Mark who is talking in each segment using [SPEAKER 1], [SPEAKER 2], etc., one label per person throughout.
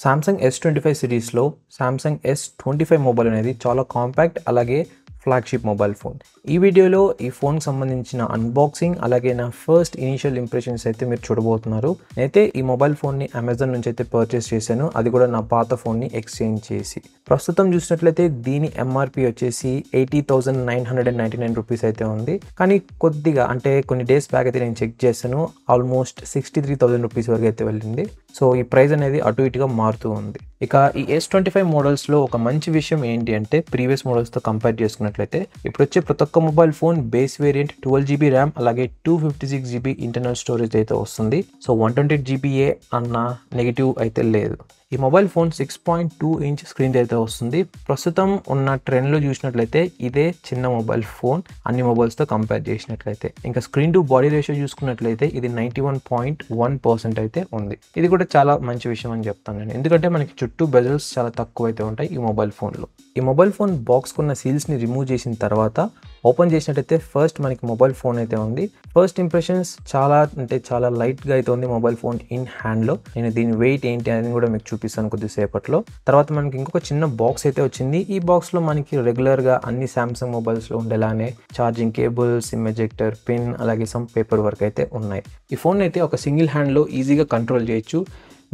[SPEAKER 1] Samsung S25 సిరీస్‌లో Samsung S25 mobile అనేది చాలా కాంపాక్ట్ అలాగే ఫ్లాగ్‌షిప్ మొబైల్ ఫోన్. ఈ వీడియోలో ఈ ఫోన్‌కి సంబంధించిన అన్బాక్సింగ్ అలాగే నా ఫస్ట్ ఇనీషియల్ ఇంప్రెషన్స్ అయితే మీరు చూడబోతున్నారు. నేనైతే ఈ మొబైల్ ఫోన్‌ని అమెజాన్ నుంచి అయితే పర్చేస్ చేశాను. అది కూడా నా పాత ఫోన్‌ని ఎక్స్‌చేంజ్ చేసి. ప్రస్తుతం చూసినట్లయితే దీని ఎంఆర్‌పీ వచ్చేసి 80,999 రూపీస్ అయితే ఉంది. కానీ కొద్దిగా అంటే కొన్ని డేస్ బ్యాక్ అయితే నేను చెక్ చేశాను. ఆల్మోస్ట్ 63,000 రూపీస్ వరకు అయితే వెళ్ళింది. సో ఈ ప్రైస్ అనేది అటు ఇటుగా మారుతూ ఉంది. ఇక ఈ S25 మోడల్స్లో ఒక మంచి విషయం ఏంటి అంటే ప్రీవియస్ మోడల్స్తో కంపేర్ చేసుకున్నట్లయితే ఇప్పుడు వచ్చే ప్రతి ఒక్క mobile phone base variant 12GB RAM అలాగే 256GB ఇంటర్నల్ స్టోరేజ్ అయితే వస్తుంది. సో 128GBA అన్న నెగిటివ్ అయితే లేదు. ఈ మొబైల్ ఫోన్ 6.2 ఇంచ్ స్క్రీన్ అయితే వస్తుంది. ప్రస్తుతం ఉన్న ట్రెండ్లో చూసినట్లయితే ఇదే చిన్న మొబైల్ ఫోన్ అన్ని మొబైల్స్తో కంపేర్ చేసినట్లయితే. ఇంకా స్క్రీన్ టు బాడీ రేషియో చూసుకున్నట్లయితే ఇది 91.1% అయితే ఉంది. ఇది కూడా చాలా మంచి విషయం అని చెప్తాను నేను, ఎందుకంటే మనకి చుట్టూ బెజల్స్ చాలా తక్కువ అయితే ఉంటాయి ఈ మొబైల్ ఫోన్లో. ఈ మొబైల్ ఫోన్ బాక్స్కి ఉన్న సీల్స్ని రిమూవ్ చేసిన తర్వాత ఓపెన్ చేసినట్టయితే ఫస్ట్ మనకి మొబైల్ ఫోన్ అయితే ఉంది. ఫస్ట్ ఇంప్రెషన్స్ చాలా లైట్గా అయితే ఉంది మొబైల్ ఫోన్ ఇన్ హ్యాండ్లో. నేను దీని వెయిట్ ఏంటి అని కూడా మీకు చూపిస్తాను కొద్దిసేపట్లో. తర్వాత మనకి ఇంకొక చిన్న బాక్స్ అయితే వచ్చింది. ఈ బాక్స్లో మనకి రెగ్యులర్గా అన్ని సామ్సంగ్ మొబైల్స్లో ఉండేలానే charging cable, SIM ejector, pin అలాగే సమ్ పేపర్ వర్క్ అయితే ఉన్నాయి. ఈ ఫోన్ అయితే ఒక సింగిల్ హ్యాండ్లో ఈజీగా కంట్రోల్ చేయొచ్చు.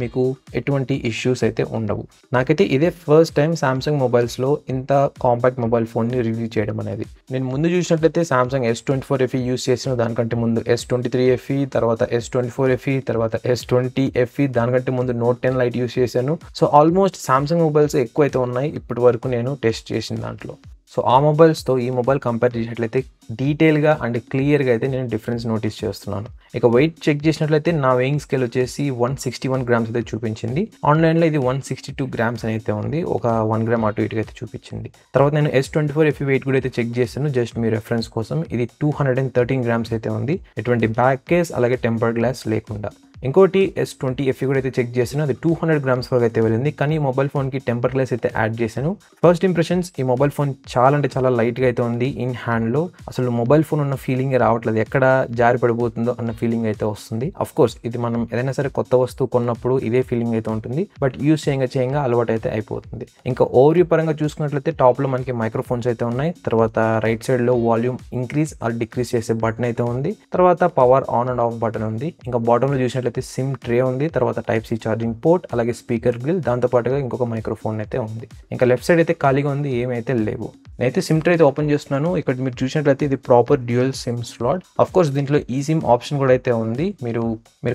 [SPEAKER 1] మీకు ఎటువంటి ఇష్యూస్ అయితే ఉండవు. నాకైతే ఇదే ఫస్ట్ టైం సామ్సంగ్ మొబైల్స్లో ఇంత కాంపాక్ట్ మొబైల్ ఫోన్ని రివ్యూ చేయడం అనేది. నేను ముందు చూసినట్లయితే సామ్సంగ్ S24 FE యూస్ చేసిన, దానికంటే ముందు S23 FE, తర్వాత S24 FE, తర్వాత S20 FE, దానికంటే ముందు Note 10 Lite యూస్ చేశాను. సో ఆల్మోస్ట్ సామ్సంగ్ మొబైల్స్ ఎక్కువ అయితే ఉన్నాయి ఇప్పటి వరకు నేను టెస్ట్ చేసిన దాంట్లో. సో ఆ మొబైల్స్తో ఈ మొబైల్ కంపేర్ చేసినట్లయితే డీటెయిల్గా అండ్ క్లియర్గా అయితే నేను డిఫరెన్స్ నోటీస్ చేస్తున్నాను. ఇక వెయిట్ చెక్ చేసినట్లయితే నా వెయింగ్ స్కేల్ వచ్చేసి 161 గ్రామ్స్ అయితే చూపించింది. ఆన్లైన్లో ఇది 162 గ్రామ్స్ అని అయితే ఉంది. ఒక 1 గ్రామ్ అటు ఇటుగా అయితే చూపించింది. తర్వాత నేను S24 FE వెయిట్ కూడా అయితే చెక్ చేశాను జస్ట్ మీ రెఫరెన్స్ కోసం. ఇది 213 గ్రామ్స్ అయితే ఉంది, ఎటువంటి బ్యాక్ కేస్ అలాగే టెంపర్డ్ గ్లాస్ లేకుండా. ఇంకోటి S20 FE కూడా అయితే చెక్ చేశాను, అది 200 గ్రామ్స్ వరకు అయితే వెళ్ళింది. కానీ ఈ మొబైల్ ఫోన్కి టెంపర్ గ్లాస్ అయితే యాడ్ చేశాను. ఫస్ట్ ఇంప్రెషన్స్, ఈ మొబైల్ ఫోన్ చాలా లైట్గా అయితే ఉంది ఇన్ హ్యాండ్లో. అసలు మొబైల్ ఫోన్ ఉన్న ఫీలింగ్ రావట్లేదు, ఎక్కడ జారి పడిపోతుందో అన్న ఫీలింగ్ అయితే వస్తుంది. అఫ్ కోర్స్ ఇది మనం ఏదైనా సరే కొత్త వస్తువు కొన్నప్పుడు ఇదే ఫీలింగ్ అయితే ఉంటుంది, బట్ యూస్ చేయంగా అలవాటు అయితే అయిపోతుంది. ఇంకా ఓవర్వ్యూ పరంగా చూసుకున్నట్లయితే టాప్లో మనకి మైక్రోఫోన్స్ అయితే ఉన్నాయి. తర్వాత రైట్ సైడ్లో వాల్యూమ్ ఇంక్రీజ్ ఆర్ డిక్రీజ్ చేసే బటన్ అయితే ఉంది. తర్వాత power on and of button ఉంది. ఇంకా బాటంలో చూసినట్లయితే సిమ్ ట్రే ఉంది. తర్వాత టైప్ సి ఛార్జింగ్ పోర్ట్ అలాగే స్పీకర్ గ్రిల్, దాంతో పాటుగా ఇంకొక మైక్రోఫోన్ అయితే ఉంది. ఇంకా లెఫ్ట్ సైడ్ అయితే ఖాళీగా ఉంది, ఏమైతే లేవు. నేనైతే సిమ్ ట్రే అయితే ఓపెన్ చేస్తున్నాను. ఇక్కడ మీరు చూసినట్లయితే ఇది proper dual SIM slot. Of course దీంట్లో ఈ సిమ్ ఆప్షన్ కూడా అయితే ఉంది. మీరు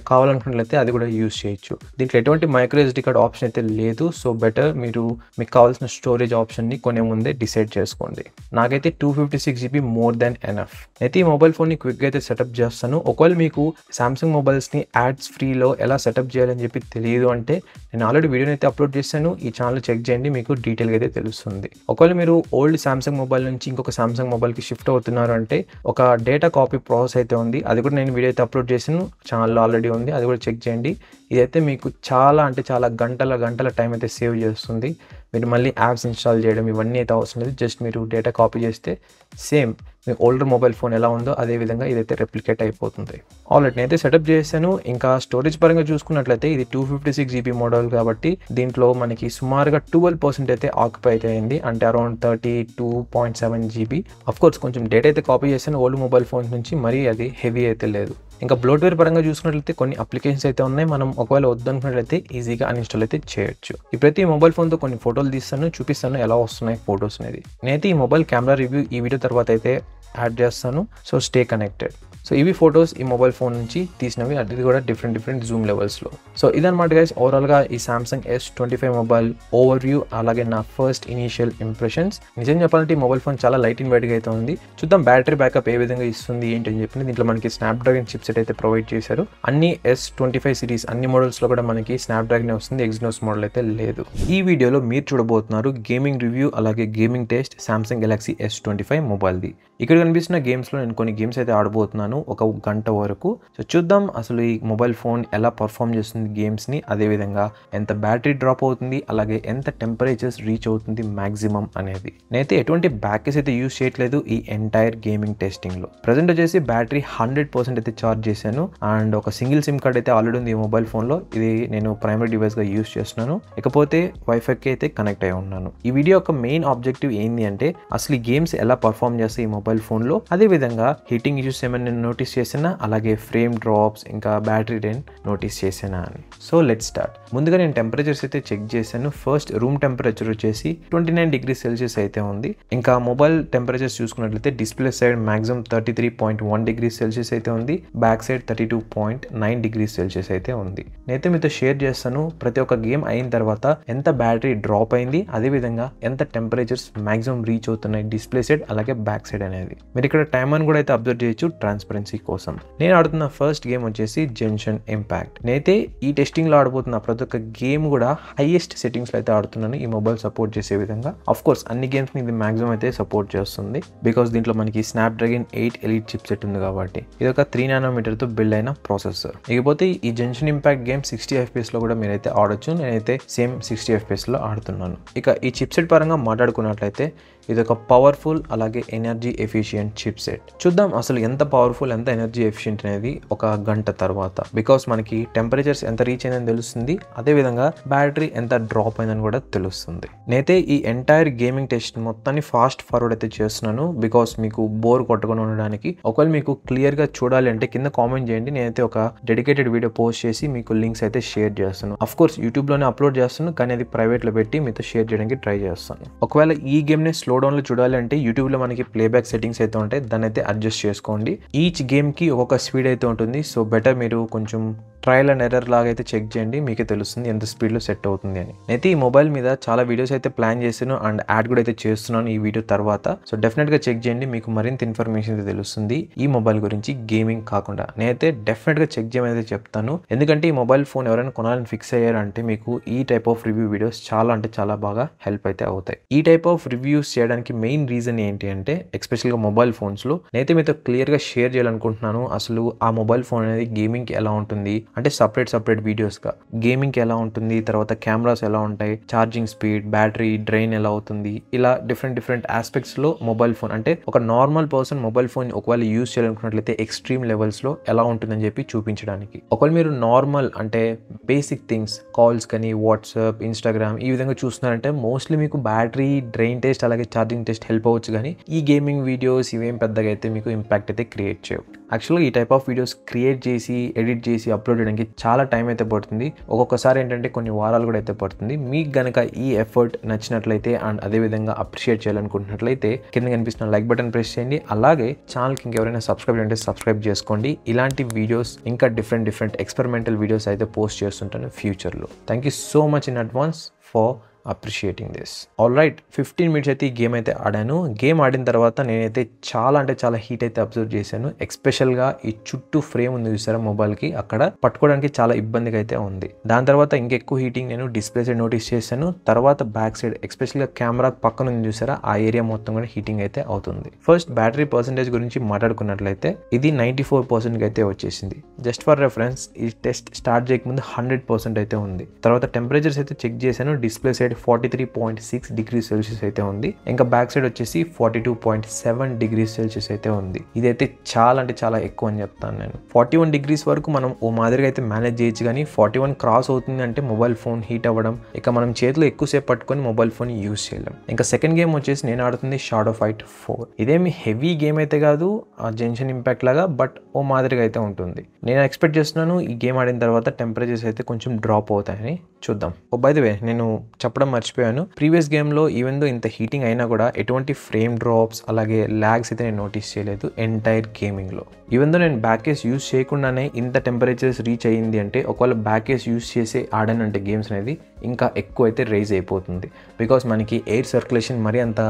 [SPEAKER 1] కావాలనుకున్నట్లయితే అది కూడా యూస్ చేయొచ్చు. దీంట్లో ఎటువంటి మైక్రో SD కార్డ్ ఆప్షన్ అయితే లేదు. సో బెటర్ మీకు కావాల్సిన స్టోరేజ్ ఆప్షన్ని కొనే ముందే డిసైడ్ చేసుకోండి. నాకైతే 256GB మోర్ దాన్ ఎనఫ్. అయితే ఈ మొబైల్ ఫోన్ని క్విక్గా అయితే సెటప్ చేస్తాను. ఒకవేళ మీకు సామ్సంగ్ మొబైల్స్ని యాడ్స్ ఫ్రీలో ఎలా సెటప్ చేయాలని చెప్పి తెలియదు అంటే నేను ఆల్రెడీ వీడియోని అయితే అప్లోడ్ చేశాను. ఈ ఛానల్ చెక్ చేయండి, మీకు డీటెయిల్గా అయితే తెలుస్తుంది. ఒకవేళ మీరు ఓల్డ్ సామ్సంగ్ మొబైల్ నుంచి ఇంకొక సామ్సంగ్ మొబైల్కి షిఫ్ట్ అవుతున్నారు అంటే ఒక డేటా కాపీ ప్రాసెస్ అయితే ఉంది. అది కూడా నేను వీడియో అయితే అప్లోడ్ చేశాను, ఛానల్లో ఆల్రెడీ ఉంది, అది కూడా చెక్ చేయండి. ఇదైతే మీకు చాలా గంటల టైం అయితే సేవ్ చేస్తుంది. మీరు మళ్ళీ యాప్స్ ఇన్స్టాల్ చేయడం ఇవన్నీ అయితే అవసరం లేదు. జస్ట్ మీరు డేటా కాపీ చేస్తే సేమ్ మీ ఓల్డర్ మొబైల్ ఫోన్ ఎలా ఉందో అదే విధంగా ఇదైతే రెప్లికేట్ అయిపోతుంది. ఆల్రెడీ నేనైతే సెటప్ చేశాను. ఇంకా స్టోరేజ్ పరంగా చూసుకున్నట్లయితే ఇది 256GB మోడల్ కాబట్టి దీంట్లో మనకి సుమారుగా 12% అయితే ఆక్యుపై అయితే అయింది, అంటే అరౌండ్ 32.7GB. అఫ్ కోర్స్ కొంచెం డేటా అయితే కాపీ చేశాను ఓల్డ్ మొబైల్ ఫోన్స్ నుంచి, మరీ అది హెవీ అయితే లేదు. ఇంకా బ్లోట్వేర్ పరంగా చూసుకున్నట్లయితే కొన్ని అప్లికేషన్స్ అయితే ఉన్నాయి. మనం ఒకవేళ వద్దనుకున్నట్లయితే ఈజీగా అన్ఇన్స్టాల్ అయితే చేయొచ్చు. ఇప్పుడైతే ఈ మొబైల్ ఫోన్తో కొన్ని ఫోటోలు తీస్తాను, చూపిస్తాను ఎలా వస్తున్నాయి ఫొటోస్ అనేది. నేనైతే ఈ మొబైల్ కెమెరా రివ్యూ ఈ వీడియో తర్వాత అయితే యాడ్ చేస్తాను. So stay connected. సో ఇవి ఫొటోస్ ఈ మొబైల్ ఫోన్ నుంచి తీసినవి, అది కూడా డిఫరెంట్ జూమ్ లెవెల్స్లో. సో ఇదన్నమాట గైస్ ఓవరాల్గా ఈ సామ్సంగ్ S25 మొబైల్ ఓవర్వ్యూ అలాగే నా ఫస్ట్ ఇనీషియల్ ఇంప్రెషన్స్. నిజం చెప్పాలంటే ఈ మొబైల్ ఫోన్ చాలా లైట్ అండ్ వెయిట్గా అయితే ఉంది. చూద్దాం బ్యాటరీ బ్యాకప్ ఏ విధంగా ఇస్తుంది ఏంటి అని చెప్పి. దీంట్లో మనకి స్నాప్డ్రాగన్ చిప్సెట్ అయితే ప్రొవైడ్ చేశారు. అన్ని S25 సిరీస్ అన్ని మోడల్స్లో కూడా మనకి స్నాప్డ్రాగన్ వస్తుంది, ఎగ్జినోస్ మోడల్ అయితే లేదు. ఈ వీడియోలో మీరు చూడబోతున్నారు గేమింగ్ రివ్యూ అలాగే gaming test Samsung Galaxy S25 మొబైల్ది. ఇక్కడ కనిపిస్తున్న గేమ్స్లో నేను కొన్ని గేమ్స్ అయితే ఆడబోతున్నాను. ఒక గంట వరకు. సో చూద్దాం అసలు ఈ మొబైల్ ఫోన్ ఎలా పర్ఫామ్ చేస్తుంది గేమ్స్ని, అదేవిధంగా ఎంత బ్యాటరీ డ్రాప్ అవుతుంది, అలాగే ఎంత టెంపరేచర్స్ రీచ్ అవుతుంది మ్యాక్సిమం అనేది. నేనైతే ఎటువంటి బ్యాకప్స్ అయితే యూస్ చేయట్లేదు ఈ ఎంటైర్ గేమింగ్ టెస్టింగ్లో. ప్రజెంట్ వచ్చేసి బ్యాటరీ 100% అయితే ఛార్జ్ చేశాను అండ్ ఒక సింగిల్ సిమ్ కార్డ్ అయితే ఆల్రెడీ ఉంది ఈ మొబైల్ ఫోన్లో. ఇది నేను ప్రైమరీ డివైస్గా యూస్ చేస్తున్నాను, ఇకపోతే వైఫైకి అయితే కనెక్ట్ అయి ఉన్నాను. ఈ వీడియో యొక్క మెయిన్ ఆబ్జెక్టివ్ ఏంటి అంటే అసలు ఈ గేమ్స్ ఎలా పర్ఫామ్ చేస్తాయి ఈ మొబైల్ ఫోన్లో, అదేవిధంగా హీటింగ్ ఇష్యూస్ ఏమైనా నేను నోటీస్ చేసినా, అలాగే ఫ్రేమ్ డ్రాప్స్ ఇంకా బ్యాటరీ డ్రైన్ నోటీస్ చేసినా అని. So let's start. ముందుగా నేను టెంపరేచర్స్ అయితే చెక్ చేశాను. ఫస్ట్ రూమ్ టెంపరేచర్ వచ్చేసి 29 డిగ్రీ సెల్సియస్ అయితే ఉంది. ఇంకా మొబైల్ టెంపరేచర్స్ చూసుకున్నట్లయితే display side maximum 33.1 degree Celsius అయితే ఉంది, బ్యాక్ సైడ్ 32.9 డిగ్రీ సెల్సియస్ అయితే ఉంది. నేనైతే మీతో షేర్ చేస్తాను ప్రతి ఒక్క గేమ్ అయిన తర్వాత ఎంత బ్యాటరీ డ్రాప్ అయింది, అదేవిధంగా ఎంత టెంపరేచర్స్ మాక్సిమం రీచ్ అవుతున్నాయి డిస్ప్లే సైడ్ అలాగే బ్యాక్ సైడ్ అనేది. మీరు ఇక్కడ టైమ్ అని కూడా అయితే అబ్జర్వ్ చేయొచ్చు ట్రాన్స్పరెన్సీ కోసం. నేను ఆడుతున్న ఫస్ట్ గేమ్ వచ్చేసి జెన్షన్ ఇంపాక్ట్. నేనైతే ఈ టెస్టింగ్ లో ఆడబోతున్న ప్రతి ఒక్క గేమ్ కూడా హైయెస్ట్ సెట్టింగ్స్ లో అయితే ఆడుతున్నాను ఈ మొబైల్ సపోర్ట్ చేసే విధంగా. ఆఫ్ కోర్స్ అన్ని గేమ్స్ ని ఇది మాక్సిమం అయితే సపోర్ట్ చేస్తుంది, బికాస్ దీంట్లో మనకి స్నాప్డ్రాగన్ 8 ఎలీట్ చిప్ సెట్ ఉంది కాబట్టి. ఇది ఒక 3 nm తో బిల్డ్ అయిన ప్రాసెసర్. ఇకపోతే ఈ జెన్షన్ ఇంపాక్ట్ గేమ్ 60 FPS లో కూడా మీరైతే ఆడొచ్చు. నేనైతే సేమ్ 60 FPS లో ఆడుతున్నాను. ఇక ఈ చిప్ సెట్ పరంగా మాట్లాడుకున్నట్లయితే ఇది ఒక పవర్ఫుల్ అలాగే ఎనర్జీ ఎఫిషియంట్ చిప్ సెట్. చూద్దాం అసలు ఎంత పవర్ఫుల్ ఎంత ఎనర్జీ ఎఫిషియంట్ అనేది ఒక గంట తర్వాత, బికాస్ మనకి టెంపరేచర్స్ ఎంత రీచ్ అయిందని తెలుస్తుంది, అదేవిధంగా బ్యాటరీ ఎంత డ్రాప్ అయిందని కూడా తెలుస్తుంది. నేనైతే ఈ ఎంటైర్ గేమింగ్ టెస్ట్ మొత్తాన్ని ఫాస్ట్ ఫార్వర్డ్ అయితే చేస్తున్నాను, బికాస్ మీకు బోర్ కొట్టకుండా ఉండడానికి. ఒకవేళ మీకు క్లియర్గా చూడాలి అంటే కింద కామెంట్ చేయండి, నేనైతే ఒక డెడికేటెడ్ వీడియో పోస్ట్ చేసి మీకు లింక్స్ అయితే షేర్ చేస్తాను. అఫ్ కోర్స్ యూట్యూబ్లోనే అప్లోడ్ చేస్తాను, కానీ అది ప్రైవేట్లో పెట్టి మీతో షేర్ చేయడానికి ట్రై చేస్తాను. ఒకవేళ ఈ గేమ్ని స్లో డౌన్లో చూడాలి అంటే యూట్యూబ్లో మనకి ప్లేబ్యాక్ సెట్టింగ్స్ అయితే ఉంటాయి, దాన్ని అయితే అడ్జస్ట్ చేసుకోండి. ఈచ్ గేమ్కి ఒక్కొక్క స్పీడ్ అయితే ఉంటుంది, సో బెటర్ మీరు కొంచెం ట్రయల్ అండ్ ఎర్రర్ లాగా అయితే చెక్ చేయండి, మీకే తెలుస్తుంది ఎంత స్పీడ్లో సెట్ అవుతుంది అని. అయితే ఈ మొబైల్ మీద చాలా వీడియోస్ అయితే ప్లాన్ చేశాను అండ్ యాడ్ కూడా అయితే చేస్తున్నాను ఈ వీడియో తర్వాత. సో డెఫినెట్గా చెక్ చేయండి, మీకు మరింత ఇన్ఫర్మేషన్ అయితే తెలుస్తుంది ఈ మొబైల్ గురించి గేమింగ్ కాకుండా. నేనైతే డెఫినెట్గా చెక్ చేయమని అయితే చెప్తాను, ఎందుకంటే ఈ మొబైల్ ఫోన్ ఎవరైనా కొనాలని ఫిక్స్ అయ్యారంటే మీకు ఈ టైప్ ఆఫ్ రివ్యూ వీడియోస్ చాలా అంటే చాలా బాగా హెల్ప్ అయితే అవుతాయి. ఈ టైప్ ఆఫ్ రివ్యూస్ చేయడానికి మెయిన్ రీజన్ ఏంటి అంటే ఎస్పెషల్గా మొబైల్ ఫోన్స్లో నేనైతే మీతో క్లియర్గా షేర్ చేయాలనుకుంటున్నాను అసలు ఆ మొబైల్ ఫోన్ అనేది గేమింగ్కి ఎలా ఉంటుంది అంటే సపరేట్ వీడియోస్గా గేమింగ్కి ఎలా ఉంటుంది, తర్వాత కెమెరాస్ ఎలా ఉంటాయి, ఛార్జింగ్ స్పీడ్, బ్యాటరీ డ్రైన్ ఎలా అవుతుంది, ఇలా డిఫరెంట్ ఆస్పెక్ట్స్లో మొబైల్ ఫోన్ అంటే ఒక నార్మల్ పర్సన్ మొబైల్ ఫోన్ ఒకవేళ యూజ్ చేయాలనుకున్నట్లయితే ఎక్స్ట్రీమ్ లెవెల్స్లో ఎలా ఉంటుందని చెప్పి చూపించడానికి. ఒకవేళ మీరు నార్మల్ అంటే బేసిక్ థింగ్స్ కాల్స్ కానీ వాట్సాప్ ఇన్స్టాగ్రామ్ ఈ విధంగా చూస్తున్నారంటే మోస్ట్లీ మీకు బ్యాటరీ డ్రైన్ టెస్ట్ అలాగే ఛార్జింగ్ టెస్ట్ హెల్ప్ అవ్వచ్చు, కానీ ఈ గేమింగ్ వీడియోస్ ఇవేం పెద్దగా అయితే మీకు ఇంపాక్ట్ అయితే క్రియేట్ చేయవు. యాక్చువల్గా ఈ టైప్ ఆఫ్ వీడియోస్ క్రియేట్ చేసి ఎడిట్ చేసి అప్లోడ్ చేయడానికి చాలా టైం అయితే పడుతుంది, ఒక్కొక్కసారి ఏంటంటే కొన్ని వారాలు కూడా అయితే పడుతుంది. మీకు గనక ఈ ఎఫర్ట్ నచ్చినట్లయితే అండ్ అదేవిధంగా అప్రిషియేట్ చేయాలనుకుంటున్నట్లయితే కింద కనిపిస్తున్న లైక్ బటన్ ప్రెస్ చేయండి, అలాగే ఛానల్కి ఇంకెవరైనా సబ్స్క్రైబ్ అంటే సబ్స్క్రైబ్ చేసుకోండి. ఇలాంటి వీడియోస్ ఇంకా డిఫరెంట్ ఎక్స్పెరిమెంటల్ వీడియోస్ అయితే పోస్ట్ చేస్తుంటాను ఫ్యూచర్లో. Thank you so much in advance for appreciating this. All right, 15 minutes అయితే ఈ గేమ్ అయితే ఆడాను. గేమ్ ఆడిన తర్వాత నేనైతే చాలా అంటే చాలా హీట్ అయితే అబ్జర్వ్ చేశాను. ఎస్పెషల్గా ఈ చుట్టూ ఫ్రేమ్ ఉంది చూసారా మొబైల్కి, అక్కడ పట్టుకోవడానికి చాలా ఇబ్బందిగా అయితే ఉంది. దాని తర్వాత ఇంకెక్కువ హీటింగ్ నేను డిస్ప్లే సైడ్ నోటీస్ చేశాను. తర్వాత బ్యాక్ సైడ్ ఎస్పెషల్గా కెమెరా పక్కన ఉంది చూసారా, ఆ ఏరియా మొత్తం కూడా హీటింగ్ అయితే అవుతుంది. ఫస్ట్ బ్యాటరీ పర్సెంటేజ్ గురించి మాట్లాడుకున్నట్లయితే ఇది 94% అయితే వచ్చేసింది. జస్ట్ ఫర్ రెఫరెన్స్ ఈ టెస్ట్ స్టార్ట్ చేయకముందు 100% అయితే ఉంది. తర్వాత టెంపరేచర్స్ అయితే చెక్ చేశాను. డిస్ప్లే సైడ్ 43.6 డిగ్రీ సెల్సియస్ అయితే ఉంది, ఇంకా బ్యాక్ సైడ్ వచ్చేసి 42.7 డిగ్రీ సెల్సియస్ అయితే ఉంది. ఇదైతే చాలా అంటే చాలా ఎక్కువ అని చెప్తాను నేను. 41 degrees వరకు మనం ఓ మాదిరిగా అయితే మేనేజ్ చేయొచ్చు, కానీ 41 క్రాస్ అవుతుంది అంటే మొబైల్ ఫోన్ హీట్ అవ్వడం, ఇక మనం చేతిలో ఎక్కువసేపు పట్టుకొని మొబైల్ ఫోన్ యూజ్ చేయలేం. ఇంకా సెకండ్ గేమ్ వచ్చేసి నేను ఆడుతుంది షాడో ఫైట్ 4. ఇదేమి హెవీ గేమ్ అయితే కాదు జెన్షన్ ఇంపాక్ట్ లాగా, బట్ ఓ మాదిరిగా అయితే ఉంటుంది. నేను ఎక్స్పెక్ట్ చేస్తున్నాను ఈ గేమ్ ఆడిన తర్వాత టెంపరేచర్స్ అయితే కొంచెం డ్రాప్ అవుతాయని. చూద్దాం. బై ది వే నేను చెప్పడం మర్చిపోయాను, ప్రీవియస్ గేమ్లో ఈవెన్ దో ఇంత హీటింగ్ అయినా కూడా ఎటువంటి ఫ్రేమ్ డ్రాప్స్ అలాగే ల్యాగ్స్ అయితే నేను నోటీస్ చేయలేదు ఎంటైర్ గేమింగ్లో. ఈవెన్ దో నేను బ్యాక్ కేస్ యూస్ చేయకుండానే ఇంత టెంపరేచర్స్ రీచ్ అయ్యింది అంటే ఒకవేళ బ్యాక్ కేస్ యూస్ చేసి ఆడానంటే గేమ్స్ అనేది ఇంకా ఎక్కువ అయితే రైజ్ అయిపోతుంది, బికాస్ మనకి ఎయిర్ సర్క్యులేషన్ మరీ అంత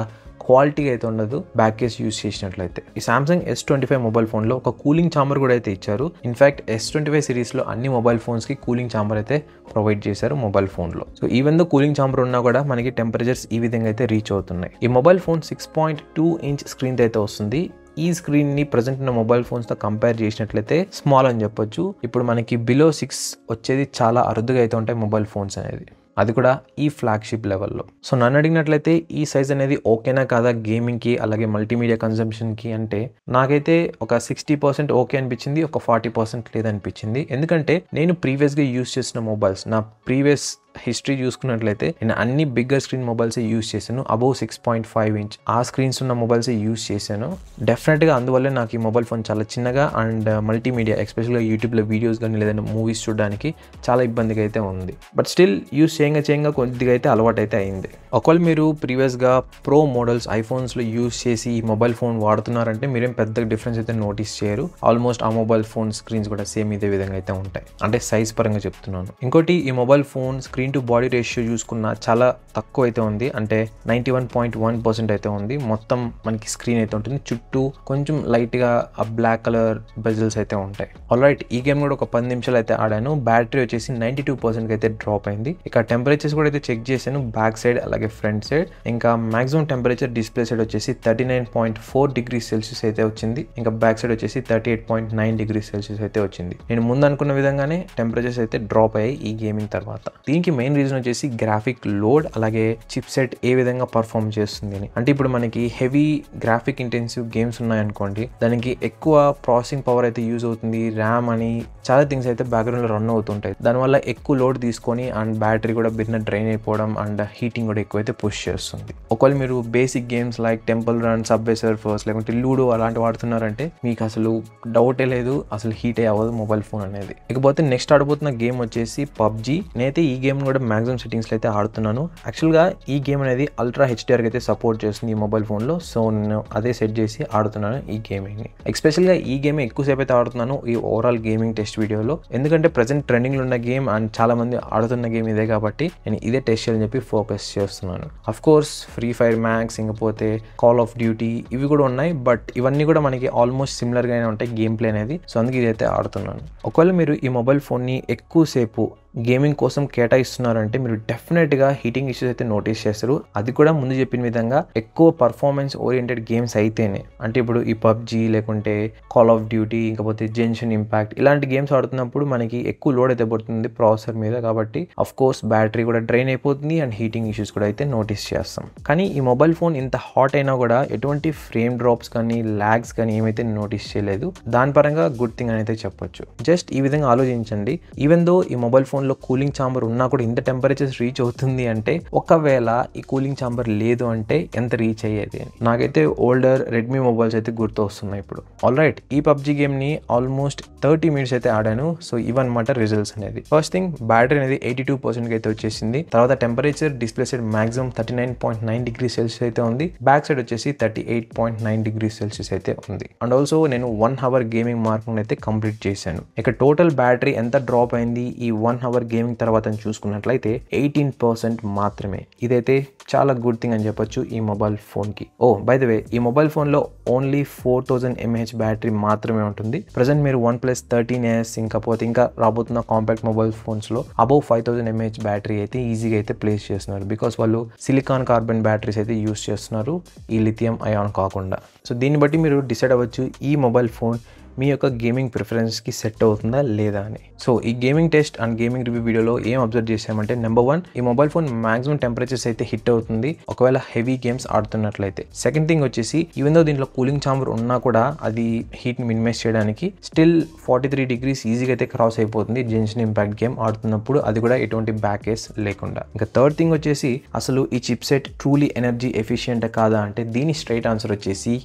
[SPEAKER 1] క్వాలిటీగా అయితే ఉండదు బ్యాక్ కేస్ యూస్ చేసినట్లయితే. ఈ సామ్సంగ్ S25 మొబైల్ ఫోన్లో ఒక కూలింగ్ ఛాంబర్ కూడా అయితే ఇచ్చారు. ఇన్ఫాక్ట్ S25 సిరీస్లో అన్ని మొబైల్ ఫోన్స్కి కూలింగ్ ఛాంబర్ అయితే ప్రొవైడ్ చేశారు మొబైల్ ఫోన్లో. So even though cooling chamber ఉన్నా కూడా మనకి టెంపరేచర్స్ ఈ విధంగా అయితే రీచ్ అవుతున్నాయి. ఈ మొబైల్ ఫోన్ 6.2 inch స్క్రీన్ అయితే వస్తుంది. ఈ స్క్రీన్ ని ప్రెసెంట్ ఉన్న మొబైల్ ఫోన్స్ తో కంపేర్ చేసినట్లయితే స్మాల్ అని చెప్పొచ్చు. ఇప్పుడు మనకి బిలో 6 వచ్చేది చాలా అరుదుగా అయితే ఉంటాయి మొబైల్ ఫోన్స్ అనేది, అది కూడా ఈ ఫ్లాగ్షిప్ లెవెల్లో. సో నన్ను అడిగినట్లయితే ఈ సైజ్ అనేది ఓకేనా కాదా గేమింగ్కి అలాగే మల్టీమీడియా కన్సంప్షన్కి అంటే నాకైతే ఒక 60% ఓకే అనిపించింది, ఒక 40% లేదనిపించింది. ఎందుకంటే నేను ప్రీవియస్గా యూస్ చేసిన మొబైల్స్, నా ప్రీవియస్ హిస్టరీ చూసుకున్నట్లయితే నేను అన్ని బిగ్గర్ స్క్రీన్ మొబైల్సే యూస్ చేశాను. అబౌవ్ 6.5 ఇంచ్ ఆ స్క్రీన్స్ ఉన్న మొబైల్సే యూస్ చేశాను. డెఫినెట్గా అందువల్లే నాకు ఈ మొబైల్ ఫోన్ చాలా చిన్నగా అండ్ మల్టీమీడియా ఎస్పెషల్గా యూట్యూబ్లో వీడియోస్ కానీ లేదంటే మూవీస్ చూడడానికి చాలా ఇబ్బందిగా అయితే ఉంది. బట్ స్టిల్ యూస్ చేయంగా కొద్దిగా అయితే అలవాటు అయితే అయింది. ఒకవేళ మీరు ప్రీవియస్గా ప్రో మోడల్స్ ఐఫోన్స్లో యూస్ చేసి ఈ మొబైల్ ఫోన్ వాడుతున్నారంటే మీరేం పెద్ద డిఫరెన్స్ అయితే నోటీస్ చేయరు. ఆల్మోస్ట్ ఆ మొబైల్ ఫోన్ స్క్రీన్స్ కూడా సేమ్ ఇదే విధంగా అయితే ఉంటాయి, అంటే సైజ్ పరంగా చెప్తున్నాను. ఇంకోటి ఈ mobile phone screen to body ratio చూసుకున్న చాలా తక్కువ అయితే ఉంది, అంటే 91.1% అయితే ఉంది. మొత్తం మనకి స్క్రీన్ అయితే ఉంటుంది, చుట్టూ కొంచెం లైట్గా ఆ బ్లాక్ కలర్ బెజల్స్ అయితే ఉంటాయి. ఆల్రైట్, ఈ గేమ్ కూడా ఒక 10 నిమిషాలు అయితే ఆడాను. బ్యాటరీ వచ్చేసి 92% అయితే డ్రాప్ అయింది. ఇక టెంపరేచర్స్ కూడా అయితే చెక్ చేశాను, బ్యాక్ సైడ్ అలాగే ఫ్రంట్ సైడ్. ఇంకా మాక్సిమం టెంపరేచర్ డిస్ప్లే సైడ్ వచ్చేసి 39.4 డిగ్రీ సెల్సియస్ అయితే వచ్చింది. ఇంకా బ్యాక్ సైడ్ వచ్చేసి 38.9 డిగ్రీ సెల్సియస్ అయితే వచ్చింది. నేను ముందు అనుకున్న విధంగానే టెంపరేచర్స్ అయితే డ్రాప్ అయ్యాయి ఈ గేమింగ్ తర్వాత. దీనికి మెయిన్ రీజన్ వచ్చేసి గ్రాఫిక్ లోడ్ అలాగే చిప్ సెట్ ఏ విధంగా పర్ఫామ్ చేస్తుంది అని. అంటే ఇప్పుడు మనకి హెవీ గ్రాఫిక్ ఇంటెన్సివ్ గేమ్స్ ఉన్నాయనుకోండి, దానికి ఎక్కువ ప్రాసెసింగ్ పవర్ అయితే యూజ్ అవుతుంది, ర్యామ్ అని చాలా థింగ్స్ అయితే బ్యాక్గ్రౌండ్లో రన్ అవుతుంటాయి. దానివల్ల ఎక్కువ లోడ్ తీసుకొని అండ్ బ్యాటరీ కూడా బిన్న డ్రైన్ అయిపోవడం అండ్ హీటింగ్ కూడా ఎక్కువైతే పుష్ చేస్తుంది. ఒకవేళ మీరు basic games like temple run, subway Surfers లేకుంటే లూడో అలాంటి వాడుతున్నారంటే మీకు అసలు డౌటే లేదు, అసలు హీట్ అవ్వదు మొబైల్ ఫోన్ అనేది. ఇకపోతే నెక్స్ట్ ఆడబోతున్న గేమ్ వచ్చేసి పబ్జీ. నేనైతే ఈ గేమ్ కూడా మాక్సిమం సెట్టింగ్స్లో అయితే ఆడుతున్నాను. యాక్చువల్గా ఈ గేమ్ అనేది అల్ట్రా హెచ్డిఆర్ అయితే సపోర్ట్ చేస్తుంది ఈ మొబైల్ ఫోన్లో. సో నేను అదే సెట్ చేసి ఆడుతున్నాను ఈ గేమింగ్ని. ఎస్పెషల్గా ఈ గేమ్ ఎక్కువసేపు అయితే ఆడుతున్నాను ఈ ఓవరాల్ గేమింగ్ టెస్ట్ వీడియోలో, ఎందుకంటే ప్రజెంట్ ట్రెండింగ్లో ఉన్న గేమ్ అండ్ చాలా మంది ఆడుతున్న గేమ్ ఇదే కాబట్టి నేను ఇదే టెస్ట్ చేయాలని చెప్పి ఫోకస్ చేస్తున్నాను. Of course Free Fire Max, ఇంకపోతే కాల్ ఆఫ్ డ్యూటీ ఇవి కూడా ఉన్నాయి, బట్ ఇవన్నీ కూడా మనకి ఆల్మోస్ట్ సిమిలర్గానే ఉంటాయి గేమ్ ప్లే అనేది. సో అందుకే ఇదైతే ఆడుతున్నాను. ఒకవేళ మీరు ఈ మొబైల్ ఫోన్ని ఎక్కువసేపు గేమింగ్ కోసం కేటాయిస్తున్నారంటే మీరు డెఫినెట్గా హీటింగ్ ఇష్యూస్ అయితే నోటీస్ చేస్తారు. అది కూడా ముందు చెప్పిన విధంగా ఎక్కువ పర్ఫార్మెన్స్ ఓరియంటెడ్ గేమ్స్ అయితేనే. అంటే ఇప్పుడు ఈ పబ్జీ లేకుంటే కాల్ ఆఫ్ డ్యూటీ ఇంకపోతే జెన్షన్ ఇంపాక్ట్ ఇలాంటి గేమ్స్ ఆడుతున్నప్పుడు మనకి ఎక్కువ లోడ్ అయితే పడుతుంది ప్రాసెసర్ మీద, కాబట్టి అఫ్ కోర్స్ బ్యాటరీ కూడా డ్రైన్ అయిపోతుంది అండ్ హీటింగ్ ఇష్యూస్ కూడా అయితే నోటీస్ చేస్తాం. కానీ ఈ మొబైల్ ఫోన్ ఇంత హాట్ అయినా కూడా ఎటువంటి ఫ్రేమ్ డ్రాప్స్ కానీ ల్యాగ్స్ కానీ ఏమైతే నోటీస్ చేయలేదు. దాని పరంగా గుడ్ థింగ్ అని అయితే చెప్పొచ్చు. జస్ట్ ఈ విధంగా ఆలోచించండి, ఈవెన్ దో ఈ మొబైల్ ఫోన్ లో కూలింగ్ ఛాంబర్ ఉన్నా కూడా ఇంత టెంపరేచర్స్ రీచ్ అవుతుంది అంటే ఒకవేళ ఈ కూలింగ్ ఛాంబర్ లేదు అంటే ఎంత రీచ్ అయ్యేది అని. నాకైతే ఓల్డర్ రెడ్మీ మొబైల్స్ అయితే గుర్తు వస్తున్నాయి ఇప్పుడు. ఆల్రైట్, ఈ పబ్జీ గేమ్ ని ఆల్మోస్ట్ 30 మినిట్స్ అయితే ఆడాను. సో ఇవన్నమాట రిజల్ట్స్ అనేది. ఫస్ట్ థింగ్, బ్యాటరీ అనేది 82% అయితే వచ్చేసింది. తర్వాత temperature display side maximum 39.9 degree Celsius అయితే ఉంది. బ్యాక్ సైడ్ వచ్చేసి 38.9 డిగ్రీ సెల్సియస్ అయితే ఉంది. అండ్ ఆల్సో నేను 1 అవర్ గేమింగ్ మార్కింగ్ అయితే కంప్లీట్ చేశాను. ఇక టోటల్ బ్యాటరీ ఎంత డ్రాప్ అయింది ఈ 1 అవర్ గేమింగ్ తర్వాత చూసుకున్నట్లయితే 18% మాత్రమే. ఇదైతే చాలా గుడ్ థింగ్ అని చెప్పొచ్చు ఈ మొబైల్ ఫోన్ కి. ఓ బై ద వే, ఈ మొబైల్ ఫోన్ లో ఓన్లీ 4000 mAh బ్యాటరీ మాత్రమే ఉంటుంది. ప్రెసెంట్ మీరు OnePlus 13s ఇంకా రాబోతున్న కాంపాక్ట్ మొబైల్ ఫోన్స్ లో అబౌవ్ 5000 mAh బ్యాటరీ అయితే ఈజీగా అయితే ప్లేస్ చేస్తున్నారు. బికాస్ వాళ్ళు సిలికాన్ కార్బన్ బ్యాటరీస్ అయితే యూస్ చేస్తున్నారు, ఈ లిథియం అయాన్ కాకుండా. సో దీన్ని బట్టి మీరు డిసైడ్ అవ్వచ్చు ఈ మొబైల్ ఫోన్ మీ యొక్క గేమింగ్ ప్రిఫరెన్స్కి సెట్ అవుతుందా లేదా అని. సో ఈ gaming test and gaming review వీడియోలో ఏం అబ్జర్వ్ చేసామంటే, నెంబర్ 1, ఈ మొబైల్ ఫోన్ మాక్సిమం టెంపరేచర్స్ అయితే హిట్ అవుతుంది ఒకవేళ హెవీ గేమ్స్ ఆడుతున్నట్లయితే. సెకండ్ థింగ్ వచ్చేసి, ఈవెన్ దో దీంట్లో కూలింగ్ ఛాంబర్ ఉన్నా కూడా అది హీట్ని మినిమైజ్ చేయడానికి స్టిల్ 43 డిగ్రీస్ ఈజీగా అయితే క్రాస్ అయిపోతుంది జెన్షన్ ఇంపాక్ట్ గేమ్ ఆడుతున్నప్పుడు, అది కూడా ఎటువంటి బ్యాక్ కేస్ లేకుండా. ఇంకా థర్డ్ థింగ్ వచ్చేసి, అసలు ఈ chip set truly energy efficient కాదా అంటే దీని స్ట్రైట్ ఆన్సర్ వచ్చేసి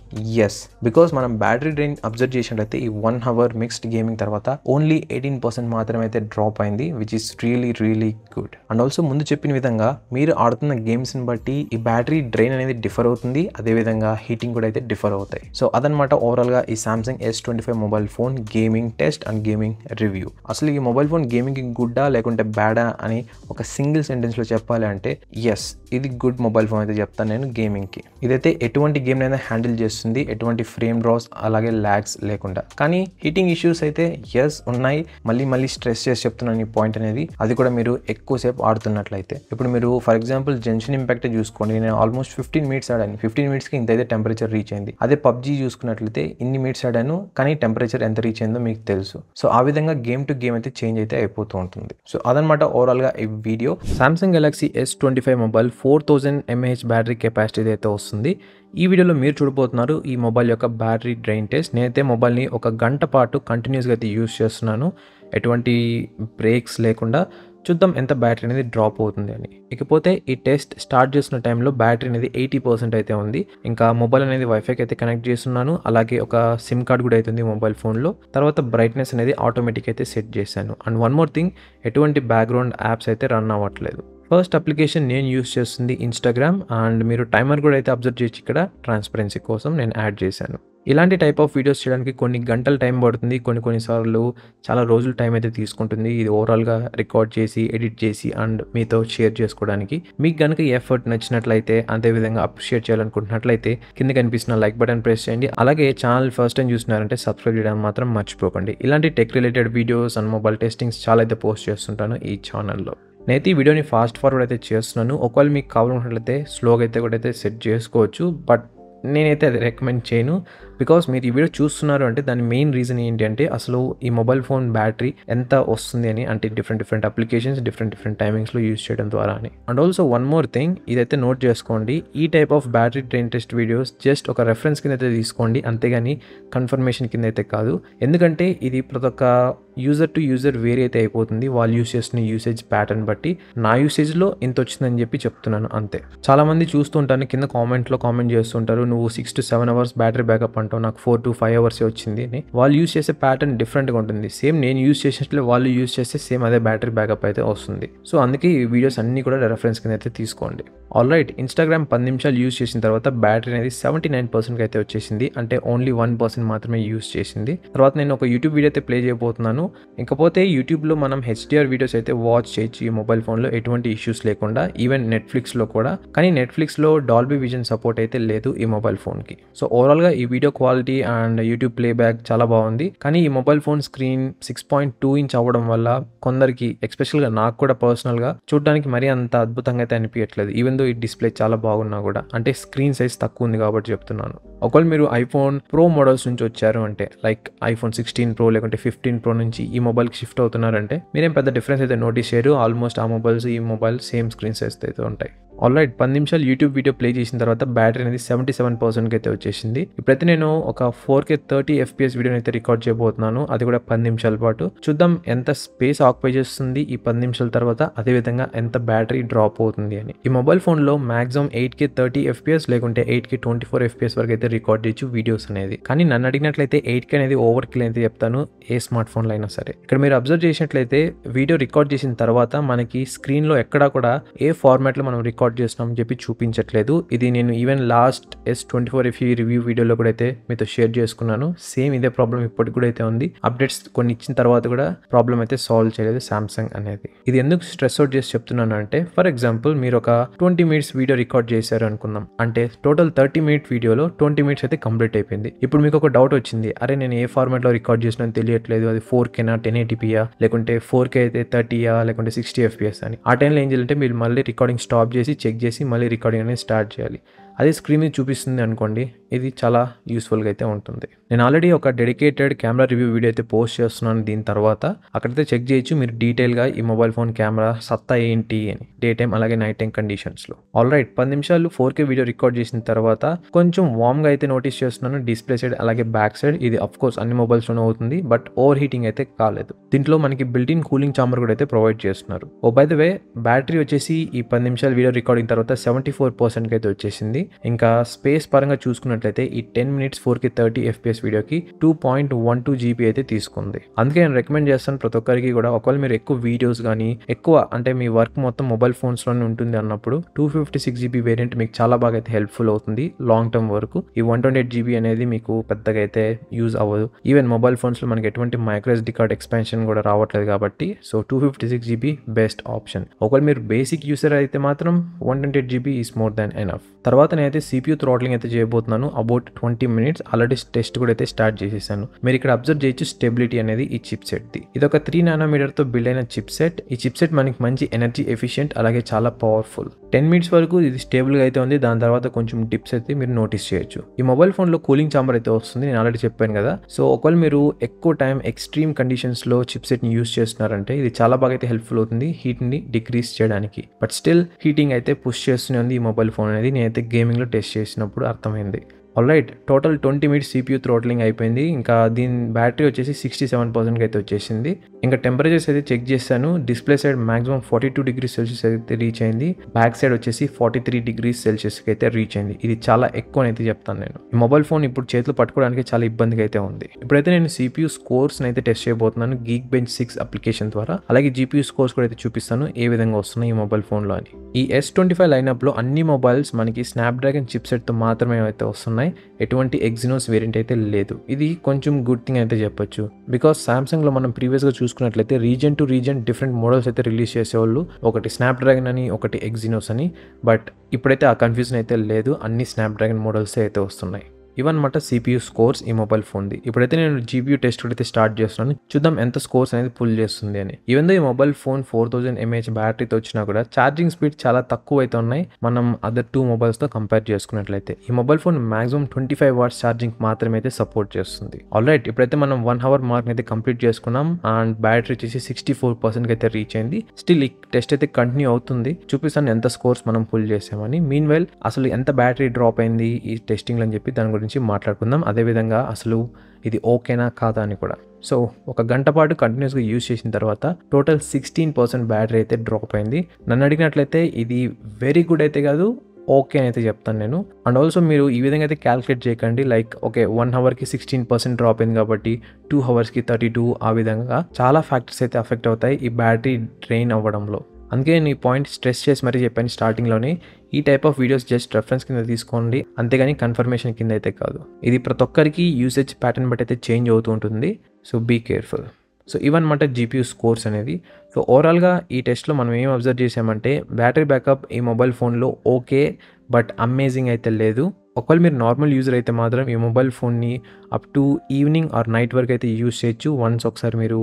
[SPEAKER 1] ఎస్. బికాస్ మనం బ్యాటరీ డ్రైన్ అబ్జర్వ్ చేసినట్లయితే ఈ 1 అవర్ మిక్స్డ్ గేమింగ్ తర్వాత ఓన్లీ 18% మాత్రమే అయితే డ్రాప్ అయింది, which is really good. And also ముందు చెప్పిన విధంగా మీరు ఆడుతున్న గేమ్స్ ని బట్టి ఈ బ్యాటరీ డ్రైన్ అనేది డిఫర్ అవుతుంది, అదే విధంగా హీటింగ్ కూడా అయితే డిఫర్ అవుతాయి. సో అదనమాట ఓవరాల్ గా ఈ Samsung S25 mobile phone gaming test and gaming review. అసలు ఈ మొబైల్ ఫోన్ గేమింగ్ కి గుడ్డా లేకుంటే బ్యాడా అని ఒక సింగిల్ సెంటెన్స్ లో చెప్పాలి అంటే ఎస్, ఇది గుడ్ మొబైల్ ఫోన్ అయితే చెప్తాను నేను గేమింగ్ కి. ఇదైతే ఎటువంటి గేమ్ అయినా హ్యాండిల్ చేస్తుంది, ఎటువంటి ఫ్రేమ్ డ్రాప్స్ అలాగే ల్యాగ్స్ లేకుండా. కానీ హీటింగ్ ఇష్యూస్ అయితే ఎస్ ఉన్నాయి. మళ్ళీ స్ట్రెస్ చేసి చెప్తున్నాను ఈ పాయింట్ అనేది. అది కూడా మీరు ఎక్కువసేపు ఆడుతున్నట్లయితే. ఇప్పుడు మీరు ఫర్ ఎగ్జాంపుల్ జెన్షన్ ఇంపాక్ట్ చూసుకోండి. నేను ఆల్మోస్ట్ 15 మినిట్స్ ఆడాను. 15 మినిట్స్కి ఇంతైతే టెంపరేచర్ రీచ్ అయింది. అదే పబ్జీ చూసుకున్నట్లయితే ఇన్ని మినిట్స్ ఆడాను కానీ టెంపరేచర్ ఎంత రీచ్ అయిందో మీకు తెలుసు. సో ఆ విధంగా గేమ్ టు గేమ్ అయితే చేంజ్ అయితే అయిపోతూ ఉంటుంది. సో అదనమాట ఓవరాల్గా ఈ video. Samsung Galaxy S25 mobile 4000 mAh battery capacity అయితే వస్తుంది. ఈ వీడియోలో మీరు చూడబోతున్నారు ఈ మొబైల్ యొక్క బ్యాటరీ డ్రైన్ టెస్ట్. నేనైతే మొబైల్ని 1 గంట పాటు కంటిన్యూస్గా అయితే యూస్ చేస్తున్నాను, ఎటువంటి బ్రేక్స్ లేకుండా. చూద్దాం ఎంత బ్యాటరీ అనేది డ్రాప్ అవుతుంది అని. ఇకపోతే ఈ టెస్ట్ స్టార్ట్ చేసిన టైంలో బ్యాటరీ అనేది 80% అయితే ఉంది. ఇంకా మొబైల్ అనేది వైఫైకి అయితే కనెక్ట్ చేస్తున్నాను. అలాగే ఒక సిమ్ కార్డ్ కూడా అవుతుంది మొబైల్ ఫోన్లో. తర్వాత బ్రైట్నెస్ అనేది ఆటోమేటిక్ అయితే సెట్ చేశాను. అండ్ వన్ మోర్ థింగ్, ఎటువంటి బ్యాక్గ్రౌండ్ యాప్స్ అయితే రన్ అవ్వట్లేదు. ఫస్ట్ అప్లికేషన్ నేను యూస్ చేస్తుంది ఇన్స్టాగ్రామ్. అండ్ మీరు టైమర్ కూడా అయితే అబ్జర్వ్ చేయొచ్చు, ఇక్కడ ట్రాన్స్పరెన్సీ కోసం నేను యాడ్ చేశాను. ఇలాంటి టైప్ ఆఫ్ వీడియోస్ చేయడానికి కొన్ని గంటల టైం పడుతుంది, కొన్నిసార్లు చాలా రోజుల టైం అయితే తీసుకుంటుంది ఇది ఓవరాల్గా రికార్డ్ చేసి ఎడిట్ చేసి అండ్ మీతో షేర్ చేసుకోవడానికి. మీకు కనుక ఈ ఎఫర్ట్ నచ్చినట్లయితే, అదేవిధంగా అప్రిషియేట్ చేయాలనుకుంటున్నట్లయితే కింద కనిపిస్తున్న లైక్ బటన్ ప్రెస్ చేయండి. అలాగే ఛానల్ ఫస్ట్ టైం చూస్తున్నారంటే సబ్స్క్రైబ్ చేయడం మాత్రం మర్చిపోకండి. ఇలాంటి tech related videos and mobile testings చాలా అయితే పోస్ట్ చేస్తుంటాను ఈ ఛానల్లో. నేనైతే ఈ వీడియోని ఫాస్ట్ ఫార్వర్డ్ అయితే చేస్తున్నాను. ఒకవేళ మీకు కావాలనుకున్నట్లయితే స్లోగా అయితే కూడా అయితే సెట్ చేసుకోవచ్చు, బట్ నేనైతే అది రికమెండ్ చేయను. బికాస్ మీరు ఈ వీడియో చూస్తున్నారు అంటే దాని మెయిన్ రీజన్ ఏంటి అంటే అసలు ఈ మొబైల్ ఫోన్ బ్యాటరీ ఎంత వస్తుంది అని, అంటే డిఫరెంట్ అప్లికేషన్స్ డిఫరెంట్ టైమింగ్స్లో యూస్ చేయడం ద్వారా అని. And also one more thing, ఇదైతే నోట్ చేసుకోండి, ఈ type of battery drain test videos just ఒక రెఫరెన్స్ కింద అయితే తీసుకోండి, అంతేగాని కన్ఫర్మేషన్ కింద అయితే కాదు. ఎందుకంటే ఇది ప్రతి ఒక్క యూజర్ టు యూజర్ వేరీ అయితే అయిపోతుంది, వాళ్ళు యూస్ చేస్తున్న యూసేజ్ ప్యాటర్న్ బట్టి. నా యూసేజ్లో ఇంత వచ్చిందని చెప్పి చెప్తున్నాను అంతే. చాలామంది చూస్తుంటాను కింద కామెంట్లో కామెంట్ చేస్తుంటారు, నువ్వు 6 to 7 hours బ్యాటరీ బ్యాకప్ అంటావు, నాకు 4 to 5 hours వచ్చింది అని. వాళ్ళు యూస్ చేసే ప్యాటర్న్ డిఫరెంట్గా ఉంటుంది. సేమ్ నేను యూస్ చేసినట్లే వాళ్ళు యూస్ చేస్తే సేమ్ అదే బ్యాటరీ బ్యాకప్ అయితే వస్తుంది. సో అందుకే ఈ వీడియోస్ అన్ని కూడా రెఫరెన్స్ కింద అయితే తీసుకోండి. ఆల్రైట్, ఇన్స్టాగ్రామ్ 10 నిమిషాలు యూస్ చేసిన తర్వాత బ్యాటరీ అనేది 79% అయితే వచ్చేసింది. అంటే ఓన్లీ 1% మాత్రమే యూస్ చేసింది. తర్వాత నేను ఒక యూట్యూబ్ వీడియో అయితే ప్లే చేయబోతున్నాను. ఇకపోతే యూట్యూబ్లో మనం HDR వీడియోస్ అయితే వాచ్ చేయొచ్చు ఈ మొబైల్ ఫోన్లో, ఎటువంటి ఇష్యూస్ లేకుండా. ఈవెన్ నెట్ఫ్లిక్స్లో కూడా. కానీ నెట్ఫ్లిక్స్లో డాల్బీ విజన్ సపోర్ట్ అయితే లేదు ఈ మొబైల్ ఫోన్కి. సో ఓవరాల్గా ఈ video quality and YouTube playback చాలా బాగుంది. కానీ ఈ మొబైల్ ఫోన్ స్క్రీన్ 6.2 inch అవ్వడం వల్ల కొందరికి, ఎస్పెషల్గా నాకు కూడా పర్సనల్గా చూడడానికి మరీ అంత అద్భుతంగా అయితే అనిపించట్లేదు. ఈవెన్ దో ఈ డిస్ప్లే చాలా బాగున్నా కూడా, అంటే స్క్రీన్ సైజ్ తక్కువ ఉంది కాబట్టి చెప్తున్నాను. ఒకవేళ మీరు ఐఫోన్ ప్రో మోడల్స్ నుంచి వచ్చారు అంటే, లైక్ ఐఫోన్ 16 Pro లేకుంటే 15 Pro నుంచి ఈ మొబైల్కి షిఫ్ట్ అవుతున్నారంటే మీరేం పెద్ద డిఫరెన్స్ అయితే నోటీస్ చేయరు. ఆల్మోస్ట్ ఆ మొబైల్స్ ఈ మొబైల్ సేమ్ స్క్రీన్ సైజ్ అయితే ఉంటాయి. ఆల్రైట్, 10 నిమిషాలు యూట్యూబ్ వీడియో ప్లే చేసిన తర్వాత బ్యాటరీ అనేది 77% అయితే వచ్చేసింది. ఇప్పుడైతే నేను ఒక 4K 30 FPS వీడియోని అయితే రికార్డ్ చేయబోతున్నాను, అది కూడా 10 నిమిషాల పాటు. చూద్దాం ఎంత స్పేస్ ఆక్యుపై చేస్తుంది ఈ 10 నిమిషాల తర్వాత, అదేవిధంగా ఎంత బ్యాటరీ డ్రాప్ అవుతుంది అని. ఈ మొబైల్ ఫోన్లో మాక్సిమం 8K 30 FPS లేకుంటే 8K 24 FPS వరకు అయితే రికార్డ్ చేయొచ్చు వీడియోస్ అనేది. కానీ నన్ను అడిగినట్లయితే 8K అనేది ఓవర్ కిల్ అయితే చెప్తాను, ఏ స్మార్ట్ ఫోన్లో అయినా సరే. ఇక్కడ మీరు అబ్జర్వ్ చేసినట్లయితే వీడియో రికార్డ్ చేసిన తర్వాత మనకి స్క్రీన్లో ఎక్కడా కూడా ఏ ఫార్మాట్లో మనం రికార్డ్ చేస్తున్నామని చెప్పి చూపించట్లేదు. ఇది నేను even last S24 FE review వీడియోలో కూడా అయితే మీతో షేర్ చేసుకున్నాను. సేమ్ ఇదే ప్రాబ్లం ఇప్పటికి కూడా అయితే ఉంది. అప్డేట్స్ కొన్ని ఇచ్చిన తర్వాత కూడా ప్రాబ్లం అయితే సాల్వ్ చేయలేదు సామ్సంగ్ అనేది. ఇది ఎందుకు స్ట్రెస్ అవుట్ చేసి చెప్తున్నాను అంటే, ఫర్ ఎగ్జాంపుల్ మీరు ఒక 20 minutes వీడియో రికార్డ్ చేశారు అనుకుందాం. అంటే టోటల్ 30-minute వీడియోలో 20 minutes అయితే కంప్లీట్ అయిపోయింది. ఇప్పుడు మీకు ఒక డౌట్ వచ్చింది, అరే నేను ఏ ఫార్మాట్లో రికార్డ్ చేసినా తెలియట్లేదు, అది 4Kనా 1080pయా లేకుంటే 4K అయితే 30యా లేకుంటే 60 FPS అని. ఆ టైంలో ఏం చేయాలంటే మీరు మళ్ళీ రికార్డింగ్ స్టాప్ చేసి చెక్ చేసి మళ్ళీ రికార్డింగ్ అనేది స్టార్ట్ చేయాలి. అదే స్క్రీన్ మీద చూపిస్తుంది అనుకోండి, ఇది చాలా యూస్ఫుల్గా అయితే ఉంటుంది. నేను ఆల్రెడీ ఒక డెడికేటెడ్ కెమెరా రివ్యూ వీడియో అయితే పోస్ట్ చేస్తున్నాను. దీని తర్వాత అక్కడైతే చెక్ చేయొచ్చు మీరు డీటెయిల్గా ఈ మొబైల్ ఫోన్ కెమెరా సత్తా ఏంటి అని, డే టైం అలాగే నైట్ టైం కండిషన్స్లో. ఆల్రైట్, 10 నిమిషాలు 4K వీడియో రికార్డ్ చేసిన తర్వాత కొంచెం వామ్గా అయితే నోటీస్ చేస్తున్నాను డిస్ప్లే సైడ్ అలాగే బ్యాక్ సైడ్. ఇది అఫ్ కోర్స్ అన్ని మొబైల్స్లోనే అవుతుంది, బట్ ఓవర్ హీటింగ్ అయితే కాలేదు. దీంట్లో మనకి బిల్ట్-ఇన్ కూలింగ్ చాంబర్ కూడా అయితే ప్రొవైడ్ చేస్తున్నారు. ఓ బై ద వే, బ్యాటరీ వచ్చేసి ఈ 10 నిమిషాలు వీడియో రికార్డింగ్ తర్వాత 74% అయితే వచ్చేసింది. ఇంకా స్పేస్ పరంగా చూసుకున్నట్లయితే ఈ 10 minutes 4K 30 FPS వీడియోకి 2.12 GB అయితే తీసుకుంది. అందుకే నేను రికమెండ్ చేస్తాను ప్రతి ఒక్కరికి కూడా, ఒకవేళ మీరు ఎక్కువ వీడియోస్ కానీ ఎక్కువ అంటే మీ వర్క్ మొత్తం మొబైల్ ఫోన్స్లోనే ఉంటుంది అన్నప్పుడు 256 GB వేరియంట్ మీకు చాలా బాగా అయితే హెల్ప్ఫుల్ అవుతుంది లాంగ్ టర్మ్ వరకు. ఈ 128 GB అనేది మీకు పెద్దగా అయితే యూజ్ అవ్వదు. ఈవెన్ మొబైల్ ఫోన్స్లో మనకి ఎటువంటి మైక్రో SD కార్డ్ ఎక్స్పాన్షన్ కూడా రావట్లేదు కాబట్టి, సో 256 GB బెస్ట్ ఆప్షన్. ఒకవేళ మీరు బేసిక్ యూసర్ అయితే మాత్రం 128 GB is more than enough. తర్వాత నేనైతే CPU థ్రాట్లింగ్ అయితే చేయబోతున్నాను అబౌట్ 20 minutes. ఆల్రెడీ టెస్ట్ కూడా అయితే స్టార్ట్ చేసేసాను. మీరు ఇక్కడ అబ్జర్వ్ చేయొచ్చు స్టెబిలిటీ అనేది ఈ చిప్ సెట్ది. ఇది ఒక 3 nm తో బిల్డ్ అయిన చిప్ సెట్. ఈ చిప్ సెట్ మనకి మంచి ఎనర్జీ ఎఫిషియెంట్ అలాగే చాలా పవర్ఫుల్. 10 minutes వరకు ఇది స్టేబుల్గా అయితే ఉంది. దాని తర్వాత కొంచెం డిప్స్ అయితే మీరు నోటీస్ చేయొచ్చు. ఈ మొబైల్ ఫోన్లో కూలింగ్ చాంబర్ అయితే వస్తుంది, నేను ఆల్రెడీ చెప్పాను కదా. సో ఒకవేళ మీరు ఎక్కువ టైం ఎక్స్ట్రీమ్ కండిషన్స్లో చిప్ సెట్ని యూస్ చేస్తున్నారంటే ఇది చాలా బాగా అయితే హెల్ప్ఫుల్ అవుతుంది హీట్ని డిక్రీజ్ చేయడానికి. బట్ స్టిల్ హీటింగ్ అయితే పుష్ చేస్తూనే ఉంది ఈ మొబైల్ ఫోన్ అనేది. నేనైతే గేమింగ్లో టెస్ట్ చేసినప్పుడు అర్థమైంది. Alright, total 20 minutes CPU throttling అయిపోయింది. ఇంకా దీని బ్యాటరీ వచ్చేసి 67% అయితే వచ్చేసింది. ఇంకా టెంపరేచర్స్ అయితే చెక్ చేశాను. Display side maximum 42 degrees Celsius అయితే రీచ్ అయింది. బ్యాక్ సైడ్ వచ్చేసి 43 degrees Celsius అయితే రీచ్ అయింది. ఇది చాలా ఎక్కువ అయితే చెప్తాను నేను. ఈ మొబైల్ ఫోన్ ఇప్పుడు చేతిలో పట్టుకోవడానికి చాలా ఇబ్బందిగా అయితే ఉంది. ఇప్పుడైతే నేను CPU స్కోర్స్ అయితే టెస్ట్ చేయబోతున్నాను Geekbench 6 అప్లికేషన్ ద్వారా. అలాగే GPU స్కోర్స్ కూడా అయితే చూపిస్తాను ఏ విధంగా వస్తున్నాయి ఈ మొబైల్ ఫోన్లో అని. ఈ S25 లైనప్లో అన్ని మొబైల్స్ మనకి స్నాప్డ్రాగన్ చిప్ సెట్తో మాత్రమే అయితే వస్తున్నాయి. ఎటువంటి ఎగ్జినోస్ వేరియంట్ అయితే లేదు. ఇది కొంచెం గుడ్ థింగ్ అయితే చెప్పొచ్చు. బికాస్ సామ్సంగ్లో మనం ప్రీవియస్గా చూసుకున్నట్లయితే reason to reason different models అయితే రిలీజ్ చేసేవాళ్ళు. ఒకటి స్నాప్డ్రాగన్ అని, ఒకటి ఎగ్జినోస్ అని. బట్ ఇప్పుడైతే ఆ కన్ఫ్యూజన్ అయితే లేదు, అన్ని స్నాప్డ్రాగన్ మోడల్స్ అయితే వస్తున్నాయి. ఇవన్నమాట CPU స్కోర్స్ ఈ మొబైల్ ఫోన్ది. ఇప్పుడైతే నేను GPU టెస్ట్ అయితే స్టార్ట్ చేస్తున్నాను. చూద్దాం ఎంత స్కోర్స్ అనేది పుల్ చేస్తుంది అని. ఈవెన్ దో ఈ మొబైల్ ఫోన్ 4000 mAh బ్యాటరీతో వచ్చినా కూడా ఛార్జింగ్ స్పీడ్ చాలా తక్కువ అయితే ఉన్నాయి మనం అదర్ 2 మొబైల్స్తో కంపేర్ చేసుకున్నట్లయితే. ఈ mobile phone maximum 25 watts charging మాత్రమే అయితే సపోర్ట్ చేస్తుంది. ఆల్రైట్, ఇప్పుడైతే మనం 1 hour మార్క్ అయితే కంప్లీట్ చేసుకున్నాం. అండ్ బ్యాటరీ వచ్చేసి 64% అయితే రీచ్ అయింది. స్టిల్ ఈ టెస్ట్ అయితే కంటిన్యూ అవుతుంది. చూపిస్తాను ఎంత స్కోర్స్ మనం పుల్ చేసామని. మీన్ వైల్ అసలు ఎంత బ్యాటరీ డ్రాప్ అయింది ఈ టెస్టింగ్ అని చెప్పి దాని గురించి మాట్లాడుకుందాం. అదేవిధంగా అసలు ఇది ఓకేనా కాదా అని కూడా. సో 1 గంట పాటు కంటిన్యూస్గా యూజ్ చేసిన తర్వాత టోటల్ 16% బ్యాటరీ అయితే డ్రాప్ అయింది. నన్ను అడిగినట్లయితే ఇది వెరీ గుడ్ అయితే కాదు, ఓకే అని అయితే చెప్తాను నేను. అండ్ ఆల్సో మీరు ఈ విధంగా అయితే క్యాల్కులేట్ చేయకండి. లైక్ ఓకే 1 hourకి 16% డ్రాప్ అయింది కాబట్టి 2 hours కి 32, ఆ విధంగా చాలా ఫ్యాక్టర్స్ అయితే అఫెక్ట్ అవుతాయి ఈ బ్యాటరీ డ్రైన్ అవ్వడంలో. అందుకే నేను ఈ పాయింట్ స్ట్రెస్ చేసి మరీ చెప్పాను స్టార్టింగ్లోనే. ఈ type of videos just reference కింద తీసుకోండి, అంతేగాని కన్ఫర్మేషన్ కింద అయితే కాదు. ఇది ప్రతి ఒక్కరికి యూసేజ్ ప్యాటర్న్ బట్టి అయితే చేంజ్ అవుతూ ఉంటుంది. So be careful. సో ఇవన్నమాట GPU స్కోర్స్ అనేది. సో ఓవరాల్గా ఈ టెస్ట్లో మనం ఏం అబ్జర్వ్ చేసామంటే బ్యాటరీ బ్యాకప్ ఈ మొబైల్ ఫోన్లో ఓకే, బట్ అమేజింగ్ అయితే లేదు. ఒకవేళ మీరు నార్మల్ యూజర్ అయితే మాత్రం ఈ మొబైల్ ఫోన్ని up to evening or night వరకు అయితే యూజ్ చేయొచ్చు. వన్స్ ఒకసారి మీరు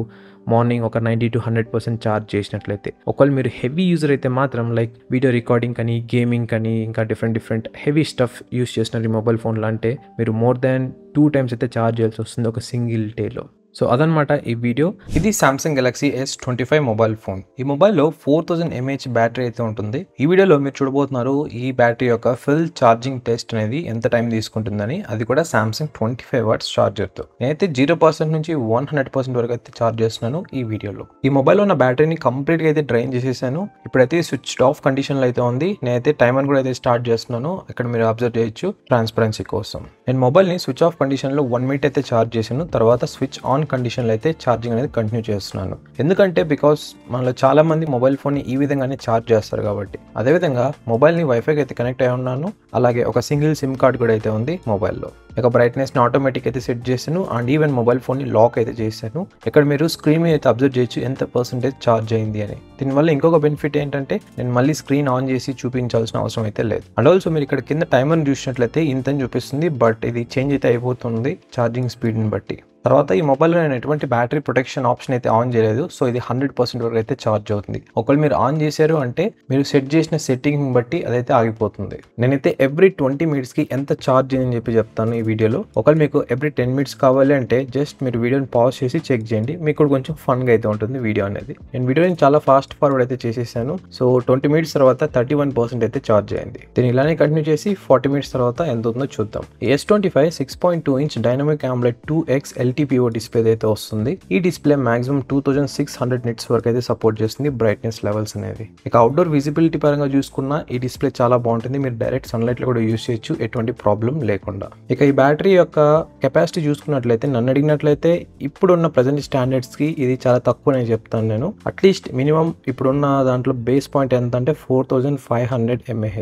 [SPEAKER 1] మార్నింగ్ ఒక 90 to 100% ఛార్జ్ చేసినట్లయితే. ఒకవేళ మీరు హెవీ యూజర్ అయితే మాత్రం లైక్ వీడియో రికార్డింగ్ కానీ, గేమింగ్ కానీ, ఇంకా డిఫరెంట్ హెవీ స్టఫ్ యూజ్ చేస్తున్నారు ఈ మొబైల్ ఫోన్లో అంటే మీరు మోర్ దాన్ 2 times అయితే ఛార్జ్ చేయాల్సి వస్తుంది ఒక సింగిల్ డేలో. సో అదనమాట ఈ వీడియో. ఇది Samsung Galaxy S25 mobile phone. ఈ మొబైల్లో 4000 mAh బ్యాటరీ అయితే ఉంటుంది. ఈ వీడియోలో మీరు చూడబోతున్నారు ఈ బ్యాటరీ యొక్క ఫుల్ ఛార్జింగ్ టెస్ట్ అనేది ఎంత టైం తీసుకుంటుందని, అది కూడా సామ్సంగ్ 25 watts ఛార్జర్తో. నేనైతే 0% నుంచి 100% వరకు అయితే ఛార్జ్ చేస్తున్నాను ఈ వీడియోలో. ఈ మొబైల్లో ఉన్న బ్యాటరీని కంప్లీట్గా అయితే డ్రైన్ చేసేసాను. ఇప్పుడైతే స్విచ్ ఆఫ్ కండిషన్లో అయితే ఉంది. నేనైతే టైమర్ కూడా అయితే స్టార్ట్ చేస్తున్నాను. ఇక్కడ మీరు అబ్జర్వ్ చేయొచ్చు ట్రాన్స్పరెన్సీ కోసం. నేను మొబైల్ని స్విచ్ ఆఫ్ కండిషన్లో 1 minute అయితే ఛార్జ్ చేశాను. తర్వాత స్విచ్ ఆన్ కండిషన్లో అయితే ఛార్జింగ్ అనేది కంటిన్యూ చేస్తున్నాను. ఎందుకంటే బికాస్ మనలో చాలా మంది మొబైల్ ఫోన్ని ఈ విధంగానే ఛార్జ్ చేస్తారు కాబట్టి. అదేవిధంగా మొబైల్ని వైఫైకి అయితే కనెక్ట్ అయి ఉన్నాను. అలాగే ఒక సింగిల్ సిమ్ కార్డ్ కూడా అయితే ఉంది మొబైల్లో. ఇక బ్రైట్నెస్ని ఆటోమేటిక్ అయితే సెట్ చేశాను. అండ్ ఈవెన్ మొబైల్ ఫోన్ని లాక్ అయితే చేశాను. ఇక్కడ మీరు స్క్రీన్ మీద అయితే అబ్జర్వ్ చేయొచ్చు ఎంత పర్సెంటేజ్ ఛార్జ్ అయింది అని. దీనివల్ల ఇంకొక బెనిఫిట్ ఏంటంటే నేను మళ్ళీ స్క్రీన్ ఆన్ చేసి చూపించాల్సిన అవసరం అయితే లేదు. అండ్ ఆల్సో మీరు ఇక్కడ కింద టైమర్ని చూసినట్లయితే ఇంతని చూపిస్తుంది, బట్ ఇది చేంజ్ అయితే అయిపోతుంది ఛార్జింగ్ స్పీడ్ని బట్టి. తర్వాత ఈ మొబైల్లో నేను ఎటువంటి బ్యాటరీ ప్రొటెక్షన్ ఆప్షన్ అయితే ఆన్ చేయలేదు. సో ఇది 100% వరకు అయితే ఛార్జ్ అవుతుంది. ఒకవేళ మీరు ఆన్ చేశారు అంటే మీరు సెట్ చేసిన సెట్టింగ్ బట్టి అదైతే ఆగిపోతుంది. నేనైతే ఎవ్రీ 20 minutesకి ఎంత ఛార్జ్ అని చెప్పి చెప్తాను ఈ వీడియోలో. ఒకవేళ మీకు ఎవ్రీ 10 minutes కావాలి అంటే జస్ట్ మీరు వీడియోని పాజ్ చేసి చెక్ చేయండి. మీకు కూడా కొంచెం ఫన్గా అయితే ఉంటుంది వీడియో అనేది. నేను వీడియోని చాలా ఫాస్ట్ ఫార్వర్డ్ అయితే చేసేసాను. సో 20 minutes తర్వాత 31% అయితే ఛార్జ్ అయింది. దీన్ని ఇలానే కంటిన్యూ చేసి 40 minutes తర్వాత ఎంత ఉందో చూద్దాం. S25 6.2 inch dynamic AMOLED 2X LTPO display అయితే వస్తుంది. ఈ డిస్ప్లే మాక్సిమం 2600 nits వరకు అయితే సపోర్ట్ చేస్తుంది బ్రైట్నెస్ లెవెల్స్ అనేది. ఇక అవుట్డోర్ విజిబిలిటీ పరంగా చూసుకున్నా ఈ డిస్ప్లే చాలా బాగుంటుంది. మీరు డైరెక్ట్ సన్లైట్ లో కూడా యూజ్ చేయొచ్చు ఎటువంటి ప్రాబ్లం లేకుండా. ఇక ఈ ఈ బ్యాటరీ యొక్క కెపాసిటీ చూసుకున్నట్లయితే నన్ను అడిగినట్లయితే ఇప్పుడున్న ప్రజెంట్ స్టాండర్డ్స్కి ఇది చాలా తక్కువ నేను చెప్తాను. నేను అట్లీస్ట్ మినిమం ఇప్పుడున్న దాంట్లో బేస్ పాయింట్ ఎంత అంటే 4500 mAh.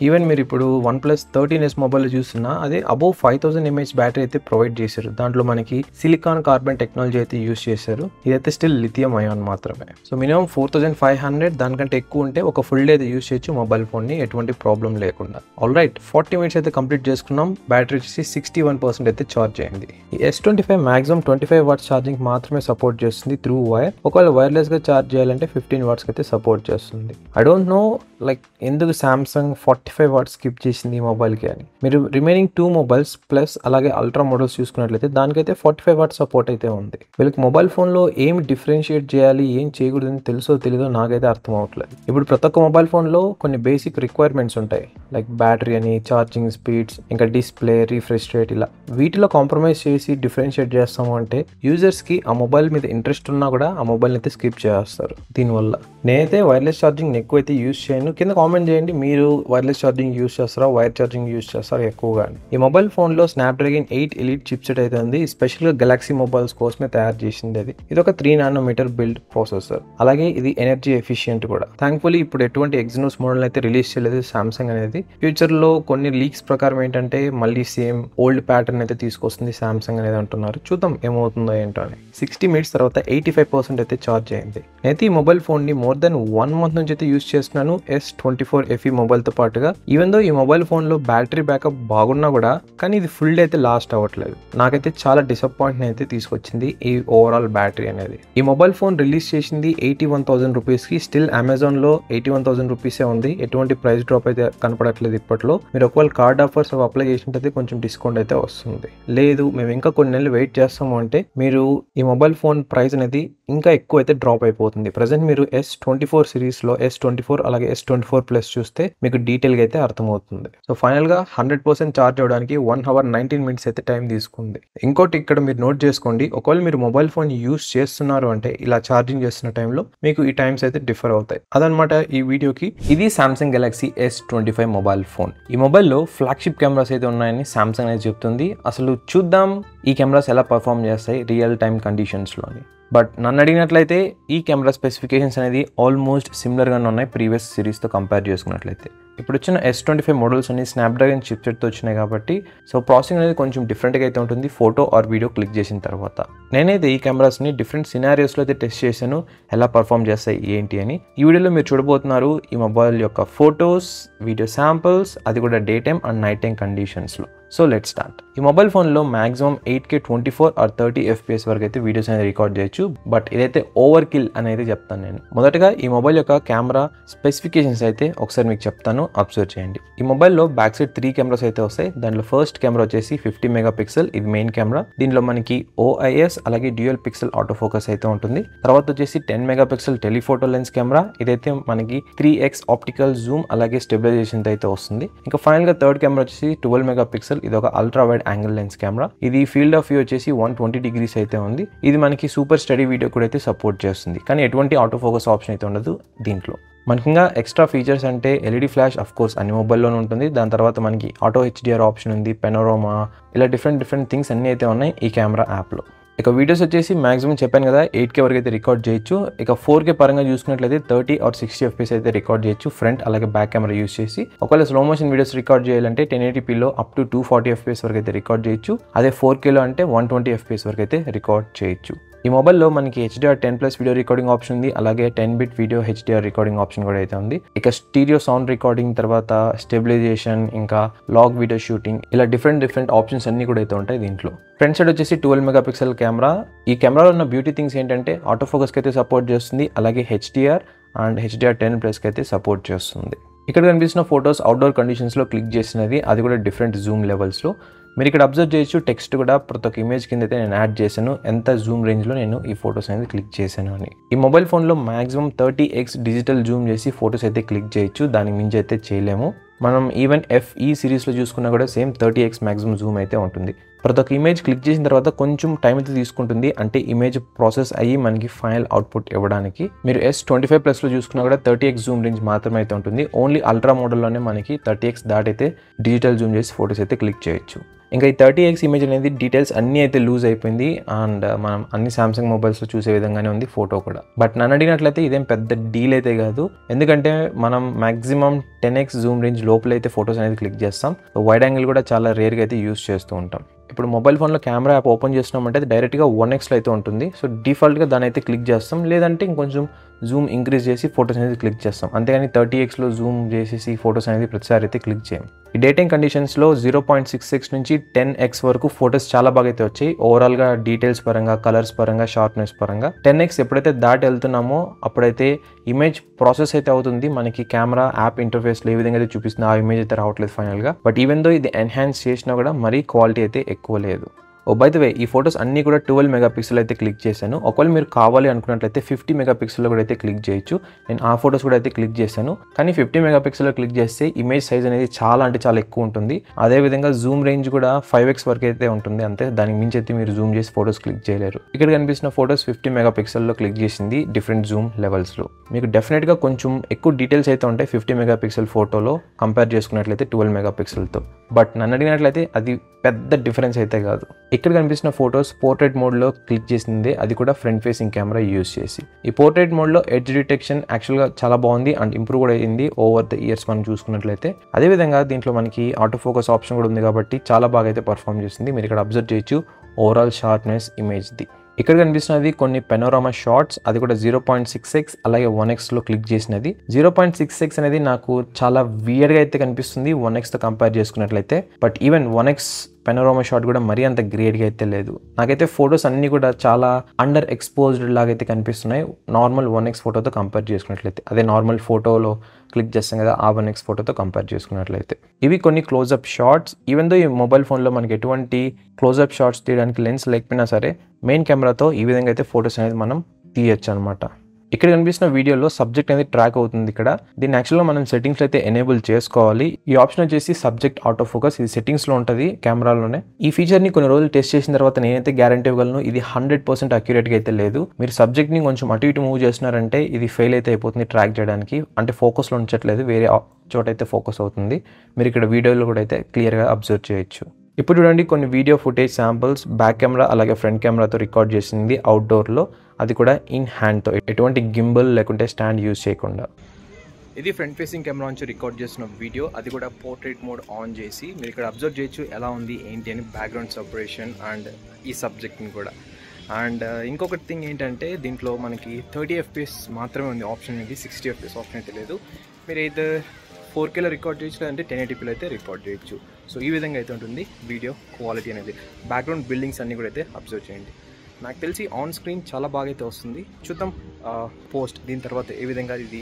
[SPEAKER 1] ఈవెన్ మీరు ఇప్పుడు OnePlus 13s మొబైల్ చూస్తున్నా అదే అబోవ్ 5000 mAh బ్యాటరీ అయితే ప్రొవైడ్ చేశారు. దాంట్లో మనకి సిలికాన్ కార్బన్ టెక్నాలజీ అయితే యూస్ చేశారు. ఇదైతే స్టిల్ లిథియం అయాన్ మాత్రమే. సో మినిమం 4500 దానికంటే ఎక్కువ ఉంటే ఒక ఫుల్ డే అయితే యూస్ చేయొచ్చు మొబైల్ ఫోన్ని ఎటువంటి ప్రాబ్లం లేకుండా. ఆల్ రైట్, 40 minutes అయితే కంప్లీట్ చేసుకున్నాం. బ్యాటరీ వచ్చేసి 61% అయితే ఛార్జ్ అయింది. ఈ S25 మాక్సిమం 25 watts ఛార్జింగ్ మాత్రమే సపోర్ట్ చేస్తుంది త్రూ వైర్. ఒకవేళ వైర్లెస్ గా ఛార్జ్ చేయాలంటే 15 watts అయితే సపోర్ట్ చేస్తుంది. ఐ డోంట్ నో లైక్ ఎందుకు సామ్సంగ్ 45 watts స్కిప్ చేసింది ఈ మొబైల్కి అని. మీరు రిమైనింగ్ 2 మొబైల్స్ ప్లస్ అలాగే అల్ట్రా మోడల్స్ చూసుకున్నట్లయితే దానికైతే 45 watts సపోర్ట్ అయితే ఉంది. వీళ్ళకి మొబైల్ ఫోన్లో ఏం డిఫరెన్షియేట్ చేయాలి, ఏం చేయకూడదని తెలుసో తెలీదో నాకైతే అర్థం అవ్వట్లేదు. ఇప్పుడు ప్రతి ఒక్క మొబైల్ ఫోన్లో కొన్ని బేసిక్ రిక్వైర్మెంట్స్ ఉంటాయి, లైక్ బ్యాటరీ అని, ఛార్జింగ్ స్పీడ్స్, ఇంకా డిస్ప్లే, రిఫ్రెష్ రేట్, ఇలా వీటిలో కాంప్రమైజ్ చేసి డిఫరెన్షియేట్ చేస్తాము అంటే యూజర్స్కి ఆ మొబైల్ మీద ఇంట్రెస్ట్ ఉన్నా కూడా ఆ మొబైల్ని అయితే స్కిప్ చేస్తారు. దీనివల్ల నేనైతే వైర్లెస్ ఛార్జింగ్ ఎక్కువైతే యూస్ చేయను. కింద కామెంట్ చేయండి, మీరు వైర్లెస్ ఛార్జింగ్ యూస్ చేస్తారా, వైర్ ఛార్జింగ్ యూస్ చేస్తారా ఎక్కువగా. ఈ మొబైల్ ఫోన్లో స్నాప్డ్రాగన్ 8 Elite చిప్సెట్ అయితే ఉంది. స్పెషల్గా గెలాక్సీ మొబైల్స్ కోసమే తయారు చేసింది అది. ఇది ఒక 3 nanometer బిల్డ్ ప్రాసెసర్. అలాగే ఇది ఎనర్జీ ఎఫిషియెంట్ కూడా. థ్యాంక్ఫుల్లీ ఇప్పుడు ఎటువంటి ఎగ్జినోస్ మోడల్ అయితే రిలీజ్ చేయలేదు సామ్సంగ్ అనేది. ఫ్యూచర్లో కొన్ని లీక్స్ ప్రకారం ఏంటంటే మళ్ళీ సేమ్ ఓల్డ్ ప్యాటర్న్ అయితే తీసుకొస్తుంది సామ్సంగ్ అనేది అంటున్నారు. చూద్దాం ఏమవుతుందో ఏంటో అని. 60 minutes తర్వాత 85% అయితే ఛార్జ్ అయింది. అయితే ఈ మొబైల్ ఫోన్ని మోర్ దెన్ 1 month నుంచి అయితే యూస్ చేస్తున్నాను S24 FE మొబైల్తో పాటుగా. ఈవెన్ దో ఈ మొబైల్ ఫోన్లో బ్యాటరీ బ్యాకప్ బాగున్నా కూడా కానీ ఇది ఫుల్ డే అయితే లాస్ట్ అవ్వట్లేదు. నాకైతే చాలా డిసప్పాయింట్ అయితే తీసుకొచ్చింది ఈ ఓవరాల్ బ్యాటరీ అనేది. ఈ మొబైల్ ఫోన్ రిలీజ్ చేసింది 81,000 రూపీస్కి. స్టిల్ అమెజాన్లో 81,000 రూపీసే ఉంది. ఎటువంటి ప్రైస్ డ్రాప్ అయితే కనపడట్లేదు ఇప్పట్లో. మీరు ఒకవేళ కార్డ్ ఆఫర్స్ అప్లై చేసినట్టయితే కొంచెం డిస్కౌంట్ అయితే వస్తుంది. లేదు మేము ఇంకా కొన్ని నెలలు వెయిట్ చేస్తాము అంటే మీరు ఈ మొబైల్ ఫోన్ ప్రైస్ అనేది ఇంకా ఎక్కువ అయితే డ్రాప్ అయిపోతుంది. ప్రజెంట్ మీరు S24 సిరీస్లో S24 అలాగే S24 Plus చూస్తే మీకు డీటెయిల్గా అయితే అర్థమవుతుంది. సో ఫైనల్గా 100% ఛార్జ్ అవ్వడానికి 1 hour 19 minutes అయితే టైం తీసుకుంది. ఇంకోటి ఇక్కడ మీరు నోట్ చేసుకోండి, ఒకవేళ మీరు మొబైల్ ఫోన్ యూస్ చేస్తున్నారు అంటే ఇలా ఛార్జింగ్ చేస్తున్న టైంలో మీకు ఈ టైమ్స్ అయితే డిఫర్ అవుతాయి. అదనమాట ఈ వీడియోకి. ఇది Samsung Galaxy S25 mobile phone. ఈ మొబైల్లో ఫ్లాగ్షిప్ కెమెరాస్ అయితే ఉన్నాయని సామ్సంగ్ అనేది చెప్తుంది. అసలు చూద్దాం ఈ కెమెరాస్ ఎలా పర్ఫామ్ చేస్తాయి రియల్ టైమ్ కండిషన్స్లోని. బట్ నన్ను అడిగినట్లయితే ఈ కెమెరా స్పెసిఫికేషన్స్ అనేది ఆల్మోస్ట్ సిమిలర్గానే ఉన్నాయి ప్రీవియస్ సిరీస్తో కంపేర్ చేసుకున్నట్లయితే. ఇప్పుడు వచ్చిన S25 మోడల్స్ అన్ని స్నాప్డ్రాగన్ చిప్సెట్తో వచ్చినాయి కాబట్టి సో ప్రాసెసింగ్ అనేది కొంచెం డిఫరెంట్గా అయితే ఉంటుంది ఫోటో ఆర్ వీడియో క్లిక్ చేసిన తర్వాత. నేనైతే ఈ కెమెరాస్ని డిఫరెంట్ సినారియోస్లో అయితే టెస్ట్ చేశాను ఎలా పర్ఫామ్ చేస్తాయి ఏంటి అని. ఈ వీడియోలో మీరు చూడబోతున్నారు ఈ మొబైల్ యొక్క ఫొటోస్, వీడియో శాంపిల్స్, అది కూడా day time and night time కండిషన్స్లో. So let start. ఈ మొబైల్ ఫోన్లో మాక్సిమం 8K 24 or 30 FPS వరకు అయితే వీడియోస్ అనేది రికార్డ్ చేయొచ్చు. బట్ ఇదైతే ఓవర్ కిల్ అనేది చెప్తాను నేను. మొదటగా ఈ మొబైల్ యొక్క కెమెరా స్పెసిఫికేషన్స్ అయితే ఒకసారి మీకు చెప్తాను, అబ్జర్వ్ చేయండి. ఈ మొబైల్లో బ్యాక్ సైడ్ 3 కెమెరాస్ అయితే వస్తాయి. దాంట్లో ఫస్ట్ కెమెరా వచ్చేసి 50 MP, ఇది మెయిన్ కెమెరా. దీనిలో మనకి OIS అలాగే డ్యూయల్ పిక్సెల్ ఆటో ఫోకస్ అయితే ఉంటుంది. తర్వాత వచ్చేసి 10 MP టెలిఫోటో లెన్స్ కెమెరా. ఇదైతే మనకి 3x ఆప్టికల్ జూమ్ అలాగే స్టెబిలైజేషన్ అయితే వస్తుంది. ఇంకా ఫైనల్ గా థర్డ్ కెమెరా వచ్చేసి 12 MP. ఇది ఒక ultra wide angle lens camera. ఇది ఫీల్డ్ ఆఫ్ వ్యూ వచ్చేసి 120 degrees అయితే ఉంది. ఇది మనకి సూపర్ స్టడీ వీడియో కూడా అయితే సపోర్ట్ చేస్తుంది. కానీ ఎటువంటి ఆటో ఫోకస్ ఆప్షన్ అయితే ఉండదు దీంట్లో. మనకి ఇంకా ఎక్స్ట్రా ఫీచర్స్ అంటే LED ఫ్లాష్ అఫ్ కోర్స్ అన్ని మొబైల్లోనే ఉంటుంది. దాని తర్వాత మనకి ఆటో HDR ఆప్షన్ ఉంది, పెనోరామా, ఇలా డిఫరెంట్ థింగ్స్ అన్నీ అయితే ఉన్నాయి ఈ కెమెరా యాప్లో. ఇక వీడియోస్ వచ్చేసి మాక్సిమం చెప్పాను కదా 8K వరకు అయితే రికార్డ్ చేయొచ్చు. ఇక 4K పరంగా చూసుకున్నట్లయితే 30 or 60 FPS అయితే రికార్డ్ చేయొచ్చు ఫ్రంట్ అలాగే బ్యాక్ కెమెరా యూస్ చేసి. ఒకవేళ స్లో మోషన్ వీడియోస్ రికార్డ్ చేయాలంటే 1080pలో అప్ టు 240 FPS వరకు అయితే రికార్డ్ చేయొచ్చు. అదే 4Kలో అంటే 120 FPS వరకు అయితే రికార్డ్ చేయొచ్చు. ఈ మొబైల్లో మనకి HDR10+ వీడియో రికార్డింగ్ ఆప్షన్ ఉంది, అలాగే 10-bit video HDR recording option కూడా అయితే ఉంది. ఇక స్టీరియో సౌండ్ రికార్డింగ్, తర్వాత స్టెబిలైజేషన్, ఇంకా లాగ్ వీడియో షూటింగ్, ఇలా డిఫరెంట్ ఆప్షన్స్ అన్ని కూడా అయితే ఉంటాయి దీంట్లో. ఫ్రంట్ సైడ్ వచ్చేసి 12 MP కెమెరా. ఈ కెమెరాలో ఉన్న బ్యూటీ థింగ్స్ ఏంటంటే ఆటో ఫోకస్కి అయితే సపోర్ట్ చేస్తుంది, అలాగే HDR అండ్ HDR10+కి అయితే సపోర్ట్ చేస్తుంది. ఇక్కడ కనిపిస్తున్న ఫొటోస్ అవుట్డోర్ కండిషన్స్లో క్లిక్ చేసినది, అది కూడా డిఫరెంట్ జూమ్ లెవెల్స్లో. మీరు ఇక్కడ అబ్జర్వ్ చేయొచ్చు టెక్స్ట్ కూడా ప్రతి ఒక్క ఇమేజ్ కింద అయితే నేను యాడ్ చేశాను, ఎంత జూమ్ రేంజ్లో నేను ఈ ఫొటోస్ అనేది క్లిక్ చేశాను అని. ఈ మొబైల్ ఫోన్లో మాక్సిమం 30x డిజిటల్ జూమ్ చేసి ఫొటోస్ అయితే క్లిక్ చేయొచ్చు, దానికి మించి అయితే చేయలేము. మనం ఈవెన్ FE సిరీస్లో చూసుకున్నా కూడా సేమ్ 30x మ్యాక్సిమం జూమ్ అయితే ఉంటుంది. ప్రతి ఒక్క ఇమేజ్ క్లిక్ చేసిన తర్వాత కొంచెం టైం అయితే తీసుకుంటుంది, అంటే ఇమేజ్ ప్రాసెస్ అయ్యి మనకి ఫైనల్ అవుట్పుట్ ఇవ్వడానికి. మీరు S25+లో చూసుకున్నా కూడా 30x జూమ్ రేంజ్ మాత్రమే అయితే ఉంటుంది. ఓన్లీ అల్ట్రా మోడల్లోనే మనకి 30x దాటైతే డిజిటల్ జూమ్ చేసి ఫొటోస్ అయితే క్లిక్ చేయొచ్చు. ఇంకా ఈ 30x ఇమేజ్ అనేది డీటెయిల్స్ అన్నీ అయితే లూజ్ అయిపోయింది అండ్ మనం అన్ని సామ్సంగ్ మొబైల్స్లో చూసే విధంగానే ఉంది ఫోటో కూడా. బట్ నన్ను అడిగినట్లయితే ఇదేం పెద్ద డీల్ అయితే కాదు, ఎందుకంటే మనం మ్యాక్సిమం 10x జూమ్ రేంజ్ లోపలైతే ఫొటోస్ అనేది క్లిక్ చేస్తాం. వైడ్ యాంగిల్ కూడా చాలా రేర్గా అయితే యూస్ చేస్తూ ఉంటాం. ఇప్పుడు మొబైల్ ఫోన్లో కెమెరా యాప్ ఓపెన్ చేసినామంటే అది డైరెక్ట్గా 1xలో అయితే ఉంటుంది. సో డిఫాల్ట్గా దాని అయితే క్లిక్ చేస్తాం, లేదంటే ఇంకొంచెం జూమ్ ఇంక్రీజ్ చేసి ఫొటోస్ అనేది క్లిక్ చేస్తాం. అంతేగాని 30xలో జూమ్ చేసేసి ఫొటోస్ అనేది ప్రతిసారి అయితే క్లిక్ చేయం. ఈ డే టైమ్ కండిషన్స్లో 0.66 నుంచి 10x వరకు ఫొటోస్ చాలా బాగా అయితే వచ్చాయి. ఓవరాల్గా డీటెయిల్స్ పరంగా, కలర్స్ పరంగా, షార్ప్నెస్ పరంగా 10x ఎప్పుడైతే దాటి వెళ్తున్నామో అప్పుడైతే ఇమేజ్ ప్రాసెస్ అయితే అవుతుంది. మనకి కెమెరా యాప్ ఇంటర్ఫేస్లో ఏ విధంగా అయితే చూపిస్తుంది ఆ ఇమేజ్ అయితే రావట్లేదు ఫైనల్గా. బట్ ఈవెన్ దో ఇది ఎన్హాన్స్ చేసినా కూడా మరీ క్వాలిటీ అయితే ఎక్కువ లేదు. బై ద వే ఈ ఫొటోస్ అన్నీ కూడా 12 మెగాపిక్సెల్ అయితే క్లిక్ చేశాను. ఒకవేళ మీరు కావాలి అనుకున్నట్లయితే 50 మెగాపిక్సెల్లో కూడా అయితే క్లిక్ చేయొచ్చు. నేను ఆ ఫొటోస్ కూడా అయితే క్లిక్ చేశాను. కానీ 50 మెగాపిక్సెల్లో క్లిక్ చేస్తే ఇమేజ్ సైజ్ అనేది చాలా అంటే చాలా ఎక్కువ ఉంటుంది. అదేవిధంగా జూమ్ రేంజ్ కూడా 5x వరకు అయితే ఉంటుంది. అంతే, దానికి మించి అయితే మీరు జూమ్ చేసి ఫొటోస్ క్లిక్ చేయలేరు. ఇక్కడ కనిపిస్తున్న ఫొటోస్ 50 మెగాపిక్సెల్లో క్లిక్ చేసింది డిఫరెంట్ జూమ్ లెవెల్స్లో. మీకు డెఫినెట్గా కొంచెం ఎక్కువ డీటెయిల్స్ అయితే ఉంటాయి 50 మెగాపిక్సెల్ ఫోటోలో కంపేర్ చేసుకున్నట్లయితే 12 మెగాపిక్సెల్తో. బట్ నన్ను అడిగినట్లయితే అది పెద్ద డిఫరెన్స్ అయితే కాదు. ఇక్కడ కనిపిస్తున్న ఫొటోస్ పోర్ట్రేట్ మోడ్లో క్లిక్ చేసింది, అది కూడా ఫ్రంట్ ఫేసింగ్ కెమెరా యూజ్ చేసి. ఈ పోర్ట్రేట్ మోడ్లో ఎడ్జ్ డిటెక్షన్ యాక్చువల్గా చాలా బాగుంది అండ్ ఇంప్రూవ్ కూడా అయింది ఓవర్ ద ఇయర్స్ మనం చూసుకున్నట్లయితే. అదేవిధంగా దీంట్లో మనకి ఆటో ఫోకస్ ఆప్షన్ కూడా ఉంది కాబట్టి చాలా బాగా అయితే పర్ఫామ్ చేసింది. మీరు ఇక్కడ అబ్జర్వ్ చేయొచ్చు ఓవరాల్ షార్ప్నెస్ ఇమేజ్ది. ఇక్కడ కనిపిస్తున్నది కొన్ని పెనోరామా షార్ట్స్, అది కూడా 0.66 అలాగే 1xలో క్లిక్ చేసినది. 0.66 అనేది నాకు చాలా వియర్డ్గా అయితే కనిపిస్తుంది 1xతో కంపేర్ చేసుకున్నట్లయితే. బట్ ఈవెన్ 1x పెనోరామా షాట్ కూడా మరీ అంత గ్రేట్గా అయితే లేదు. నాకైతే ఫొటోస్ అన్నీ కూడా చాలా అండర్ ఎక్స్పోజ్డ్ లాగా అయితే కనిపిస్తున్నాయి నార్మల్ 1x ఫోటోతో కంపేర్ చేసుకున్నట్లయితే. అదే నార్మల్ ఫోటోలో క్లిక్ చేస్తాం కదా ఆ 1x ఫోటోతో కంపేర్ చేసుకున్నట్లయితే. ఇవి కొన్ని క్లోజ్అప్ షాట్స్. ఈవెన్ దో ఈ మొబైల్ ఫోన్లో మనకి ఎటువంటి క్లోజ్అప్ షాట్స్ తీయడానికి లెన్స్ లేకపోయినా సరే మెయిన్ కెమెరాతో ఈ విధంగా అయితే ఫొటోస్ అనేది మనం తీయచ్చు అనమాట. ఇక్కడ కనిపిస్తున్న వీడియోలో సబ్జెక్ట్ అనేది ట్రాక్ అవుతుంది. ఇక్కడ దీన్ని యాక్చువల్గా మనం సెట్టింగ్స్లో అయితే ఎనేబుల్ చేసుకోవాలి. ఈ ఆప్షన్ వచ్చేసి సబ్జెక్ట్ ఆటో ఫోకస్, ఇది సెట్టింగ్స్లో ఉంటుంది కెమెరాలోనే. ఈ ఫీచర్ని కొన్ని రోజులు టెస్ట్ చేసిన తర్వాత నేనైతే గ్యారంటీ ఇవ్వగలను ఇది 100% అక్యురేట్గా అయితే లేదు. మీరు సబ్జెక్ట్ని కొంచెం అటు ఇటు మూవ్ చేస్తున్నారంటే ఇది ఫెయిల్ అయితే అయిపోతుంది ట్రాక్ చేయడానికి. అంటే ఫోకస్లో ఉంచట్లేదు, వేరే చోట అయితే ఫోకస్ అవుతుంది. మీరు ఇక్కడ వీడియోలో కూడా అయితే క్లియర్గా అబ్జర్వ్ చేయొచ్చు. ఇప్పుడు చూడండి కొన్ని video footage samples back camera అలాగే ఫ్రంట్ కెమెరాతో రికార్డ్ చేసింది అవుట్డోర్లో, అది కూడా ఇన్ హ్యాండ్తో, ఎటువంటి గింబల్ లేకుంటే స్టాండ్ యూజ్ చేయకుండా. ఇది ఫ్రంట్ ఫేసింగ్ కెమెరా నుంచి రికార్డ్ చేసిన వీడియో, అది కూడా పోర్ట్రేట్ మోడ్ ఆన్ చేసి. మీరు ఇక్కడ అబ్జర్వ్ చేయొచ్చు ఎలా ఉంది ఏంటి అని బ్యాక్గ్రౌండ్ సెపరేషన్ అండ్ ఈ సబ్జెక్ట్ని కూడా. అండ్ ఇంకొకటి థింగ్ ఏంటంటే దీంట్లో మనకి 30 FPS మాత్రమే ఉంది ఆప్షన్, ఇది 60 FPS ఆప్షన్ అయితే లేదు. మీరు అయితే 4Kలో రికార్డ్ చేయొచ్చు, లేదంటే 1080pలో అయితే రికార్డ్ చేయొచ్చు. సో ఈ విధంగా అయితే ఉంటుంది వీడియో క్వాలిటీ అనేది. బ్యాక్గ్రౌండ్ బిల్డింగ్స్ అన్నీ కూడా అయితే అబ్జర్వ్ చేయండి. నాకు తెలిసి ఆన్ స్క్రీన్ చాలా బాగా అయితే వస్తుంది. చూద్దాం పోస్ట్ దీని తర్వాత ఏ విధంగా ఇది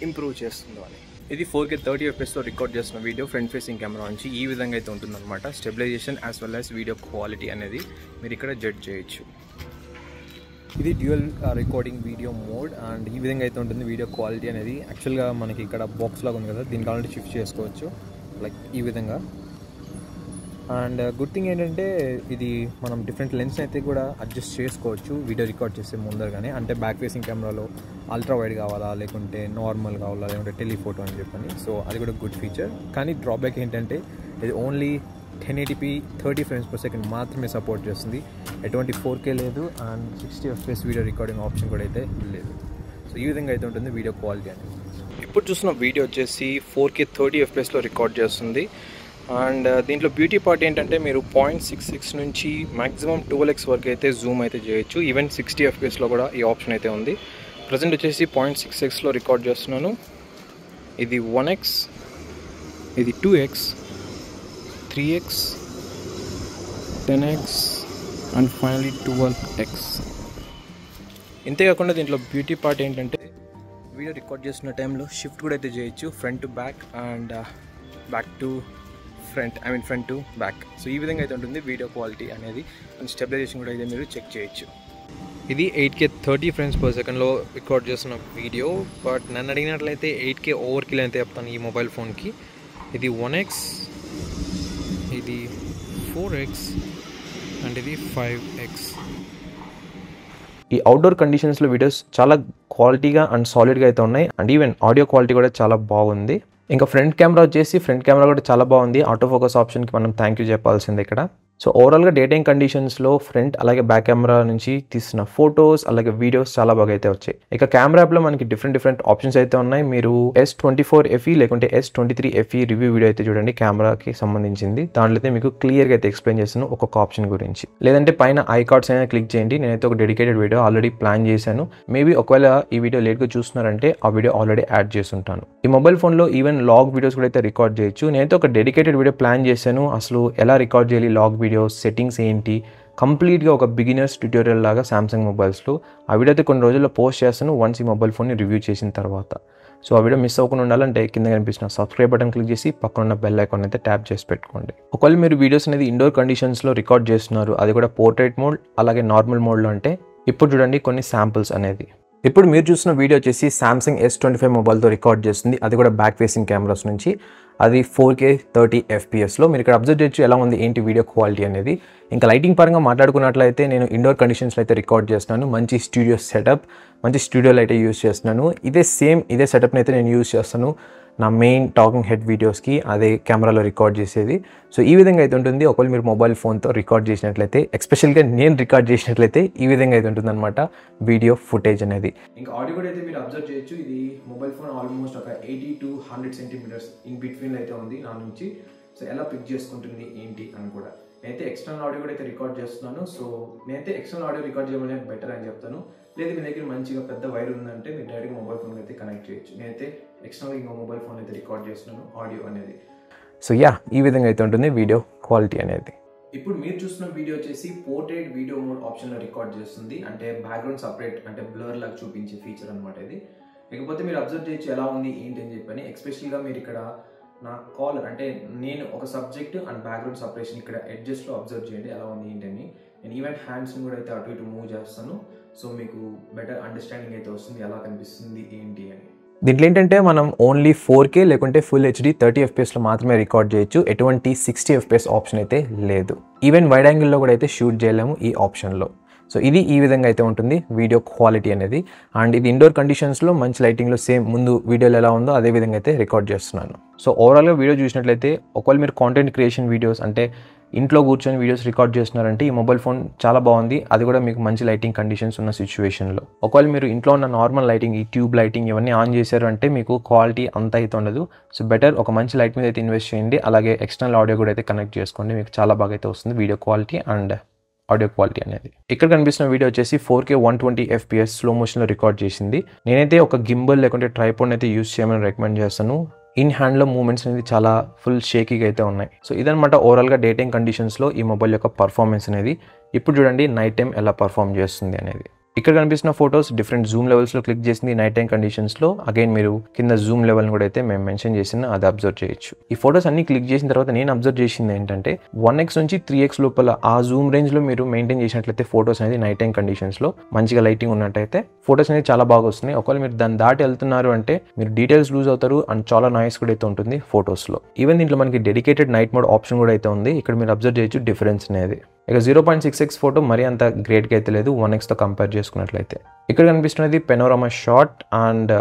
[SPEAKER 1] ఇంప్రూవ్ చేస్తుందో అని. ఇది 4K 30 FPSలో రికార్డ్ చేస్తున్న వీడియో ఫ్రంట్ ఫేసింగ్ కెమెరా నుంచి ఈ విధంగా అయితే ఉంటుందన్నమాట. Stabilisation as well as video quality అనేది మీరు ఇక్కడ జడ్జ్ చేయొచ్చు. ఇది dual recording video mode and ఈ విధంగా అయితే ఉంటుంది వీడియో క్వాలిటీ అనేది. యాక్చువల్గా మనకి ఇక్కడ బాక్స్ లాగా ఉంది కదా, దీని కావాలంటే షిఫ్ట్ చేసుకోవచ్చు లైక్ ఈ విధంగా. అండ్ గుడ్ థింగ్ ఏంటంటే ఇది మనం డిఫరెంట్ లెన్స్ అయితే కూడా అడ్జస్ట్ చేసుకోవచ్చు వీడియో రికార్డ్ చేసే ముందరగానే. అంటే బ్యాక్ ఫేసింగ్ కెమెరాలో అల్ట్రా వైడ్ కావాలా, లేకుంటే నార్మల్ కావాలా, లేకుంటే టెలిఫోటో అని చెప్పని. సో అది కూడా గుడ్ ఫీచర్. కానీ డ్రాబ్యాక్ ఏంటంటే ఇది only 1080p 30 frames per second మాత్రమే సపోర్ట్ చేస్తుంది. ఎటువంటి 4K లేదు and 60 FPS video recording option కూడా అయితే లేదు. సో ఈ విధంగా అయితే ఉంటుంది వీడియో క్వాలిటీ అనేది. ఇప్పుడు చూసిన వీడియో వచ్చేసి 4K 30 FPSలో రికార్డ్ చేస్తుంది. అండ్ దీంట్లో బ్యూటీ పార్ట్ ఏంటంటే మీరు 0.66 నుంచి మ్యాక్సిమం 12x వరకు అయితే జూమ్ అయితే చేయొచ్చు. ఈవెన్ 60 FPSలో కూడా ఈ ఆప్షన్ అయితే ఉంది. ప్రజెంట్ వచ్చేసి 0.66లో రికార్డ్ చేస్తున్నాను. ఇది 1x, ఇది 2x, 3x, 10x and finally 12x. ఇంతేకాకుండా దీంట్లో బ్యూటీ పార్ట్ ఏంటంటే వీడియో రికార్డ్ చేస్తున్న టైంలో షిఫ్ట్ కూడా అయితే చేయొచ్చు, front to back and back to front, front to back. So ఈ విధంగా అయితే ఉంటుంది వీడియో క్వాలిటీ అనేది. అండ్ స్టెబిలైజేషన్ కూడా అయితే మీరు చెక్ చేయొచ్చు. ఇది 8K 30 frames per secondలో రికార్డ్ చేస్తున్న వీడియో. బట్ నన్ను అడిగినట్లయితే 8K ఓవర్ కిల్ అయితే చెప్తాను ఈ మొబైల్ ఫోన్కి. ఇది 1x, ఇది 4x అండ్ ఇది 5x. ఈ అవుట్డోర్ కండిషన్స్లో వీడియోస్ చాలా క్వాలిటీగా అండ్ సాలిడ్గా అయితే ఉన్నాయి. అండ్ ఈవెన్ ఆడియో క్వాలిటీ కూడా చాలా బాగుంది. ఇంకా ఫ్రంట్ కెమెరా కూడా చాలా బాగుంది. ఆటో ఫోకస్ ఆప్షన్కి మనం థ్యాంక్ యూ చెప్పాల్సింది ఇక్కడ. సో ఓవరాల్గా డే టైమ్ కండిషన్స్లో ఫ్రంట్ అలాగే బ్యాక్ కెమెరా నుంచి తీసిన ఫొటోస్ అలాగే వీడియోస్ చాలా బాగా అయితే వచ్చాయి. ఇక కెమెరా యాప్లో మనకి డిఫరెంట్ ఆప్షన్స్ అయితే ఉన్నాయి. మీరు S24FE లేకుంటే S23FE రివ్యూ వీడియో అయితే చూడండి, కెమెరాకి సంబంధించింది. దాంట్లో అయితే మీకు క్లియర్గా అయితే ఎక్స్ప్లెయిన్ చేస్తాను ఒక్కొక్క ఆప్షన్ గురించి. లేదంటే పైన ఐ కార్డ్స్ అయినా క్లిక్ చేయండి. నేనైతే ఒక డెడికేటెడ్ వీడియో ఆల్రెడీ ప్లాన్ చేశాను. మేబీ ఒకవేళ ఈ వీడియో లేట్గా చూస్తున్నారంటే ఆ వీడియో ఆల్రెడీ యాడ్ చేస్తుంటాను. ఈ మొబైల్ ఫోన్లో ఈవెన్ లాగ్ వీడియోస్ కూడా అయితే రికార్డ్ చేయొచ్చు. నేనైతే ఒక డెడికేటెడ్ వీడియో ప్లాన్ చేశాను. అసలు ఎలా రికార్డ్ చేయాలి లాగ్ వీడియోస్, సెట్టింగ్స్ ఏంటి, కంప్లీట్గా ఒక బిగినర్స్ ట్యూటోరియల్ లాగా సామ్సంగ్ మొబైల్స్లో ఆ వీడియో అయితే కొన్ని రోజుల్లో పోస్ట్ చేస్తాను వన్స్ ఈ మొబైల్ ఫోన్ని రివ్యూ చేసిన తర్వాత. సో ఆ వీడియో మిస్ అవ్వకుండా ఉండాలంటే కింద కనిపిస్తున్న సబ్స్క్రైబ్ బటన్ క్లిక్ చేసి పక్కన ఉన్న బెల్ ఐకాన్ అయితే ట్యాప్ చేసి పెట్టుకోండి. ఒకవేళ మీరు వీడియోస్ అనేది ఇండోర్ కండిషన్స్లో రికార్డ్ చేస్తున్నారు, అది కూడా పోర్ట్రేట్ మోడ్ అలాగే నార్మల్ మోడ్లో అంటే ఇప్పుడు చూడండి కొన్ని శాంపుల్స్ అనేది. ఇప్పుడు మీరు చూసిన వీడియో వచ్చేసి సామ్సంగ్ S25 మొబైల్తో రికార్డ్ చేస్తుంది, అది కూడా బ్యాక్ ఫేసింగ్ కెమెరాస్ నుంచి. అది 4K 30 FPSలో. మీరు ఇక్కడ అబ్జర్వ్ చేయొచ్చు ఎలా ఉంది ఏంటి వీడియో క్వాలిటీ అనేది. ఇంకా లైటింగ్ పరంగా మాట్లాడుకున్నట్లయితే నేను ఇండోర్ కండిషన్స్లో అయితే రికార్డ్ చేస్తున్నాను. మంచి స్టూడియో సెటప్, మంచి స్టూడియోలో అయితే యూస్ చేస్తున్నాను. ఇదే సెటప్ని అయితే నేను యూస్ చేస్తాను నా మెయిన్ టాకింగ్ హెడ్ వీడియోస్కి, అదే కెమెరాలో రికార్డ్ చేసేది. సో ఈ విధంగా అయితే ఉంటుంది. ఒకవేళ మీరు మొబైల్ ఫోన్తో రికార్డ్ చేసినట్లయితే, ఎస్పెషల్గా నేను రికార్డ్ చేసినట్లయితే ఈ విధంగా అయితే ఉంటుంది అనమాట వీడియో ఫుటేజ్ అనేది. ఇంకా ఆడియో కూడా అయితే మీరు అబ్జర్వ్ చేయొచ్చు. ఇది మొబైల్ ఫోన్ ఆల్మోస్ట్ ఒక 80 to 100 సెంటీమీటర్స్ ఇన్ బిట్వీన్ అయితే ఉంది నా నుంచి. సో ఎలా పిక్ చేసుకుంటుంది ఏంటి అని కూడా. నేనైతే ఎక్స్టర్నల్ ఆడియో కూడా అయితే రికార్డ్ చేస్తున్నాను. సో నేనైతే ఎక్స్టర్నల్ ఆడియో రికార్డ్ చేయమనే బెటర్ అని చెప్తాను. లేదు మీ దగ్గర మంచిగా పెద్ద వైర్ ఉందంటే మీరు డైరెక్ట్గా మొబైల్ ఫోన్ అయితే కనెక్ట్ చేయొచ్చు. నేనైతే ఎక్స్టర్నల్ ఇంకో మొబైల్ ఫోన్ అయితే రికార్డ్ చేస్తున్నాను ఆడియో అనేది. సో ఈ విధంగా అయితే ఉంటుంది వీడియో క్వాలిటీ అనేది. ఇప్పుడు మీరు చూస్తున్న వీడియో వచ్చేసి పోర్ట్రేట్ వీడియో మోడ్ ఆప్షన్లో రికార్డ్ చేస్తుంది. అంటే బ్యాక్గ్రౌండ్ సపరేట్ అంటే బ్లర్ లాగా చూపించే ఫీచర్ అనమాట ఇది. ఇకపోతే మీరు అబ్జర్వ్ చేయొచ్చు ఎలా ఉంది ఏంటి అని చెప్పని. ఎస్పెషల్గా మీరు ఇక్కడ నా కాలర్ అంటే నేను ఒక సబ్జెక్ట్ అండ్ బ్యాక్గ్రౌండ్ సపరేషన్ ఇక్కడ ఎడ్జెస్ట్లో అబ్జర్వ్ చేయండి ఎలా ఉంది ఏంటని. నేను ఈవెన్ హ్యాండ్స్ని కూడా అయితే అటు ఇటు మూవ్ చేస్తాను. సో మీకు బెటర్ అండర్స్టాండింగ్ అయితే వస్తుంది ఎలా కనిపిస్తుంది ఏంటి అని. దీంట్లో ఏంటంటే మనం ఓన్లీ 4K లేకుంటే ఫుల్ HD 30 FPSలో మాత్రమే రికార్డ్ చేయొచ్చు. ఎటువంటి 60 FPS ఆప్షన్ అయితే లేదు. ఈవెన్ వైడ్ యాంగిల్లో కూడా అయితే షూట్ చేయలేము ఈ ఆప్షన్లో. సో ఇది ఈ విధంగా అయితే ఉంటుంది వీడియో క్వాలిటీ అనేది. అండ్ ఇది ఇండోర్ కండిషన్స్లో మంచి లైటింగ్లో సేమ్ ముందు వీడియోలో ఎలా ఉందో అదే విధంగా అయితే రికార్డ్ చేస్తున్నాను. సో ఓవరాల్గా వీడియో చూసినట్లయితే ఒకవేళ మీరు కాంటెంట్ క్రియేషన్ వీడియోస్ అంటే ఇంట్లో కూర్చొని వీడియోస్ రికార్డ్ చేస్తున్నారంటే ఈ మొబైల్ ఫోన్ చాలా బాగుంది. అది కూడా మీకు మంచి లైటింగ్ కండిషన్స్ ఉన్న సిచ్యువేషన్లో. ఒకవేళ మీరు ఇంట్లో ఉన్న నార్మల్ లైటింగ్, ఈ ట్యూబ్ లైటింగ్ ఇవన్నీ ఆన్ చేశారు అంటే మీకు క్వాలిటీ అంత అయితే ఉండదు. సో బెటర్ ఒక మంచి లైట్ మీద అయితే ఇన్వెస్ట్ చేయండి. అలాగే ఎక్స్టర్నల్ ఆడియో కూడా అయితే కనెక్ట్ చేసుకోండి. మీకు చాలా బాగా అయితే వస్తుంది video quality and audio quality అనేది. ఇక్కడ కనిపిస్తున్న వీడియో వచ్చేసి 4K 120 FPS స్లో మోషన్లో రికార్డ్ చేసింది. నేనైతే ఒక గింబల్ లేకుంటే ట్రైపాడ్ అయితే యూస్ చేయమని రికమెండ్ చేస్తాను. ఇన్ హ్యాండ్లో మూమెంట్స్ అనేది చాలా ఫుల్ షేకీగా అయితే ఉన్నాయి. సో ఇదనమాట ఓవరాల్గా డే టైమ్ కండిషన్స్లో ఈ మొబైల్ యొక్క పర్ఫార్మెన్స్ అనేది. ఇప్పుడు చూడండి నైట్ టైం ఎలా పర్ఫార్మ్ చేస్తుంది అనేది. ఇక్కడ కనిపిస్తున్న ఫొటోస్ డిఫరెంట్ జూమ్ లెవెల్స్లో క్లిక్ చేసింది నైట్ టైం కండిషన్స్లో. అగైన్ మీరు కింద జూమ్ లెవెల్ని కూడా అయితే మేము మెన్షన్ చేసిన అది అబ్జర్వ్ చేయొచ్చు. ఈ ఫొటోస్ అన్ని క్లిక్ చేసిన తర్వాత నేను అబ్జర్వ్ చేసింది ఏంటంటే 1x నుంచి 3x లోపల ఆ జూమ్ రేంజ్లో మీరు మెయింటైన్ చేసినట్లయితే ఫొటోస్ అనేది నైట్ టైం కండిషన్స్లో మంచిగా లైటింగ్ ఉన్నట్టయితే ఫొటోస్ అనేది చాలా బాగా వస్తున్నాయి. ఒకవేళ మీరు దాన్ని దాటి వెళ్తున్నారు అంటే మీరు డీటెయిల్స్ లూజ్ అవుతారు అండ్ చాలా నాయిస్ కూడా అయితే ఉంటుంది ఫొటోస్లో. ఈవెన్ దీంట్లో మనకి డెడికేటెడ్ నైట్ మోడ్ ఆప్షన్ కూడా అయితే ఉంది. ఇక్కడ మీరు అబ్జర్వ్ చేయొచ్చు డిఫరెన్స్ అనేది. ఇక 0.6x ఫోటో మరీ అంత గ్రేట్గా అయితే లేదు 1xతో కంపేర్ చేసుకున్నట్లయితే. ఇక్కడ కనిపిస్తున్నది పెనోరామా షాట్ అండ్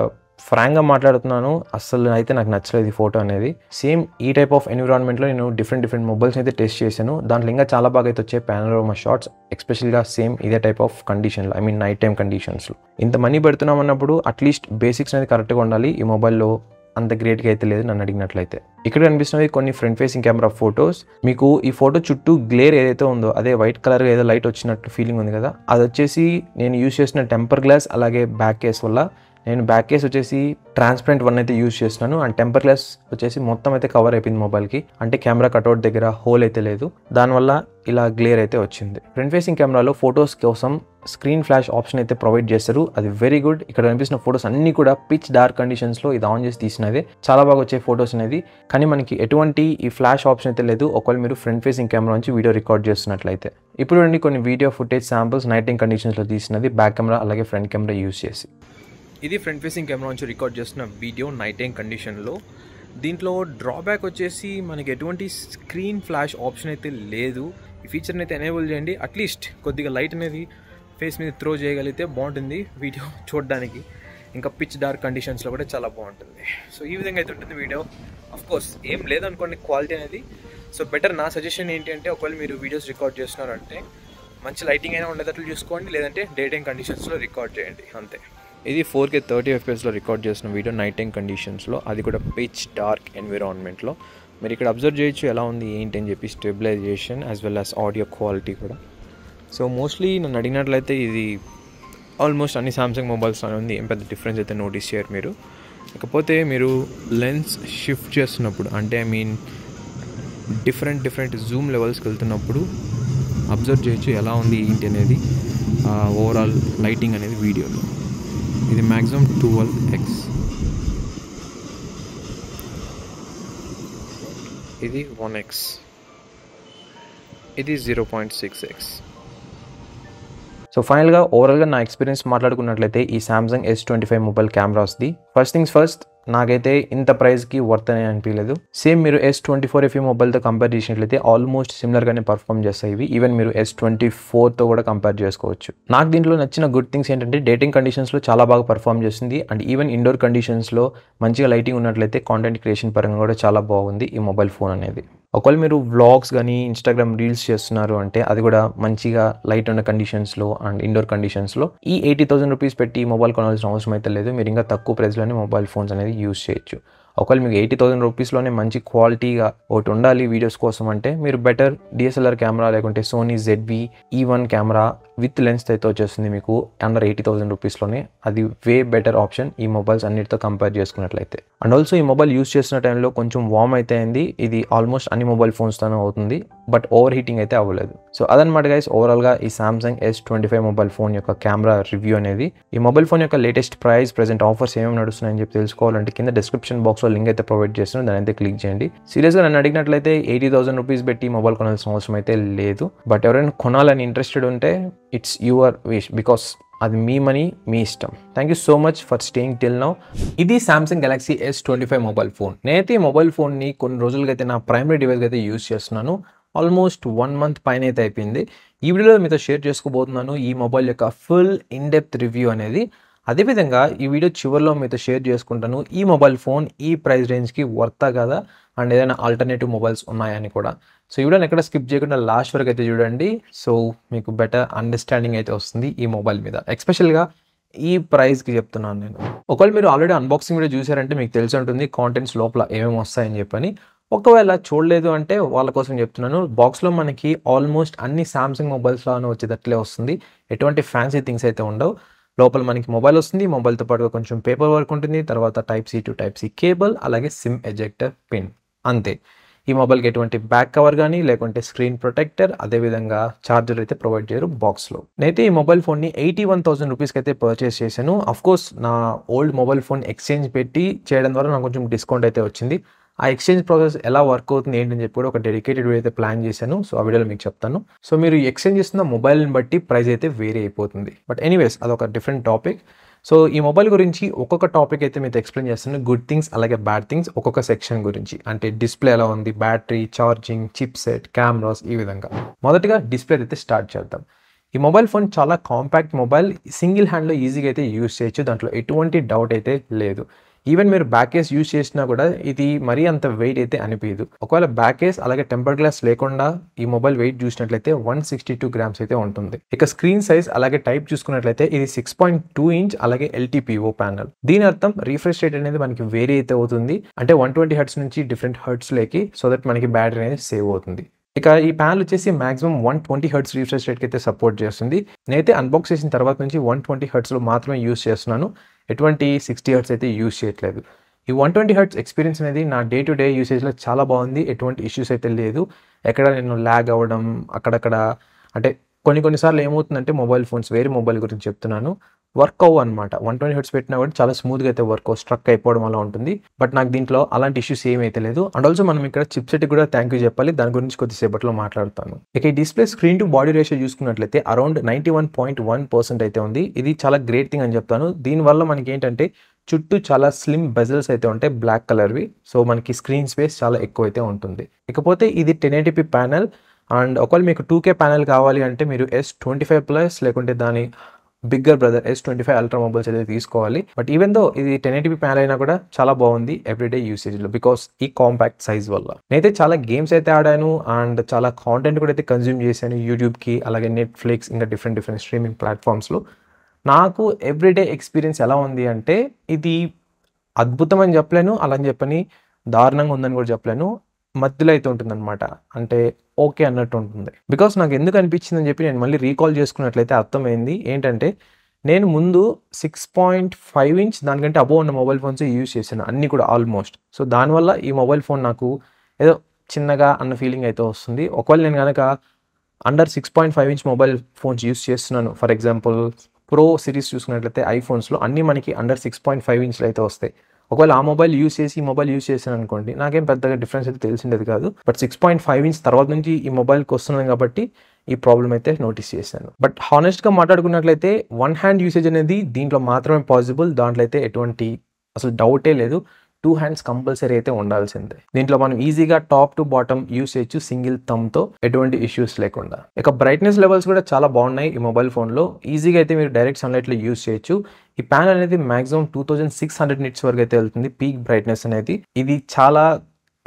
[SPEAKER 1] ఫ్రాంక్గా మాట్లాడుతున్నాను, అసలు అయితే నాకు నచ్చలేదు ఈ ఫోటో అనేది. సేమ్ ఈ టైప్ ఆఫ్ ఎన్విరాన్మెంట్లో నేను డిఫరెంట్ మొబైల్స్ అయితే టెస్ట్ చేశాను. దాంట్లో ఇంకా చాలా బాగా అయితే వచ్చాయి పెనోరామా షాట్స్, ఎస్పెషల్గా సేమ్ ఇదే టైప్ ఆఫ్ కండిషన్లో, ఐ మీన్ నైట్ టైం కండిషన్స్లో. ఇంత మనీ పెడుతున్నాం అన్నప్పుడు అట్లీస్ట్ బేసిక్స్ అనేది కరెక్ట్గా ఉండాలి. ఈ మొబైల్లో అంత గ్రేట్గా అయితే లేదు నన్ను అడిగినట్లయితే. ఇక్కడ కనిపిస్తున్నవి కొన్ని ఫ్రంట్ ఫేసింగ్ కెమెరా ఫొటోస్. మీకు ఈ ఫోటో చుట్టూ గ్లేర్ ఏదైతే ఉందో అదే వైట్ కలర్ ఏదో లైట్ వచ్చినట్టు ఫీలింగ్ ఉంది కదా, అది వచ్చేసి నేను యూజ్ చేసిన టెంపర్ గ్లాస్ అలాగే బ్యాక్ కేస్ వల్ల. నేను బ్యాక్ కేస్ వచ్చేసి ట్రాన్స్పరెంట్ వన్ అయితే యూజ్ చేస్తున్నాను అండ్ టెంపర్ గ్లాస్ వచ్చేసి మొత్తం అయితే కవర్ అయిపోయింది మొబైల్కి. అంటే కెమెరా కట్అవుట్ దగ్గర హోల్ అయితే లేదు, దానివల్ల ఇలా గ్లేర్ అయితే వచ్చింది. ఫ్రంట్ ఫేసింగ్ కెమెరాలో ఫొటోస్ కోసం స్క్రీన్ ఫ్లాష్ ఆప్షన్ అయితే ప్రొవైడ్ చేస్తారు, అది వెరీ గుడ్. ఇక్కడ కనిపిస్తున్న ఫొటోస్ అన్ని కూడా పిచ్ డార్క్ కండిషన్స్లో ఇది ఆన్ చేసి తీసినదే, చాలా బాగా వచ్చే ఫొటోస్ అనేది. కానీ మనకి ఎటువంటి ఈ ఫ్లాష్ ఆప్షన్ అయితే లేదు ఒకవేళ మీరు ఫ్రంట్ ఫేసింగ్ కెమెరా నుంచి వీడియో రికార్డ్ చేస్తున్నట్లయితే. ఇప్పుడు కొన్ని video footage samples night time కండిషన్స్లో తీసినది బ్యాక్ కెమెరా అలాగే ఫ్రంట్ కెమెరా యూజ్ చేసి. ఇది ఫ్రంట్ ఫేసింగ్ కెమెరా నుంచి రికార్డ్ చేస్తున్న వీడియో నైట్ టైం కండిషన్లో. దీంట్లో డ్రాబ్యాక్ వచ్చేసి మనకి ఎటువంటి స్క్రీన్ ఫ్లాష్ ఆప్షన్ అయితే లేదు. ఈ ఫీచర్ని అయితే ఎనేబుల్ చేయండి. అట్లీస్ట్ కొద్దిగా లైట్ అనేది ఫేస్ మీద త్రో చేయగలిగితే బాగుంటుంది వీడియో చూడడానికి. ఇంకా పిచ్ డార్క్ కండిషన్స్లో కూడా చాలా బాగుంటుంది. సో ఈ విధంగా అయితే ఉంటుంది వీడియో. ఆఫ్ కోర్స్ ఏం లేదనుకోండి క్వాలిటీ అనేది. సో బెటర్ నా సజెషన్ ఏంటి అంటే, ఒకవేళ మీరు వీడియోస్ రికార్డ్ చేస్తున్నారంటే మంచి లైటింగ్ అయినా ఉండేటట్లు చూసుకోండి, లేదంటే డే టైం కండిషన్స్లో రికార్డ్ చేయండి అంతే. ఇది 4K 30 FPSలో రికార్డ్ చేసిన వీడియో నైట్ టైం కండిషన్స్లో, అది కూడా పిచ్ డార్క్ ఎన్విరాన్మెంట్లో. మీరు ఇక్కడ అబ్జర్వ్ చేయొచ్చు ఎలా ఉంది ఏంటి అని చెప్పి, stabilisation as well as audio quality కూడా. సో మోస్ట్లీ నన్ను అడిగినట్లయితే ఇది ఆల్మోస్ట్ అన్ని సామ్సంగ్ మొబైల్స్ అని ఉంది, ఏం పెద్ద డిఫరెన్స్ అయితే నోటీస్ చేయరు మీరు. ఇకపోతే మీరు లెన్స్ షిఫ్ట్ చేస్తున్నప్పుడు, అంటే ఐ మీన్ డిఫరెంట్ జూమ్ లెవెల్స్కి వెళ్తున్నప్పుడు అబ్జర్వ్ చేయొచ్చు ఎలా ఉంది ఏంటి అనేది ఓవరాల్ లైటింగ్ అనేది వీడియోలో. ఇది మ్యాక్సిమం 12x, ఇది 1x, ఇది 0.6x. సో ఫైనల్గా ఓవరాల్గా నా ఎక్స్పీరియన్స్ మాట్లాడుకున్నట్లయితే ఈ సామ్సంగ్ S25 మొబైల్ కెమెరాస్ది ఫస్ట్ థింగ్స్ ఫస్ట్, నాకైతే ఇంత ప్రైస్కి వర్త్ అని అనిపించలేదు. సేమ్ మీరు S24 FE మొబైల్తో కంపేర్ చేసినట్లయితే ఆల్మోస్ట్ సిమిలర్గానే పర్ఫామ్ చేస్తాయి ఇవి. ఈవెన్ మీరు S24తో కూడా కంపేర్ చేసుకోవచ్చు. నాకు దీంట్లో నచ్చిన గుడ్ థింగ్స్ ఏంటంటే, డేటింగ్ కండిషన్స్లో చాలా బాగా పర్ఫామ్ చేస్తుంది. అండ్ ఈవెన్ ఇండోర్ కండిషన్స్లో మంచిగా లైటింగ్ ఉన్నట్లయితే కాంటెంట్ క్రియేషన్ పరంగా కూడా చాలా బాగుంది ఈ మొబైల్ ఫోన్ అనేది. ఒకవేళ మీరు వ్లాగ్స్ కానీ ఇన్స్టాగ్రామ్ రీల్స్ చేస్తున్నారు అంటే అది కూడా మంచిగా లైట్ ఉన్న కండిషన్స్లో అండ్ ఇండోర్ కండిషన్స్లో ఈ 80,000 రూపీస్ పెట్టి ఈ మొబైల్ కొనాల్సిన అవసరం అయితే లేదు. మీరు ఇంకా తక్కువ ప్రైస్లోనే మొబైల్ ఫోన్స్ అనేది యూజ్ చేయొచ్చు. ఒకవేళ మీకు 80,000 రూపీస్లోనే మంచి క్వాలిటీగా ఒకటి ఉండాలి వీడియోస్ కోసం అంటే మీరు బెటర్ DSLR కెమెరా లేకుంటే Sony ZV-E1 camera with lens అయితే వచ్చేస్తుంది మీకు అండర్ 80,000 రూపీస్లోనే. అది వే బెటర్ ఆప్షన్ ఈ మొబైల్స్ అన్నిటితో కంపేర్ చేసుకున్నట్లయితే. అండ్ ఆల్సో ఈ మొబైల్ యూస్ చేసిన టైంలో కొంచెం వార్మ్ అయితే అయింది. ఇది ఆల్మోస్ట్ అన్ని మొబైల్ ఫోన్స్తోనే అవుతుంది, బట్ ఓవర్ హీటింగ్ అయితే అవ్వలేదు. సో అదనమాట గైస్ ఓవరాల్గా ఈ సామ్సంగ్ S25 మొబైల్ ఫోన్ యొక్క కెమెరా రివ్యూ అనేది. ఈ మొబైల్ ఫోన్ యొక్క లేటెస్ట్ ప్రైస్, ప్రెజెంట్ ఆఫర్స్ ఏమేమి నడుస్తున్నాయని చెప్పి తెలుసుకోవాలంటే కింద డిస్క్రిప్షన్ బాక్స్లో లింక్ అయితే ప్రొవైడ్ చేస్తున్నాను, దాని అయితే క్లిక్ చేయండి. సీరియస్గా నన్ను అడిగినట్లయితే 80,000 రూపీస్ పెట్టి మొబైల్ కొనాల్సిన అవసరం అయితే లేదు. బట్ ఎవరైనా కొనాలని ఇంట్రెస్టెడ్ ఉంటే ఇట్స్ యువర్ విష్, బికాస్ అది మీ మనీ మీ ఇష్టం. Thank you so much for staying till now. ఇది Samsung Galaxy S25 mobile phone. నేనైతే ఈ మొబైల్ ఫోన్ని కొన్ని రోజులుగా అయితే నా ప్రైమరీ డివైస్గా అయితే యూజ్ చేస్తున్నాను. ఆల్మోస్ట్ 1 మంత్ పైన అయితే అయిపోయింది. ఈ వీడియోలో మీతో షేర్ చేసుకోబోతున్నాను ఈ మొబైల్ యొక్క ఫుల్ ఇన్డెప్త్ రివ్యూ అనేది. అదేవిధంగా ఈ వీడియో చివరిలో మీతో షేర్ చేసుకుంటాను ఈ మొబైల్ ఫోన్ ఈ ప్రైస్ రేంజ్కి వర్తా కదా అండ్ ఏదైనా ఆల్టర్నేటివ్ మొబైల్స్ ఉన్నాయని కూడా. సో ఈ వీడియోని ఎక్కడ స్కిప్ చేయకుండా లాస్ట్ వరకు అయితే చూడండి. సో మీకు బెటర్ అండర్స్టాండింగ్ అయితే వస్తుంది ఈ మొబైల్ మీద, ఎస్పెషల్గా ఈ ప్రైస్కి చెప్తున్నాను నేను. ఒకవేళ మీరు ఆల్రెడీ అన్బాక్సింగ్ వీడియో చూసారంటే మీకు తెలిసి ఉంటుంది కాంటెంట్స్ లోపల ఏమేమి వస్తాయని చెప్పని. ఒకవేళ చూడలేదు అంటే వాళ్ళ కోసం చెప్తున్నాను. బాక్స్లో మనకి ఆల్మోస్ట్ అన్ని సామ్సంగ్ మొబైల్స్లోనే వచ్చేటట్లే వస్తుంది, ఎటువంటి ఫ్యాన్సీ థింగ్స్ అయితే ఉండవు. లోపల మనకి మొబైల్ వస్తుంది, మొబైల్తో పాటుగా కొంచెం పేపర్ వర్క్ ఉంటుంది, తర్వాత Type-C to Type-C కేబుల్, అలాగే సిమ్ ఎజెక్టర్ పిన్, అంతే. ఈ మొబైల్కి ఎటువంటి బ్యాక్ కవర్ కానీ లేకుంటే స్క్రీన్ ప్రొటెక్టర్, అదేవిధంగా ఛార్జర్ అయితే ప్రొవైడ్ చేయరు బాక్స్లో. నేనైతే ఈ మొబైల్ ఫోన్ని 81,000 రూపీస్కి అయితే పర్చేస్ చేశాను. అఫ్కోర్స్ నా ఓల్డ్ మొబైల్ ఫోన్ ఎక్స్చేంజ్ పెట్టి చేయడం ద్వారా నాకు కొంచెం డిస్కౌంట్ అయితే వచ్చింది. ఆ ఎక్స్చేంజ్ ప్రాసెస్ ఎలా వర్క్ అవుతుంది ఏంటని చెప్పి కూడా ఒక డెడికేటెడ్ వీడియో అయితే ప్లాన్ చేశాను. సో ఆ వీడియోలో మీకు చెప్తాను. సో మీరు ఎక్స్చేంజ్ చేస్తున్న మొబైల్ని బట్టి ప్రైస్ అయితే వేరీ అయిపోతుంది. బట్ ఎనీవేస్ అదొక డిఫరెంట్ టాపిక్. సో ఈ మొబైల్ గురించి ఒక్కొక్క టాపిక్ అయితే మీతో ఎక్స్ప్లెయిన్ చేస్తాను. గుడ్ థింగ్స్ అలాగే బ్యాడ్ థింగ్స్ ఒక్కొక్క సెక్షన్ గురించి, అంటే డిస్ప్లే ఎలా ఉంది, battery, charging, chip set, cameras, ఈ విధంగా. మొదటిగా డిస్ప్లే అయితే స్టార్ట్ చేద్దాం. ఈ మొబైల్ ఫోన్ చాలా కాంపాక్ట్ మొబైల్, సింగిల్ హ్యాండ్లో ఈజీగా అయితే యూజ్ చేయొచ్చు, దాంట్లో ఎటువంటి డౌట్ అయితే లేదు. ఈవెన్ మీరు బ్యాక్ కేస్ యూజ్ చేసినా కూడా ఇది మరీ అంత వెయిట్ అయితే అనిపించదు. ఒకవేళ బ్యాక్ కేస్ అలాగే టెంపర్ గ్లాస్ లేకుండా ఈ మొబైల్ వెయిట్ చూసినట్లయితే 162 grams అయితే ఉంటుంది. ఇక స్క్రీన్ సైజ్ అలాగే టైప్ చూసుకున్నట్లయితే ఇది 6.2 inch అలాగే LTPO ప్యానల్. దీని అర్థం రిఫ్రెష్ రేట్ అనేది మనకి వేరీ అయితే అవుతుంది, అంటే 120 Hz నుంచి డిఫరెంట్ హర్ట్స్ లేకి, సో దట్ మనకి బ్యాటరీ అనేది సేవ్ అవుతుంది. ఇక ఈ ప్యానల్ వచ్చేసి మాక్సిమం 120 Hz రిఫ్రెష్ రేట్కి అయితే సపోర్ట్ చేస్తుంది. నేనైతే అన్బాక్స్ చేసిన తర్వాత నుంచి 120 Hzలో మాత్రమే యూజ్ చేస్తున్నాను, ఎటువంటి 60 Hz అయితే యూజ్ చేయట్లేదు. ఈ 120 Hz ఎక్స్పీరియన్స్ అనేది నా డే టు డే యూసేజ్లో చాలా బాగుంది, ఎటువంటి ఇష్యూస్ అయితే లేదు. ఎక్కడ నేను ల్యాగ్ అవ్వడం అక్కడక్కడ, అంటే కొన్నిసార్లు ఏమవుతుందంటే మొబైల్ ఫోన్స్, వేరే మొబైల్ గురించి చెప్తున్నాను, వర్క్ అవ్వ అనమాట. 120 Hz పెట్టినా కూడా చాలా స్మూత్గా అయితే వర్క్ స్ట్రక్ అయిపోవడం అలా ఉంటుంది. బట్ నాకు దీంట్లో అలాంటి ఇష్యూస్ ఏమైతే లేదు. అండ్ ఆల్సో మనం ఇక్కడ చిప్సెట్కి కూడా థ్యాంక్ యూ చెప్పాలి, దాని గురించి కొద్దిసేపట్లో మాట్లాడతాను. ఇక ఈ display screen to body ratio చూసుకున్నట్లయితే అరౌండ్ 91.1% అయితే ఉంది. ఇది చాలా గ్రేట్ థింగ్ అని చెప్తాను. దీనివల్ల మనకి ఏంటంటే చుట్టూ చాలా స్లిమ్ బెజల్స్ అయితే ఉంటాయి, బ్లాక్ కలర్వి. సో మనకి స్క్రీన్ స్పేస్ చాలా ఎక్కువ అయితే ఉంటుంది. ఇకపోతే ఇది 1080p ప్యానల్. అండ్ ఒకవేళ మీకు 2K ప్యానల్ కావాలి అంటే మీరు S25 Plus లేకుంటే దాని bigger brother S25 ultra mobiles అయితే తీసుకోవాలి. బట్ ఈవెన్ దో ఇది 1080p ప్యానల్ అయినా కూడా చాలా బాగుంది ఎవ్రీడే యూసేజ్లో, బికాస్ ఈ కాంపాక్ట్ సైజ్ వల్ల. నేనైతే చాలా గేమ్స్ అయితే ఆడాను అండ్ చాలా కాంటెంట్ కూడా అయితే కన్జ్యూమ్ చేశాను యూట్యూబ్కి, అలాగే నెట్ఫ్లిక్స్, ఇంకా డిఫరెంట్ స్ట్రీమింగ్ ప్లాట్ఫామ్స్లో. నాకు ఎవ్రీడే ఎక్స్పీరియన్స్ ఎలా ఉంది అంటే, ఇది అద్భుతం అని చెప్పలేను, అలా అని చెప్పని దారుణంగా ఉందని కూడా చెప్పలేను, మధ్యలో అయితే ఉంటుంది అనమాట. అంటే ఓకే అన్నట్టు ఉంటుంది. బికాస్ నాకు ఎందుకు అనిపించింది అని చెప్పి నేను మళ్ళీ రీకాల్ చేసుకున్నట్లయితే అర్థమైంది ఏంటంటే, నేను ముందు 6.5 ఇంచ్ దానికంటే అబోవ్ ఉన్న మొబైల్ ఫోన్స్ యూజ్ చేశాను అన్నీ కూడా ఆల్మోస్ట్. సో దానివల్ల ఈ మొబైల్ ఫోన్ నాకు ఏదో చిన్నగా అన్న ఫీలింగ్ అయితే వస్తుంది. ఒకవేళ నేను కనుక under 6.5 inch mobile phones use చేస్తున్నాను, ఫర్ ఎగ్జాంపుల్ ప్రో సిరీస్ చూసుకున్నట్లయితే ఐఫోన్స్లో అన్నీ మనకి అండర్ 6.5 ఇంచ్లు అయితే వస్తాయి. ఒకవేళ ఆ మొబైల్ యూజ్ చేసి ఈ మొబైల్ యూజ్ చేశాను అనుకోండి, నాకేం పెద్దగా డిఫరెన్స్ అయితే తెలిసిండేది కాదు. బట్ 6.5 ఇంచ్ తర్వాత నుంచి ఈ మొబైల్కి వస్తున్నాను కాబట్టి ఈ ప్రాబ్లం అయితే నోటీస్ చేశాను. బట్ హానెస్ట్గా మాట్లాడుకున్నట్లయితే వన్ హ్యాండ్ యూసేజ్ అనేది దీంట్లో మాత్రమే పాసిబుల్. దాంట్లో అయితే ఎటువంటి అసలు డౌటే లేదు. 2 హ్యాండ్స్ కంపల్సరీ అయితే ఉండాల్సిందే. దీంట్లో మనం ఈజీగా టాప్ టు బాటమ్ యూస్ చేయొచ్చు సింగిల్ థమ్తో, ఎటువంటి ఇష్యూస్ లేకుండా. ఇక బ్రైట్నెస్ లెవెల్స్ కూడా చాలా బాగున్నాయి ఈ మొబైల్ ఫోన్లో. ఈజీగా అయితే మీరు డైరెక్ట్ సన్లైట్లో యూస్ చేయొచ్చు. ఈ ప్యానల్ అనేది మాక్సిమం 2600 నిట్స్ వరకు అయితే వెళ్తుంది పీక్ బ్రైట్నెస్ అనేది. ఇది చాలా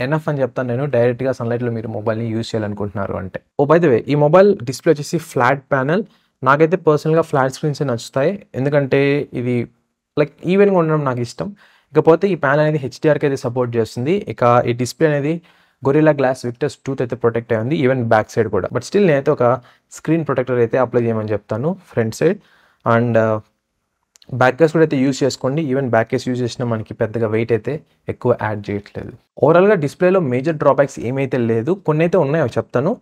[SPEAKER 1] ఎనఫ్ అని చెప్తాను నేను, డైరెక్ట్గా సన్లైట్లో మీరు మొబైల్ని యూస్ చేయాలనుకుంటున్నారు అంటే. ఓ బై ద వే, ఈ మొబైల్ డిస్ప్లే వచ్చేసి ఫ్లాట్ ప్యానల్. నాకైతే పర్సనల్గా ఫ్లాట్ స్క్రీన్స్ నచ్చుతాయి, ఎందుకంటే ఇది లైక్ ఈవెన్గా ఉండడం నాకు ఇష్టం. ఇకపోతే ఈ ప్యానల్ అనేది HDRకి అయితే సపోర్ట్ చేస్తుంది. ఇక ఈ డిస్ప్లే అనేది గొరిల్లా గ్లాస్ విక్టర్స్ టూత్ అయితే ప్రొటెక్ట్ అయ్యింది, ఈవెన్ బ్యాక్ సైడ్ కూడా. బట్ స్టిల్ నేనైతే ఒక స్క్రీన్ ప్రొటెక్టర్ అయితే అప్లై చేయమని చెప్తాను front side. And back case కూడా అయితే యూజ్ చేసుకోండి. ఈవెన్ బ్యాక్ కేస్ యూజ్ చేసినా మనకి పెద్దగా వెయిట్ అయితే ఎక్కువ యాడ్ చేయట్లేదు. ఓవరాల్గా డిస్ప్లేలో మేజర్ డ్రాబ్యాక్స్ ఏమైతే లేదు, కొన్ని అయితే ఉన్నాయో చెప్తాను.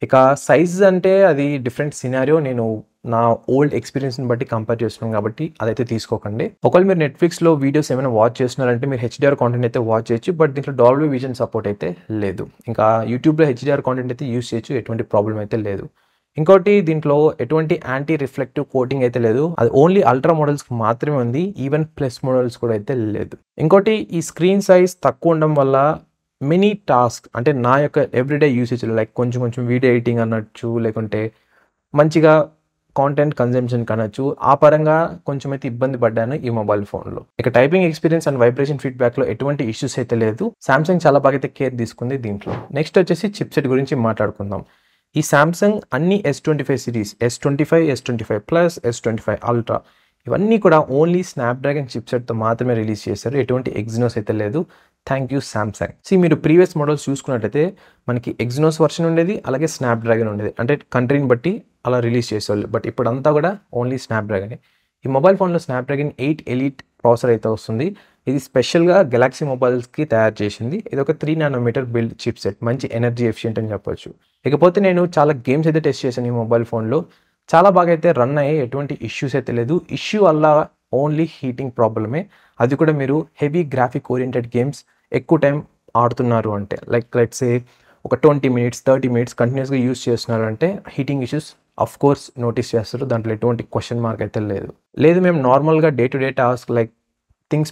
[SPEAKER 1] ఇక సైజ్ అంటే అది డిఫరెంట్ సినారియో, నేను నా ఓల్డ్ ఎక్స్పీరియన్స్ని బట్టి కంపేర్ చేస్తున్నాను కాబట్టి అదైతే తీసుకోకండి. ఒకవేళ మీరు నెట్ఫ్లిక్స్లో వీడియోస్ ఏమైనా వాచ్ చేస్తున్నారంటే మీరు HDR కాంటెంట్ అయితే వాచ్ చేయొచ్చు, బట్ దీంట్లో డాల్బీ విజన్ సపోర్ట్ అయితే లేదు. ఇంకా యూట్యూబ్లో HDR కాంటెంట్ అయితే యూజ్ చేయొచ్చు, ఎటువంటి ప్రాబ్లం అయితే లేదు. ఇంకోటి, దీంట్లో ఎటువంటి యాంటీ రిఫ్లెక్టివ్ కోటింగ్ అయితే లేదు, అది ఓన్లీ అల్ట్రా మోడల్స్కి మాత్రమే ఉంది, ఈవెన్ ప్లస్ మోడల్స్ కూడా అయితే లేదు. ఇంకోటి, ఈ స్క్రీన్ సైజ్ తక్కువ ఉండడం వల్ల మినీ టాస్క్ అంటే నా యొక్క ఎవ్రీడే యూసేజ్లో లైక్ కొంచెం వీడియో ఎడిటింగ్ అనొచ్చు, లేకుంటే మంచిగా కాంటెంట్ కన్జంప్షన్ కనొచ్చు, ఆ పరంగా కొంచెం అయితే ఇబ్బంది పడ్డాను ఈ మొబైల్ ఫోన్లో. ఇక టైపింగ్ ఎక్స్పీరియన్స్ అండ్ వైబ్రేషన్ ఫీడ్బ్యాక్లో ఎటువంటి ఇష్యూస్ అయితే లేదు. సామ్సంగ్ చాలా బాగా అయితే కేర్ తీసుకుంది దీంట్లో. నెక్స్ట్ వచ్చేసి చిప్సెట్ గురించి మాట్లాడుకుందాం. ఈ సామ్సంగ్ అన్ని S25 series, S25, S25 plus, S25 ultra, ఇవన్నీ కూడా ఓన్లీ స్నాప్డ్రాగన్ చిప్సెట్తో మాత్రమే రిలీజ్ చేశారు, ఎటువంటి ఎగ్జినోస్ అయితే లేదు. Thank you Samsung. మీరు ప్రీవియస్ మోడల్స్ చూసుకున్నట్టయితే మనకి ఎగ్జినోస్ వర్షన్ ఉండేది, అలాగే స్నాప్డ్రాగన్ ఉండేది, అంటే కంట్రీని బట్టి అలా రిలీజ్ చేసేవాళ్ళు. బట్ ఇప్పుడంతా కూడా ఓన్లీ స్నాప్డ్రాగన్. ఈ మొబైల్ ఫోన్లో స్నాప్డ్రాగన్ 8 ఎలీట్ ప్రాసెసర్ అయితే వస్తుంది. ఇది స్పెషల్గా గెలాక్సీ మొబైల్స్కి తయారు చేసింది. ఇది ఒక 3 నానోమీటర్ బిల్డ్ చిప్సెట్, మంచి ఎనర్జీ ఎఫిషియెంట్ అని చెప్పొచ్చు. ఇకపోతే నేను చాలా గేమ్స్ అయితే టెస్ట్ చేశాను ఈ మొబైల్ ఫోన్లో, చాలా బాగా అయితే రన్ అయ్యాయి, ఎటువంటి ఇష్యూస్ అయితే లేదు. ఇష్యూ వల్ల ఓన్లీ హీటింగ్ ప్రాబ్లమే, అది కూడా మీరు హెవీ గ్రాఫిక్ ఓరియంటెడ్ గేమ్స్ ఎక్కువ టైం ఆడుతున్నారు అంటే, లైక్ లెట్స్ సే ఒక 20 మినిట్స్ 30 మినిట్స్ కంటిన్యూస్గా యూస్ చేస్తున్నారు అంటే heating issues of course notice చేస్తారు, దాంట్లో ఎటువంటి క్వశ్చన్ మార్క్ అయితే లేదు. మేము నార్మల్గా day to day task like